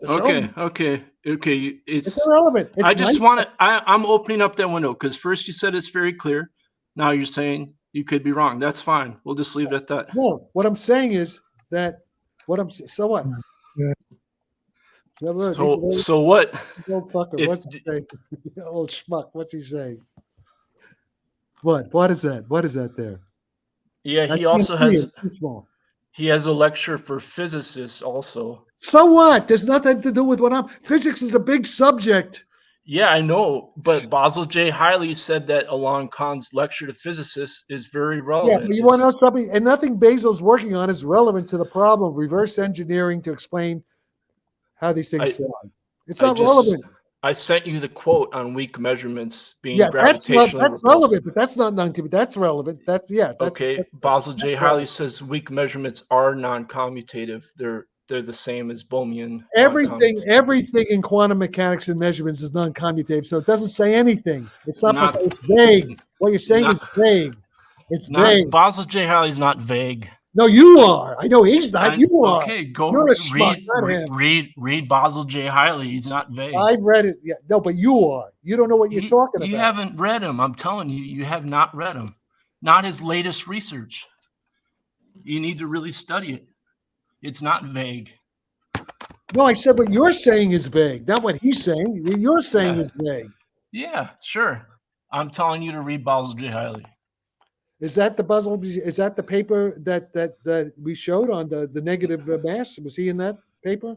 show me. Okay. It's irrelevant. I'm opening up that window because first you said it's very clear. Now you're saying you could be wrong. That's fine. We'll just leave it at that. No, what I'm saying is that so what? Yeah. So what? Old fucker. What's he saying? Old schmuck. What's he saying? What is that? What is that there? Yeah, he also has. He has a lecture for physicists also. So what? There's nothing to do with physics is a big subject. Yeah, I know, but Basil J. Hiley said that Alain Kahn's lecture to physicists is very relevant. Yeah, but you want to know something? And nothing Basil's working on is relevant to the problem of reverse engineering to explain how these things fly. It's not relevant. I sent you the quote on weak measurements being gravitationally that's relevant, but that's not non-commutative. That's relevant. Okay. Basil J. Hiley says weak measurements are non-commutative. They're the same as Bohmian. Everything in quantum mechanics and measurements is non-commutative, so it doesn't say anything. It's not. It's vague. What you're saying is vague. It's vague. Basil J. Hiley's not vague. No, you are. I know he's not. You are. Okay, go read Basil J. Hiley. He's not vague. I've read it. Yeah, no, but you are. You don't know what you're talking about. You haven't read him. I'm telling you, you have not read him. Not his latest research. You need to really study it. It's not vague. No, I said what you're saying is vague. Not what he's saying. You're saying is vague. Yeah, sure. I'm telling you to read Basil J. Hiley. Is that the paper that we showed on the negative mass? Was he in that paper?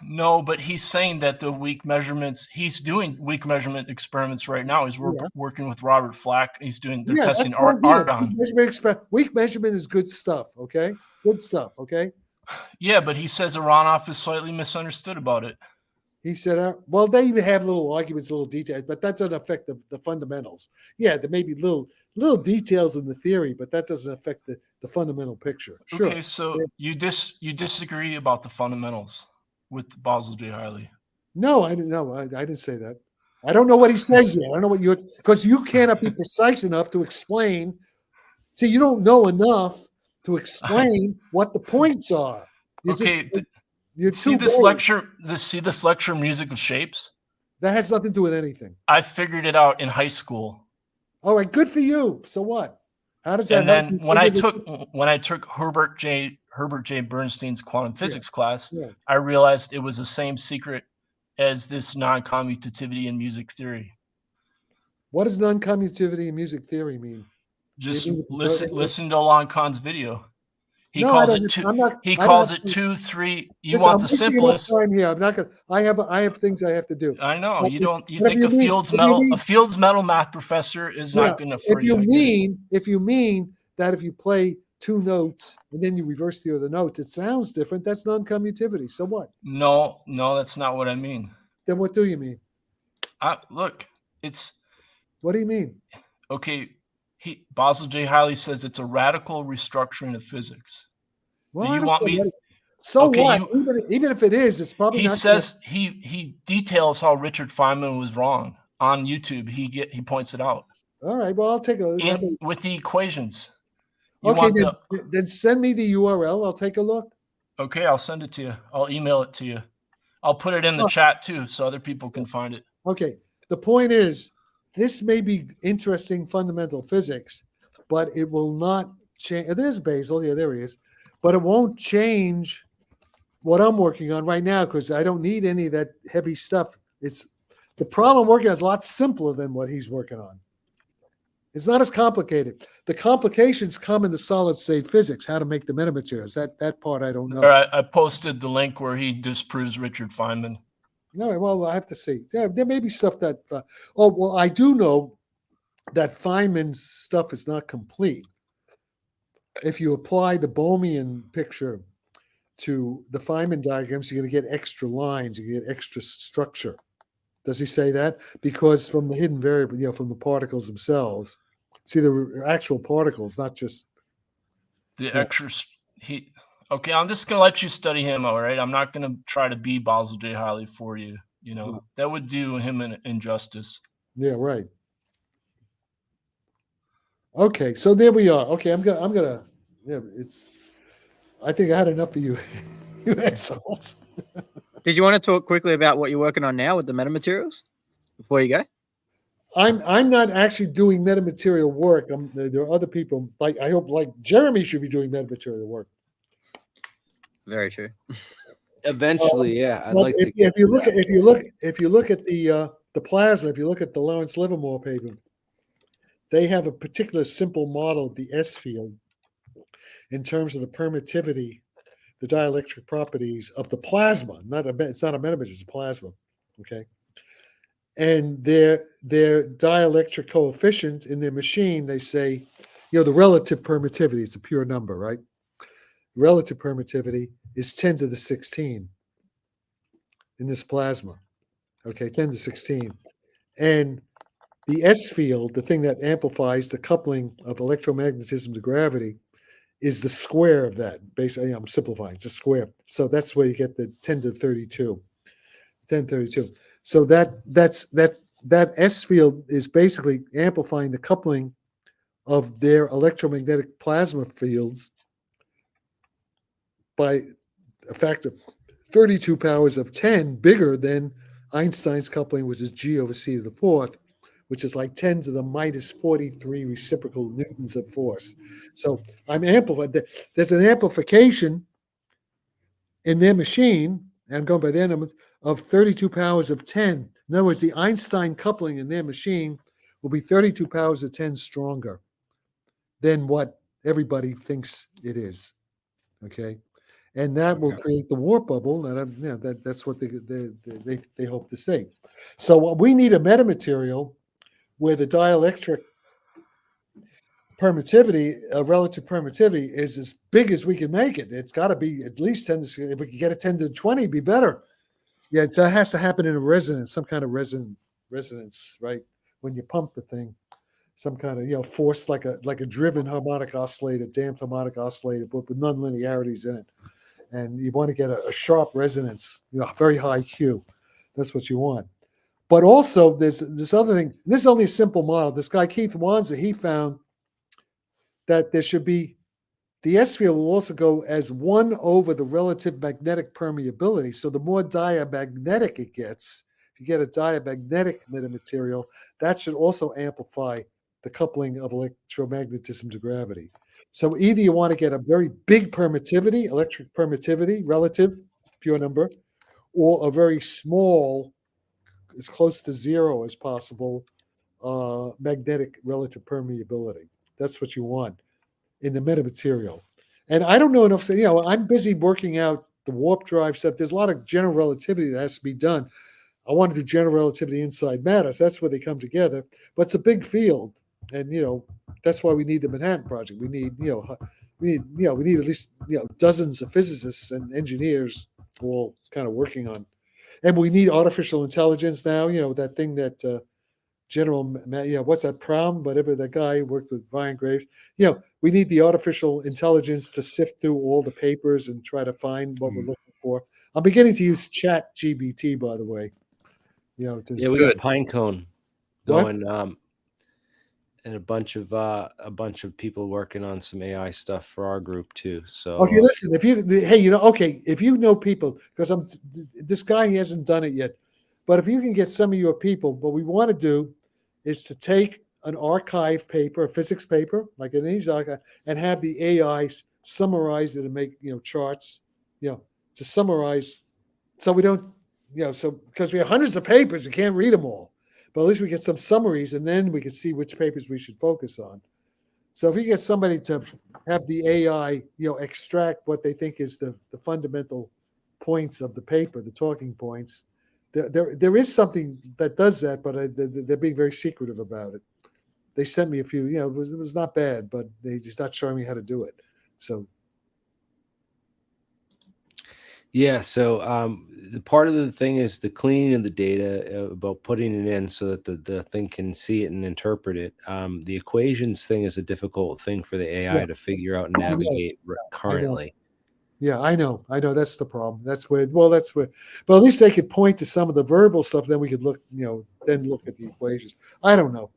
No, but he's saying that the weak measurements, he's doing weak measurement experiments right now. He's working with Robert Flack. They're testing argon. Weak measurement is good stuff, okay? Good stuff, okay? Yeah, but he says Aronoff is slightly misunderstood about it. He said, well, they even have little arguments, little details, but that doesn't affect the fundamentals. Yeah, there may be little details in the theory, but that doesn't affect the fundamental picture. Sure. Okay, so you disagree about the fundamentals with Basil J. Hiley? No, I didn't know. I didn't say that. I don't know what he says yet. I don't know what because you cannot be precise enough to explain. See, you don't know enough to explain what the points are. See this lecture, Music of Shapes? That has nothing to do with anything. I figured it out in high school. All right, good for you. So what? How does that? And then when I took Herbert J. Bernstein's quantum physics class, I realized it was the same secret as this non-commutativity in music theory. What does non-commutativity in music theory mean? Just listen to Alain Kahn's video. He calls it 2, 3. You want the simplest. Time here. I'm not gonna. I have things I have to do. I know you don't. You think a Fields Medal math professor is not going to. If you mean that if you play 2 notes and then you reverse the other notes, it sounds different. That's non-commutativity. So what? No, that's not what I mean. Then what do you mean? Look, it's. What do you mean? Okay. Basil J. Hiley says it's a radical restructuring of physics. Well, you want me? So okay, what? Even if it is, it's probably. He says he details how Richard Feynman was wrong on YouTube. He points it out. All right. Well, I'll take a look with the equations. Then send me the URL. I'll take a look. Okay, I'll send it to you. I'll email it to you. I'll put it in the chat too, so other people can find it. Okay. The point is, this may be interesting fundamental physics, but it will not change. There's Basil. Yeah, there he is. But it won't change what I'm working on right now because I don't need any of that heavy stuff. It's the problem I'm working on is a lot simpler than what he's working on. It's not as complicated. The complications come in the solid state physics, how to make the metamaterials. That part I don't know. All right, I posted the link where he disproves Richard Feynman. No, well, I have to see. Yeah, there may be stuff that. I do know that Feynman's stuff is not complete. If you apply the Bohmian picture to the Feynman diagrams, you're going to get extra lines. You get extra structure. Does he say that? Because from the hidden variable, from the particles themselves, see the actual particles, not just the extra. Okay, I'm just gonna let you study him. All right, I'm not gonna try to be Basil J. Hiley for you. That would do him an injustice. Yeah, right. Okay, so there we are. Okay, I'm gonna. Yeah, I think I had enough of you, you assholes. Did you want to talk quickly about what you're working on now with the metamaterials before you go? I'm not actually doing metamaterial work. There are other people. I hope Jeremy should be doing metamaterial work. Very true. Eventually, yeah. I'd like to. If you look at the plasma, if you look at the Lawrence Livermore paper, they have a particular simple model of the S field in terms of the permittivity, the dielectric properties of the plasma. It's not a metamaterial, it's a plasma. Okay. And their dielectric coefficient in their machine, they say, the relative permittivity, it's a pure number, right? Relative permittivity is 10 to the 16 in this plasma. Okay, 10 to 16. And the S field, the thing that amplifies the coupling of electromagnetism to gravity, is the square of that. Basically, I'm simplifying, it's a square. So that's where you get the 10 to 32. 10 to 32. So that S field is basically amplifying the coupling of their electromagnetic plasma fields by a factor 32 powers of 10 bigger than Einstein's coupling, which is G over C to the 4th, which is like 10 to the minus 43 reciprocal newtons of force. So I'm amplified. There's an amplification in their machine, and I'm going by their numbers, of 32 powers of 10. In other words, the Einstein coupling in their machine will be 32 powers of 10 stronger than what everybody thinks it is. Okay? and that will create the warp bubble. And that's what they hope to see. So we need a metamaterial where the dielectric permittivity, relative permittivity, is as big as we can make it. It's got to be at least 10. If we can get a 10 to 20, it'd be better. Yeah, it has to happen in a resonance, some kind of resonance, right? When you pump the thing, some kind of force, like a driven harmonic oscillator, damped harmonic oscillator, but with nonlinearities in it. And you want to get a sharp resonance, very high Q. That's what you want. But also, there's this other thing. This is only a simple model. This guy Keith Wanza, he found that there should be the S field will also go as 1 over the relative magnetic permeability. So the more diamagnetic it gets, if you get a diamagnetic metamaterial, that should also amplify the coupling of electromagnetism to gravity. So either you want to get a very big permittivity, electric permittivity, relative, pure number, or a very small, as close to 0 as possible, magnetic relative permeability. That's what you want in the metamaterial. And I don't know enough. I'm busy working out the warp drive stuff. There's a lot of general relativity that has to be done. I want to do general relativity inside matter. So that's where they come together. But it's a big field, and that's why we need the Manhattan Project. We need we need at least dozens of physicists and engineers all kind of working on. And we need artificial intelligence now. That thing that General, what's that Prom? Whatever that guy worked with Brian Graves. We need the artificial intelligence to sift through all the papers and try to find what we're looking for. I'm beginning to use Chat GBT, by the way. We got Pinecone going, and a bunch of people working on some AI stuff for our group too. So okay, listen, if you know people, because this guy, he hasn't done it yet, but if you can get some of your people, what we want to do is to take an archive paper, a physics paper, like an archive, and have the AI summarize it and make charts, to summarize, so we don't, because we have hundreds of papers, we can't read them all, but at least we get some summaries, and then we can see which papers we should focus on. So if you get somebody to have the AI, extract what they think is the fundamental points of the paper, the talking points. There is something that does that, but they're being very secretive about it. They sent me a few, it was not bad, but they just not showing me how to do it. So. Yeah, so the part of the thing is the cleaning of the data, about putting it in so that the thing can see it and interpret it. The equations thing is a difficult thing for the AI to figure out and navigate currently. Yeah, I know. That's the problem. But at least they could point to some of the verbal stuff. Then we could look, then look at the equations. I don't know.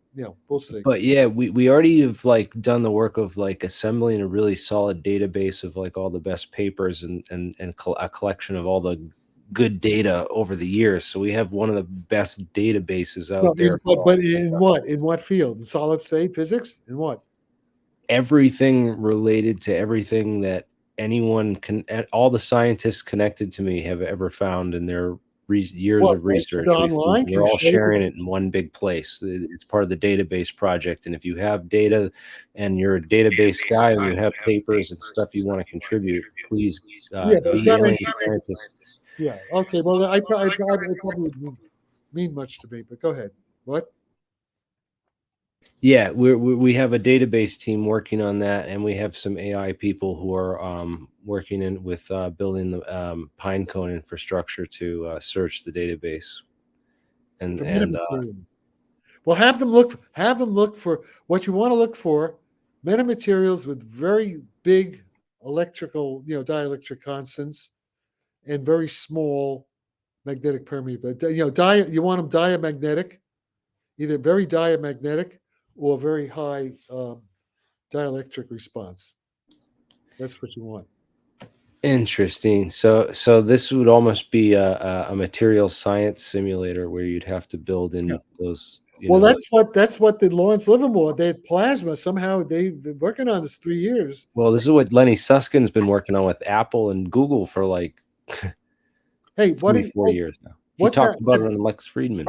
We'll see. But yeah, we already have done the work of assembling a really solid database of all the best papers and a collection of all the good data over the years. So we have one of the best databases out there. But in what? In what field? In solid state physics? In what? Everything related to everything that anyone can, all the scientists connected to me have ever found in their years of research. We're all sharing it in one big place. It's part of the database project. And if you have data and you're a database guy and you have papers and stuff you want to contribute, please be the scientist. Yeah. Okay. Well, I probably wouldn't mean much to me, but go ahead. What? Yeah, we have a database team working on that, and we have some AI people who are working with building the Pinecone infrastructure to search the database. And well, have them look for what you want to look for: metamaterials with very big electrical, dielectric constants, and very small magnetic permeability. You want them diamagnetic, either very diamagnetic or very high dielectric response. That's what you want. Interesting. So this would almost be a material science simulator where you'd have to build in those. That's what the Lawrence Livermore, they had plasma. Somehow they've been working on this 3 years. Well, this is what Lenny Susskind's been working on with Apple and Google for 4 years now. He talked about it on Lex Friedman.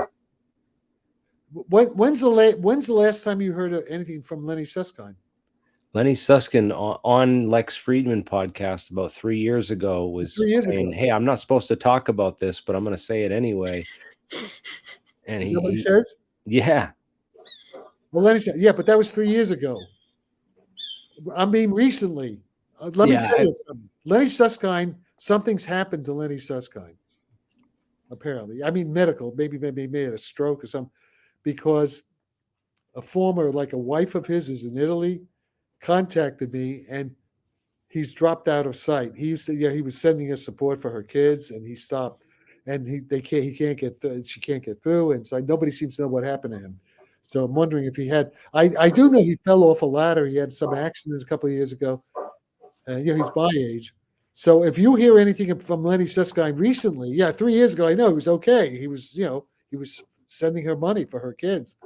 When's the last time you heard of anything from Lenny Susskind? Lenny Susskind on Lex Friedman podcast about 3 years ago was saying, "Hey, I'm not supposed to talk about this, but I'm going to say it anyway." And Is that what he says? Yeah. Well, Lenny said, yeah, but that was 3 years ago. I mean, recently. Let me tell you something. Lenny Susskind, something's happened to Lenny Susskind. Apparently, I mean, medical. Maybe he had a stroke or something, because a former, like a wife of his, is in Italy, contacted me, and he's dropped out of sight. He used to, he was sending us support for her kids, and he stopped, and he can't get through, she can't get through, and so nobody seems to know what happened to him. So I'm wondering if he had. I do know he fell off a ladder. He had some accidents a couple of years ago. He's my age. So if you hear anything from Lenny Susskind recently, 3 years ago, I know he was okay. He was, he was sending her money for her kids.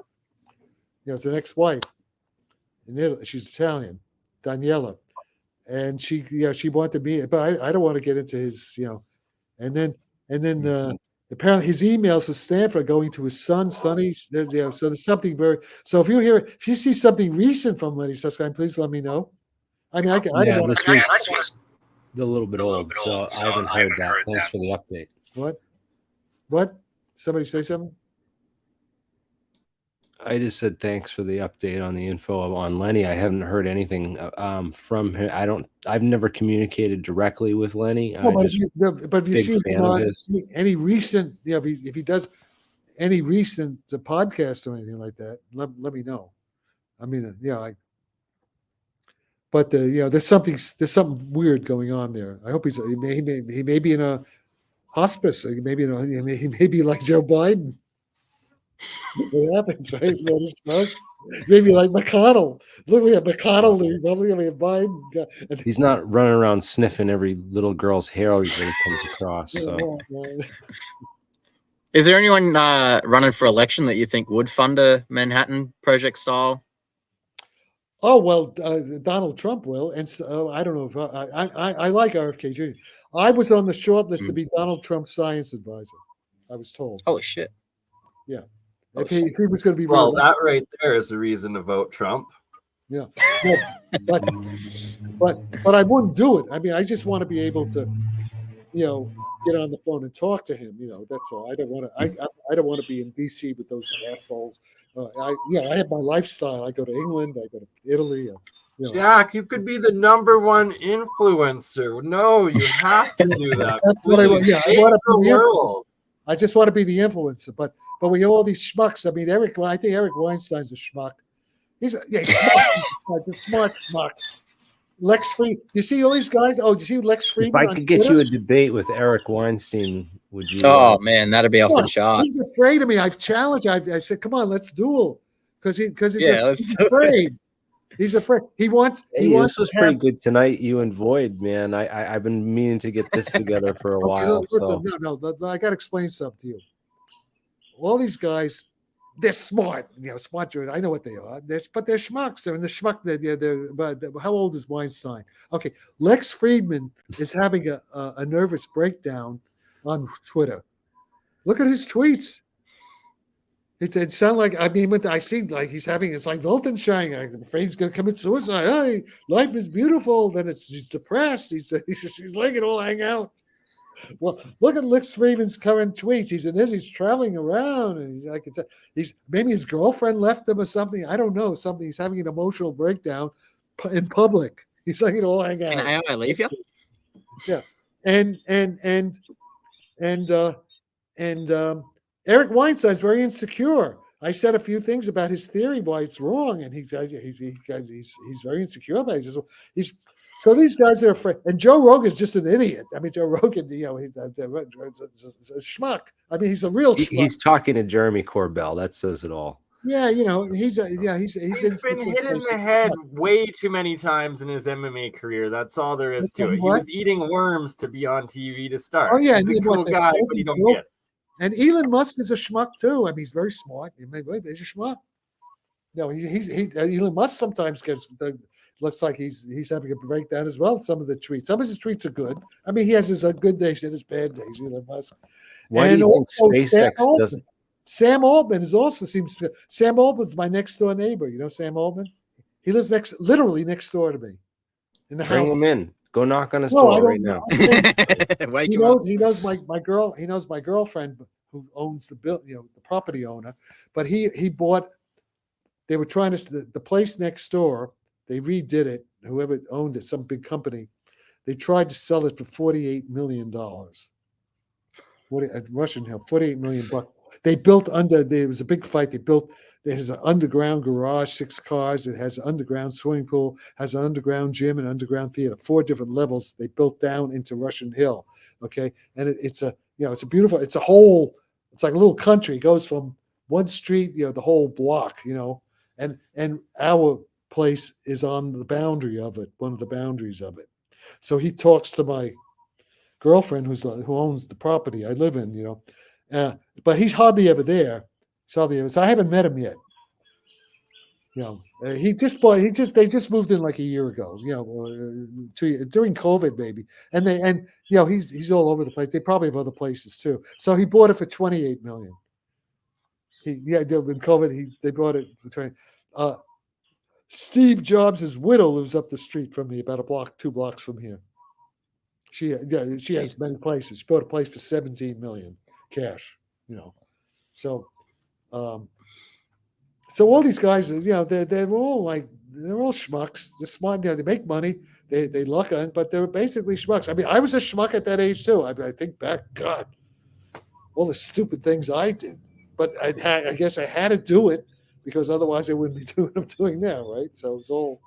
It's an ex-wife in Italy. She's Italian, Daniela, and she wanted me, but I don't want to get into his, and then apparently his emails to Stanford are going to his son, Sonny. So there's something so if you see something recent from Lenny Susskind, please let me know. I mean, I don't want this was a little bit old, so I haven't heard that. Thanks for the update. What? Somebody say something? I just said thanks for the update on the info on Lenny. I haven't heard anything from him. I've never communicated directly with Lenny. No, but if you see him on any recent, if he does any recent podcast or anything like that, let me know. I mean, but there's something weird going on there. I hope he may be in a hospice. He may be like Joe Biden. What happens, right? Maybe like McConnell. Look, we have McConnell, we have Biden. He's not running around sniffing every little girl's hair when he comes across. So. Is there anyone running for election that you think would fund a Manhattan Project style? Oh, well, Donald Trump will. And so, I don't know if I like RFK Jr. I was on the short list to be Donald Trump's science advisor, I was told. Holy shit. Yeah. If he was going to be that right there is a reason to vote Trump. Yeah. But I wouldn't do it. I mean, I just want to be able to, get on the phone and talk to him. That's all. I don't want to. I don't want to be in D.C. with those assholes. I have my lifestyle. I go to England. I go to Italy. Jack, you could be the #1 influencer. No, you have to do that. That's what I want. Yeah, I want to be the world. I just want to be the influencer. But we have all these schmucks. I mean, I think Eric Weinstein's a schmuck. He's a smart schmuck. Lex Friedman. You see all these guys? Oh, do you see Lex Friedman? If I could get you a debate with Eric Weinstein, would you? Oh man, that'd be off the chart. He's afraid of me. I've challenged. I said, "Come on, let's duel," because he's afraid. He's afraid. He wants. This was pretty good tonight. You and Void, man. I've been meaning to get this together for a while. Listen, no. I got to explain something to you. All these guys. They're smart, smart. I know what they are. But they're schmucks. They're in the schmuck. But how old is Weinstein? Okay, Lex Friedman is having a nervous breakdown on Twitter. Look at his tweets. It sounds like I see like he's having it's like Weltanschauung. I'm afraid he's going to commit suicide. Hey, life is beautiful. Then he's depressed. He's letting it all hang out. Well, look at Lex Friedman's current tweets. He's traveling around, and maybe his girlfriend left him or something. I don't know. He's having an emotional breakdown in public. He's like, all hang out. Can I leave you? Yeah, and Eric Weinstein's very insecure. I said a few things about his theory, why it's wrong, and he's very insecure about it. So these guys are afraid, and Joe Rogan's just an idiot. I mean, Joe Rogan, he's a schmuck. I mean, he's a real schmuck. He's talking to Jeremy Corbell. That says it all. Yeah, he's been hit in the head way too many times in his MMA career. That's all there is to it. He was eating worms to be on TV to start. Oh yeah, he's a cool guy, but you don't get it. And Elon Musk is a schmuck too. I mean, he's very smart. He's a schmuck. No, Elon Musk sometimes looks like he's having a breakdown as well. Some of the tweets. Some of his tweets are good. I mean, he has his good days and his bad days. Elon Musk. Why do you think SpaceX doesn't? Sam Altman Sam Altman's my next door neighbor. You know Sam Altman? He lives literally next door to me in the Bring house. him in. Go knock on his No, I door don't right know. now. Wake He him up. knows my girl. He knows my girlfriend who owns the the property owner. But he bought. They were trying to the place next door. They redid it. Whoever owned it, some big company, they tried to sell it for $48 million. At Russian Hill, $48 million. They built there was a big fight. There's an underground garage, 6 cars. It has an underground swimming pool, has an underground gym and underground theater, 4 different levels. They built down into Russian Hill. Okay. And it's a beautiful, it's like a little country. It goes from one street, the whole block, and our place is on the boundary of it, one of the boundaries of it. So he talks to my girlfriend who owns the property I live in, but he's hardly ever there. So I haven't met him yet. They just moved in like a year ago, 2 years, during COVID maybe. And he's all over the place. They probably have other places too. So he bought it for $28 million. When COVID, they bought it for 20. Steve Jobs' widow lives up the street from me, about 2 blocks from here. She has many places. She bought a place for $17 million cash. So all these guys, they're all schmucks. They're smart. They make money. They luck on, but they're basically schmucks. I mean, I was a schmuck at that age too. I think back, God, all the stupid things I did. But I guess I had to do it because otherwise I wouldn't be doing what I'm doing now, right? So it's all,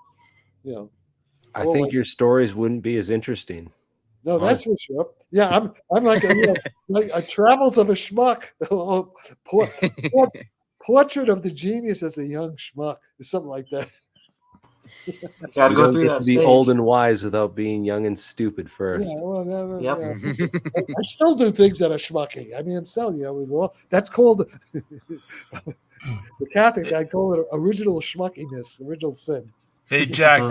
I think your stories wouldn't be as interesting. No, that's for sure. Yeah, I'm like a travels of a schmuck. Portrait of the genius as a young schmuck, or something like that. Gotta go through get that to be stage. old and wise without being young and stupid first. Yeah, well, Yep. yeah. I still do things that are schmucky. I mean, I'm telling you, that's called the Catholic. I call it original schmuckiness, original sin. Hey, Jack,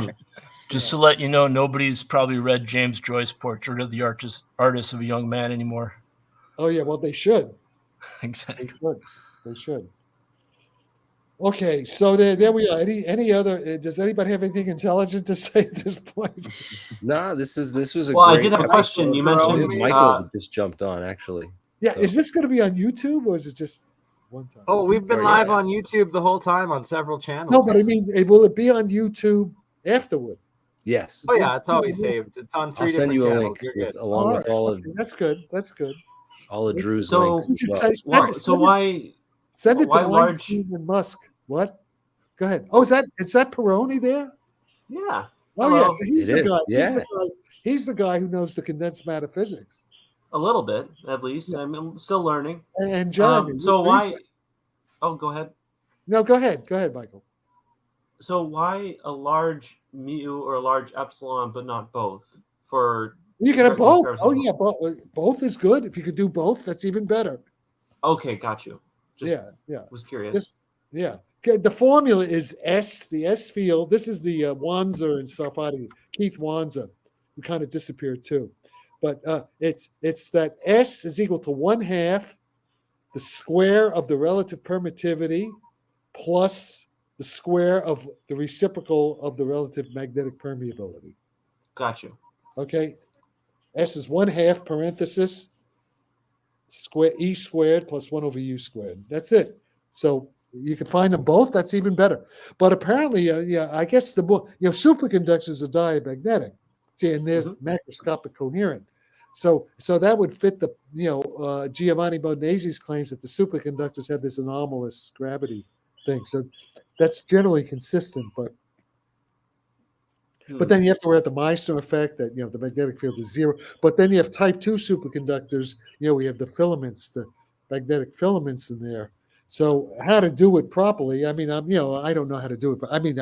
just to let you know, nobody's probably read James Joyce's Portrait of the Artist of a Young Man anymore. Oh, yeah, well, they should. Exactly. They should. Okay, so there we are. Any other? Does anybody have anything intelligent to say at this point? No, this was a Well, great I did have a question. You mentioned Michael just jumped on, actually. Yeah, So- is this going to be on YouTube or is it just one time? Oh, we've been Oh, live yeah. on YouTube the whole time on several channels. No, but I mean, will it be on YouTube afterward? Yes. Oh yeah, it's always saved. It's on 3 I'll send different you a channels. link You're with, good. along with right, all of okay, that's good. That's good. all of Drew's So- links. You as should well. say, why send it why to large- Weinstein and Musk. What? Go ahead. Oh, is that Perrone there? Yeah. Oh, Hello. yeah. So he's It the is, guy. yeah. He's the guy who knows the condensed matter physics. A little bit, at least. Yeah. I'm still learning. And Jeremy. So why? Oh, go ahead. No, go ahead. Go ahead, Michael. So why a large mu or a large epsilon, but not both? For You can have certain both. stars Oh, and yeah. Both is good. If you could do both, that's even better. Okay, got you. Just Yeah. was curious. Yeah. Okay, the formula is S, the S field. This is the Wanzer and Sarfatti, Keith Wanzer, who kind of disappeared too. But it's that S is equal to 1/2 the square of the relative permittivity plus the square of the reciprocal of the relative magnetic permeability. Got you. Okay? S is 1/2 parenthesis square E squared plus 1/U squared. That's it. So you can find them both. That's even better. But apparently, I guess the more, superconductors are diamagnetic. See, and there's macroscopic coherent. So that would fit the, Giovanni Bonase's claims that the superconductors have this anomalous gravity thing. So that's generally consistent, but then you have to worry about the Meissner effect that, the magnetic field is 0. But then you have type 2 superconductors. We have the filaments, the magnetic filaments in there. So how to do it properly? I mean, I don't know how to do it, but I mean,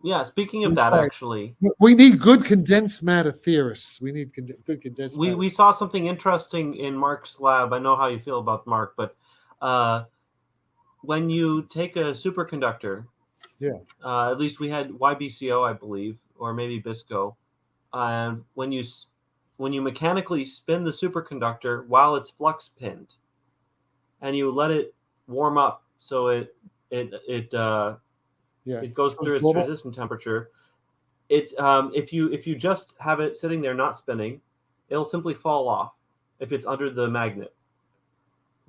Yeah. Speaking of that, actually, we need good condensed matter theorists. We need good condensed matter. we saw something interesting in Mark's lab. I know how you feel about Mark, but when you take a superconductor, at least we had YBCO, I believe, or maybe BISCO, and when you mechanically spin the superconductor while it's flux pinned, and you let it warm up so it Yeah. It goes through its normal. transition temperature. It's if you just have it sitting there not spinning, it'll simply fall off if it's under the magnet.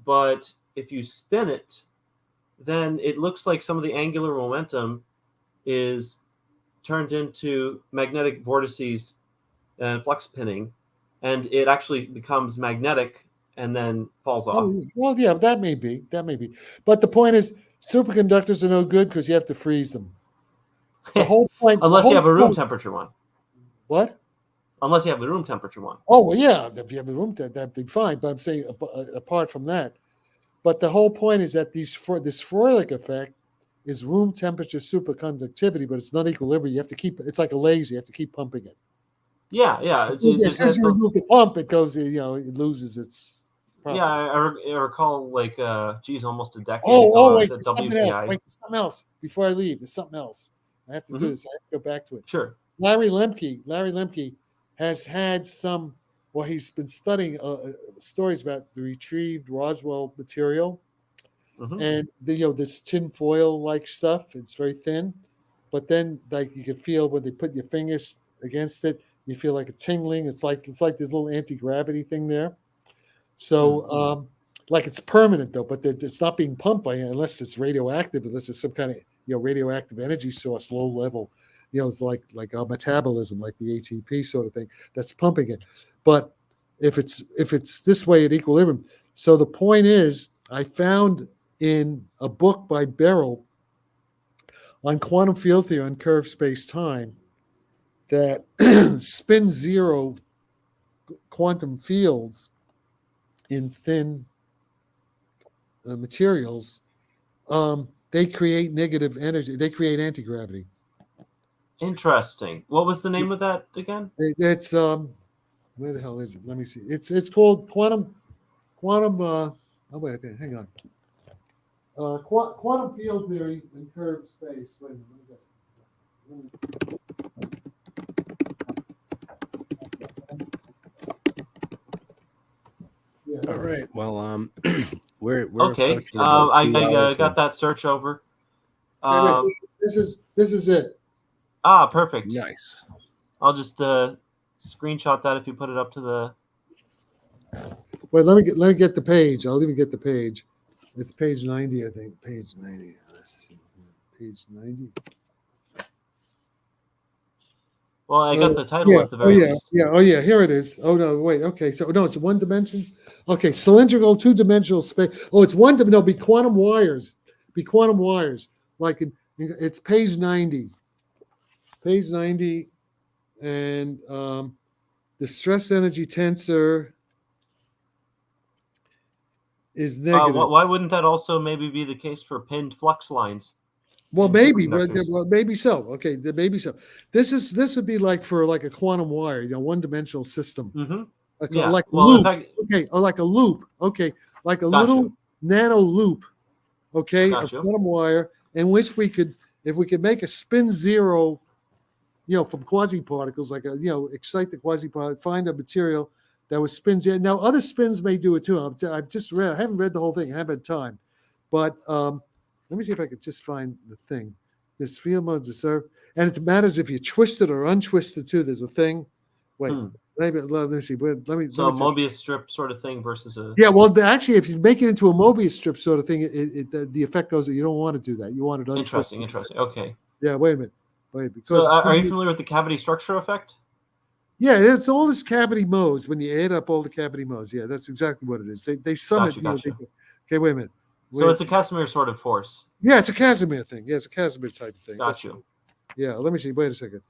But if you spin it, then it looks like some of the angular momentum is turned into magnetic vortices and flux pinning, and it actually becomes magnetic and then falls off. Oh, well, yeah, that may be. But the point is, superconductors are no good because you have to freeze them. The whole point, Unless you have a room temperature one. What? Unless you have the room temperature one. Oh, well, yeah, if you have a room temperature, that'd be fine. But I'm saying apart from that. But the whole point is that this Froelich effect is room temperature superconductivity, but it's not equilibrium. You have to keep it's like a laser. You have to keep pumping it. Yeah. As soon as you remove the pump, it goes. It loses its. Property. Yeah, I recall like almost a decade ago. Oh, wait, there's something else. Wait, there's something else. Before I leave, there's something else. I have to do this. I have to go back to it. Sure. Larry Lemke has had some. Well, he's been studying stories about the retrieved Roswell material, and this tinfoil like stuff. It's very thin, but then like you can feel when they put your fingers against it, you feel like a tingling. It's like this little anti-gravity thing there. So like it's permanent though, but it's not being pumped by unless it's radioactive, unless it's some kind of radioactive energy source, low level. It's like a metabolism, like the ATP sort of thing that's pumping it. But if it's this way at equilibrium, so the point is, I found in a book by Beryl on quantum field theory on curved space-time that spin zero quantum fields in thin materials, they create negative energy. They create anti-gravity. Interesting. What was the name of that again? It's where the hell is it? Let me see. It's called quantum. Oh wait, okay, hang on. Quantum field theory in curved space. Wait a minute. Yeah. All right. Well, we're okay. I got that search over. Wait, this is it. Ah, perfect. Nice. I'll just screenshot that if you put it up to the. Wait, let me get the page. I'll even get the page. It's page 90, I think. Page 90. Let's see. Page 90. Well, I got the title at the very least. Yeah. Oh, yeah. Here it is. Oh, no. Wait. Okay. So, no, it's one dimension. Okay. Cylindrical, two-dimensional space. Oh, it's one dimension. No, be quantum wires. Like it's page 90. Page 90. And the stress energy tensor is negative. Why wouldn't that also maybe be the case for pinned flux lines? Well, maybe so. Okay, maybe so. This would be like for like a quantum wire, one-dimensional system. Mm-hmm. Like a loop. Okay, or like a loop. Okay, like a little nano loop. Okay, of quantum wire in which if we could make a spin zero, from quasi-particles, like excite the quasi-particle, find a material that was spin zero. Now, other spins may do it too. I've just read. I haven't read the whole thing. I haven't had time, but. Let me see if I could just find the thing. This field mode deserve, and it matters if you twist it or untwist it too. There's a thing. Wait, let me see. Let me. So a Mobius strip sort of thing versus a. Yeah, well, actually, if you make it into a Mobius strip sort of thing, the effect goes that you don't want to do that. You want it untwisted. Interesting. Okay. Yeah. Wait a minute. Because so are you familiar with the cavity structure effect? Yeah, it's all this cavity modes. When you add up all the cavity modes, yeah, that's exactly what it is. They sum it. Gotcha. Okay, wait a minute. So it's a Casimir sort of force. Yeah, it's a Casimir thing. Yeah, it's a Casimir type of thing. Got you. Yeah, let me see. Wait a second.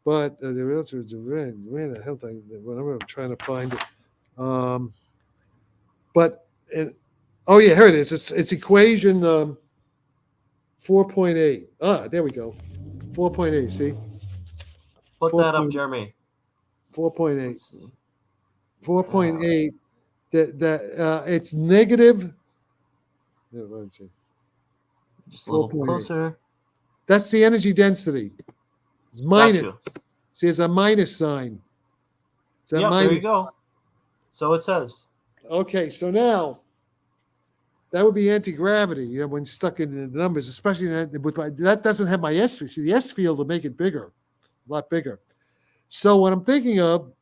But the answer is where the hell I'm trying to find it. Here it is. It's equation 4.8. Ah, there we go. 4.8. See. Put that up, Jeremy. 4.8. 4.8. That it's negative. Let's see. Just a little closer. That's the energy density. It's minus. See, it's a minus sign. Yeah, there you go. So it says. Okay, so now that would be anti-gravity, you know, when stuck in the numbers, especially with that doesn't have my S field. See, the S field will make it bigger, a lot bigger. So what I'm thinking of,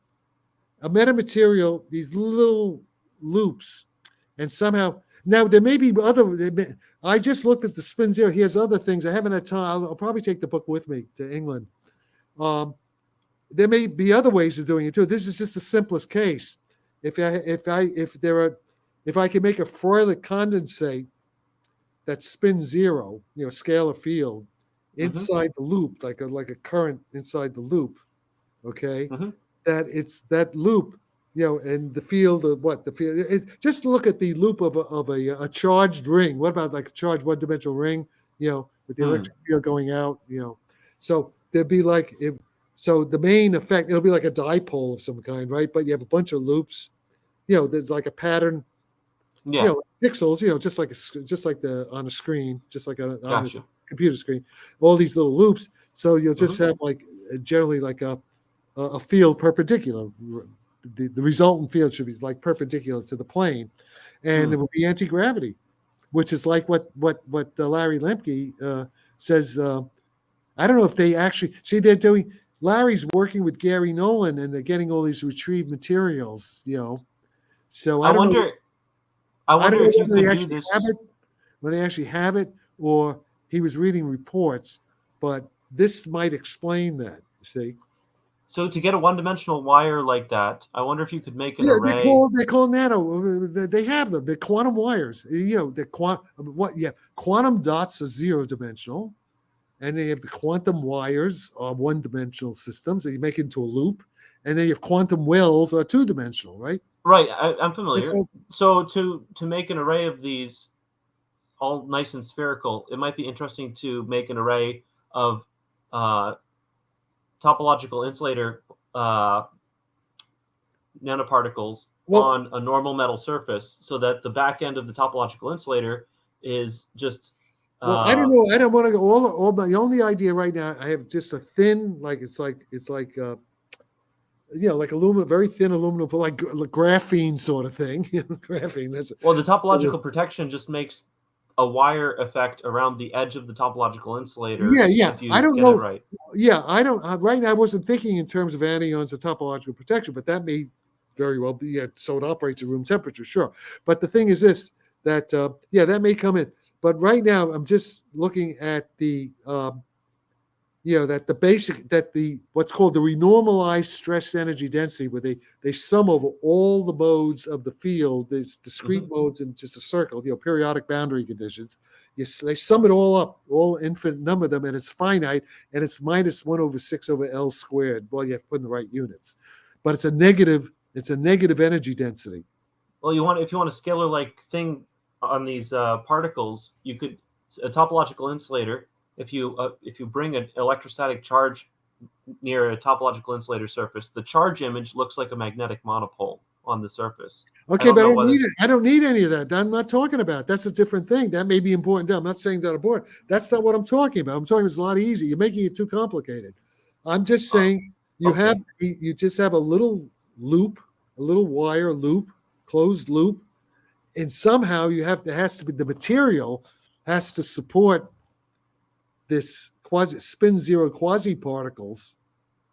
a metamaterial, these little loops, and somehow now there may be other. I just looked at the spin zero. He has other things. I haven't had time. I'll probably take the book with me to England. There may be other ways of doing it too. This is just the simplest case. If I can make a Froelich condensate that spins zero, you know, scalar field inside the loop, like a current inside the loop, okay, that it's that loop, you know, and the field of what the field. Just look at the loop of a charged ring. What about like a charged one-dimensional ring, you know, with the electric field going out, you know? So there'd be like so the main effect, it'll be like a dipole of some kind, right? But you have a bunch of loops, you know, there's like a pattern, you know, pixels, you know, just like on a screen, just like on a computer screen, all these little loops. So you'll just have like generally like a field perpendicular. The resultant field should be like perpendicular to the plane, and it will be anti-gravity, which is like what Larry Lemke says. I don't know if they actually see they're doing. Larry's working with Gary Nolan, and they're getting all these retrieved materials, you know. So I wonder if you could do this when they actually have it, or he was reading reports. But this might explain that. You see. So to get a one-dimensional wire like that, I wonder if you could make an array. They call nano. They have them. They're quantum wires. You know, the quantum dots are zero-dimensional. And then you have the quantum wires are one-dimensional systems, and you make it into a loop. And then you have quantum wells are two-dimensional, right? Right, I'm familiar. So to make an array of these, all nice and spherical, it might be interesting to make an array of topological insulator nanoparticles on a normal metal surface, so that the back end of the topological insulator is just. I don't know. I don't want to go all. The only idea right now, I have just a thin, like it's like you know, like aluminum, very thin aluminum, like graphene sort of thing. Graphene. That's well, the topological protection just makes a wire effect around the edge of the topological insulator. Yeah. I don't know. Right. Yeah, I don't. Right now, I wasn't thinking in terms of anions of topological protection, but that may very well be. Yeah, so it operates at room temperature, sure. But the thing is this: that that may come in. But right now, I'm just looking at the, what's called the renormalized stress energy density, where they sum over all the modes of the field, there's discrete modes in just a circle, you know, periodic boundary conditions. They sum it all up, all infinite number of them, and it's finite, and it's minus 1/6/L squared. Well, you have to put in the right units, but it's a negative energy density. Well, if you want a scalar-like thing on these particles, you could a topological insulator. If you bring an electrostatic charge near a topological insulator surface, the charge image looks like a magnetic monopole on the surface. Okay, but I don't need any of that. I'm not talking about. That's a different thing. That may be important. I'm not saying that important. That's not what I'm talking about. I'm talking it's a lot easier. You're making it too complicated. I'm just saying you just have a little loop, a little wire loop, closed loop. And somehow the material has to support this spin zero quasi particles.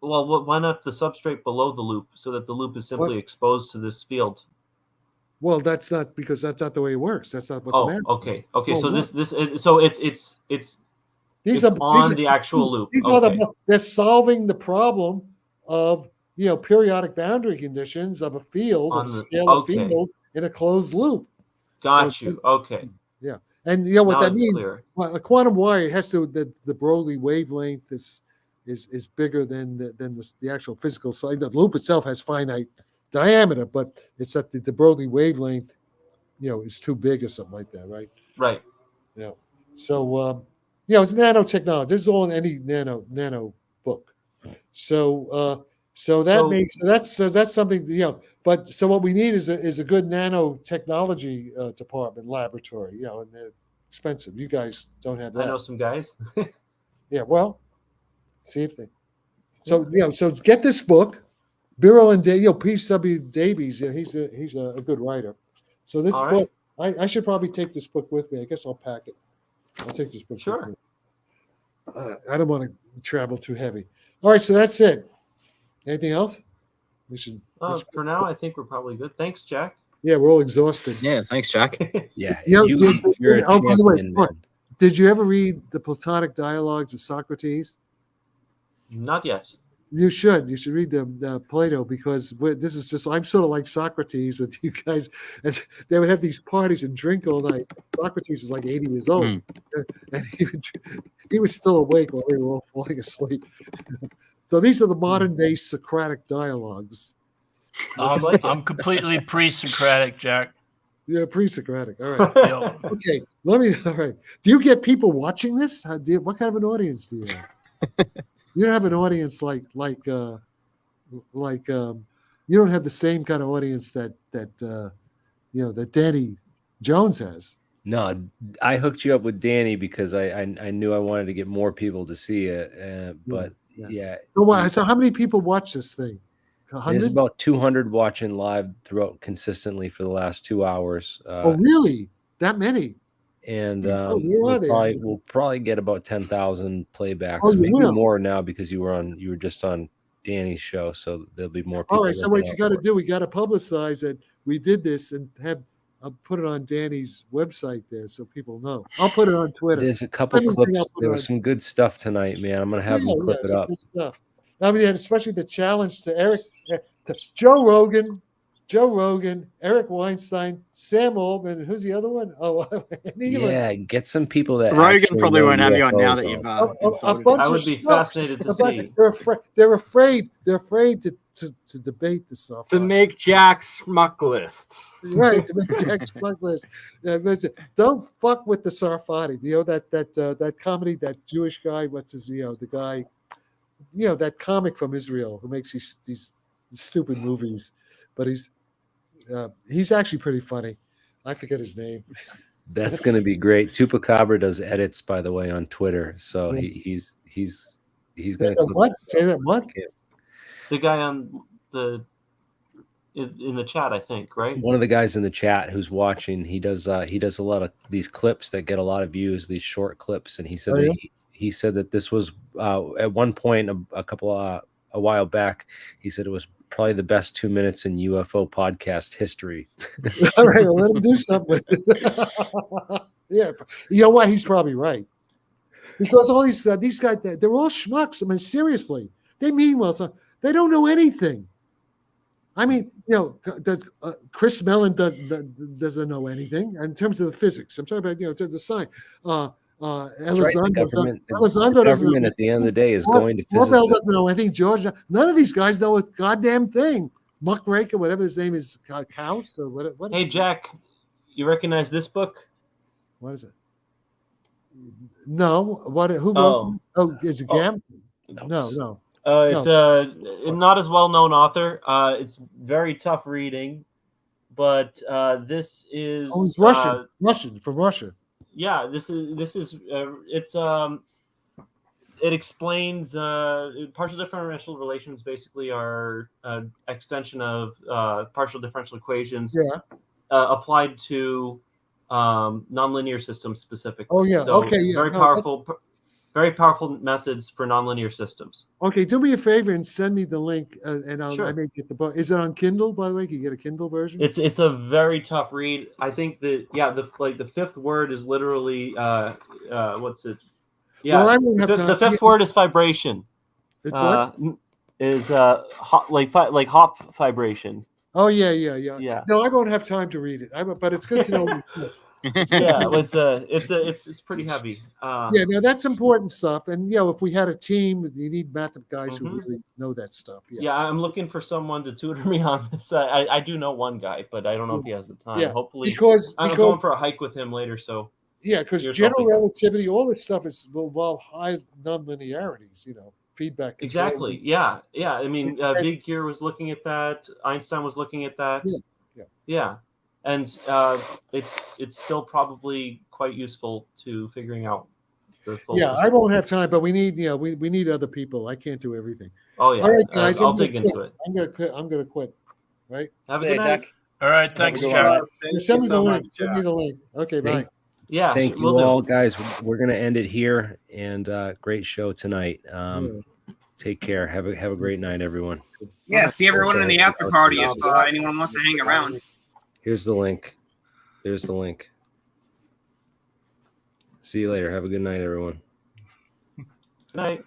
Well, why not the substrate below the loop, so that the loop is simply exposed to this field? Well, that's not the way it works. That's not what the math. Okay. It's on the actual loop. They're solving the problem of, you know, periodic boundary conditions of a field, of a scalar field in a closed loop. Got you. Okay. Yeah, and you know what that means. Clear. Well, a quantum wire has to the Broglie wavelength is bigger than the actual physical size. The loop itself has finite diameter, but it's that the Broglie wavelength, you know, is too big or something like that, right? Right. Yeah. So it's nanotechnology. This is all in any nano book. So that's something, you know. But so what we need is a good nanotechnology department laboratory, you know, and they're expensive. You guys don't have that. I know some guys. Yeah, well, see if they. So so get this book, Birrell and P.W. Davies. He's a good writer. So this book, I should probably take this book with me. I guess I'll pack it. I'll take this book. Sure. With me. I don't want to travel too heavy. All right, so that's it. Anything else? We should. For now, I think we're probably good. Thanks, Jack. Yeah, we're all exhausted. Yeah, thanks, Jack. Yeah. You know, You're a by the way, champion, man. did you ever read the Platonic dialogues of Socrates? Not yet. You should. You should read the Plato, because this is just. I'm sort of like Socrates with you guys. And they would have these parties and drink all night. Socrates was like 80 years old, and he was still awake while they were all falling asleep. So these are the modern day Socratic dialogues. I'm completely pre-Socratic, Jack. Yeah, pre-Socratic. All right. Yep. Okay. All right. Do you get people watching this? What kind of an audience do you have? You don't have an audience like you don't have the same kind of audience that Danny Jones has. No, I hooked you up with Danny because I knew I wanted to get more people to see it. But yeah. So how many people watch this thing? There's about 200 watching live throughout consistently for the last 2 hours. Oh, really? That many? And we'll probably get about 10,000 playbacks, maybe more now because you were just on Danny's show, so there'll be more people. All right, so what you got to do? We got to publicize that we did this and put it on Danny's website there so people know. I'll put it on Twitter. There's a couple clips. There was some good stuff tonight, man. I'm gonna have them clip it up. Good stuff. I mean, especially the challenge to Eric, to Joe Rogan, Eric Weinstein, Sam Altman, who's the other one? Oh, yeah, get some people that Rogan probably won't have you on now that you've insulted. I would be fascinated to see. They're afraid to debate this stuff. To make Jack's schmuck list. Right, to make Jack's schmuck list. Don't fuck with the Sarfatti. You know that comedy, that Jewish guy. What's his? The guy. That comic from Israel who makes these stupid movies, but he's actually pretty funny. I forget his name. That's going to be great. Chupacabra does edits, by the way, on Twitter, so he's going to what? Say that what? The guy on in the chat, I think, right? One of the guys in the chat who's watching, he does a lot of these clips that get a lot of views, these short clips, and he said he said that this was at one point a while back. He said it was probably the best 2 minutes in UFO podcast history. All right, well, let him do something with it. Yeah, you know what? He's probably right, because all these guys, they're all schmucks. I mean, seriously, they mean well. So they don't know anything. I mean, Chris Mellon doesn't know anything in terms of the physics. I'm talking about the science. The government at the end of the day is going to physicists. Corbell doesn't know anything. George, none of these guys know a goddamn thing. Muckraker, whatever his name is, Kaus or what? Hey, Jack, you recognize this book? What is it? No. What? Who wrote? Oh, is it Gam? No. It's not as well known author. It's very tough reading, but this is. Oh, he's Russian. Russian from Russia. Yeah, this is it explains partial differential relations basically are an extension of partial differential equations applied to nonlinear systems specifically. Oh yeah, so it's very powerful methods for nonlinear systems. Okay, do me a favor and send me the link, and I may get the book. Is it on Kindle, by the way? Can you get a Kindle version? It's a very tough read. I think that the fifth word is literally what's it? Yeah, well, I won't have time. The fifth word is vibration. It's what? Is like hop vibration. Oh yeah. No, I won't have time to read it. But it's good to know. It's pretty heavy. No, that's important stuff. And if we had a team, you need math guys who really know that stuff. Yeah, I'm looking for someone to tutor me on this. I do know one guy, but I don't know if he has the time. Yeah, hopefully, because I'm going for a hike with him later. So because general relativity, all this stuff will involve high nonlinearities. Feedback control. Exactly. Yeah. I mean, Big Gear was looking at that. Einstein was looking at that. Yeah. And it's still probably quite useful to figuring out the full system. I won't have time, but we need we need other people. I can't do everything. Oh yeah. All right, guys. I'll dig into it. I'm gonna quit. Right. Have a good night. Jack. All right. Thanks, good Jack. Thank Send you me the so link. much, Send me Jack. the link. Okay, bye. Thank- Yeah, Thank you we'll do. all, guys. We're going to end it here, and great show tonight. Take care. Have a great night, everyone. Yeah, see everyone in the after party if anyone wants to hang around. Here's the link. There's the link. See you later. Have a good night, everyone. Good night.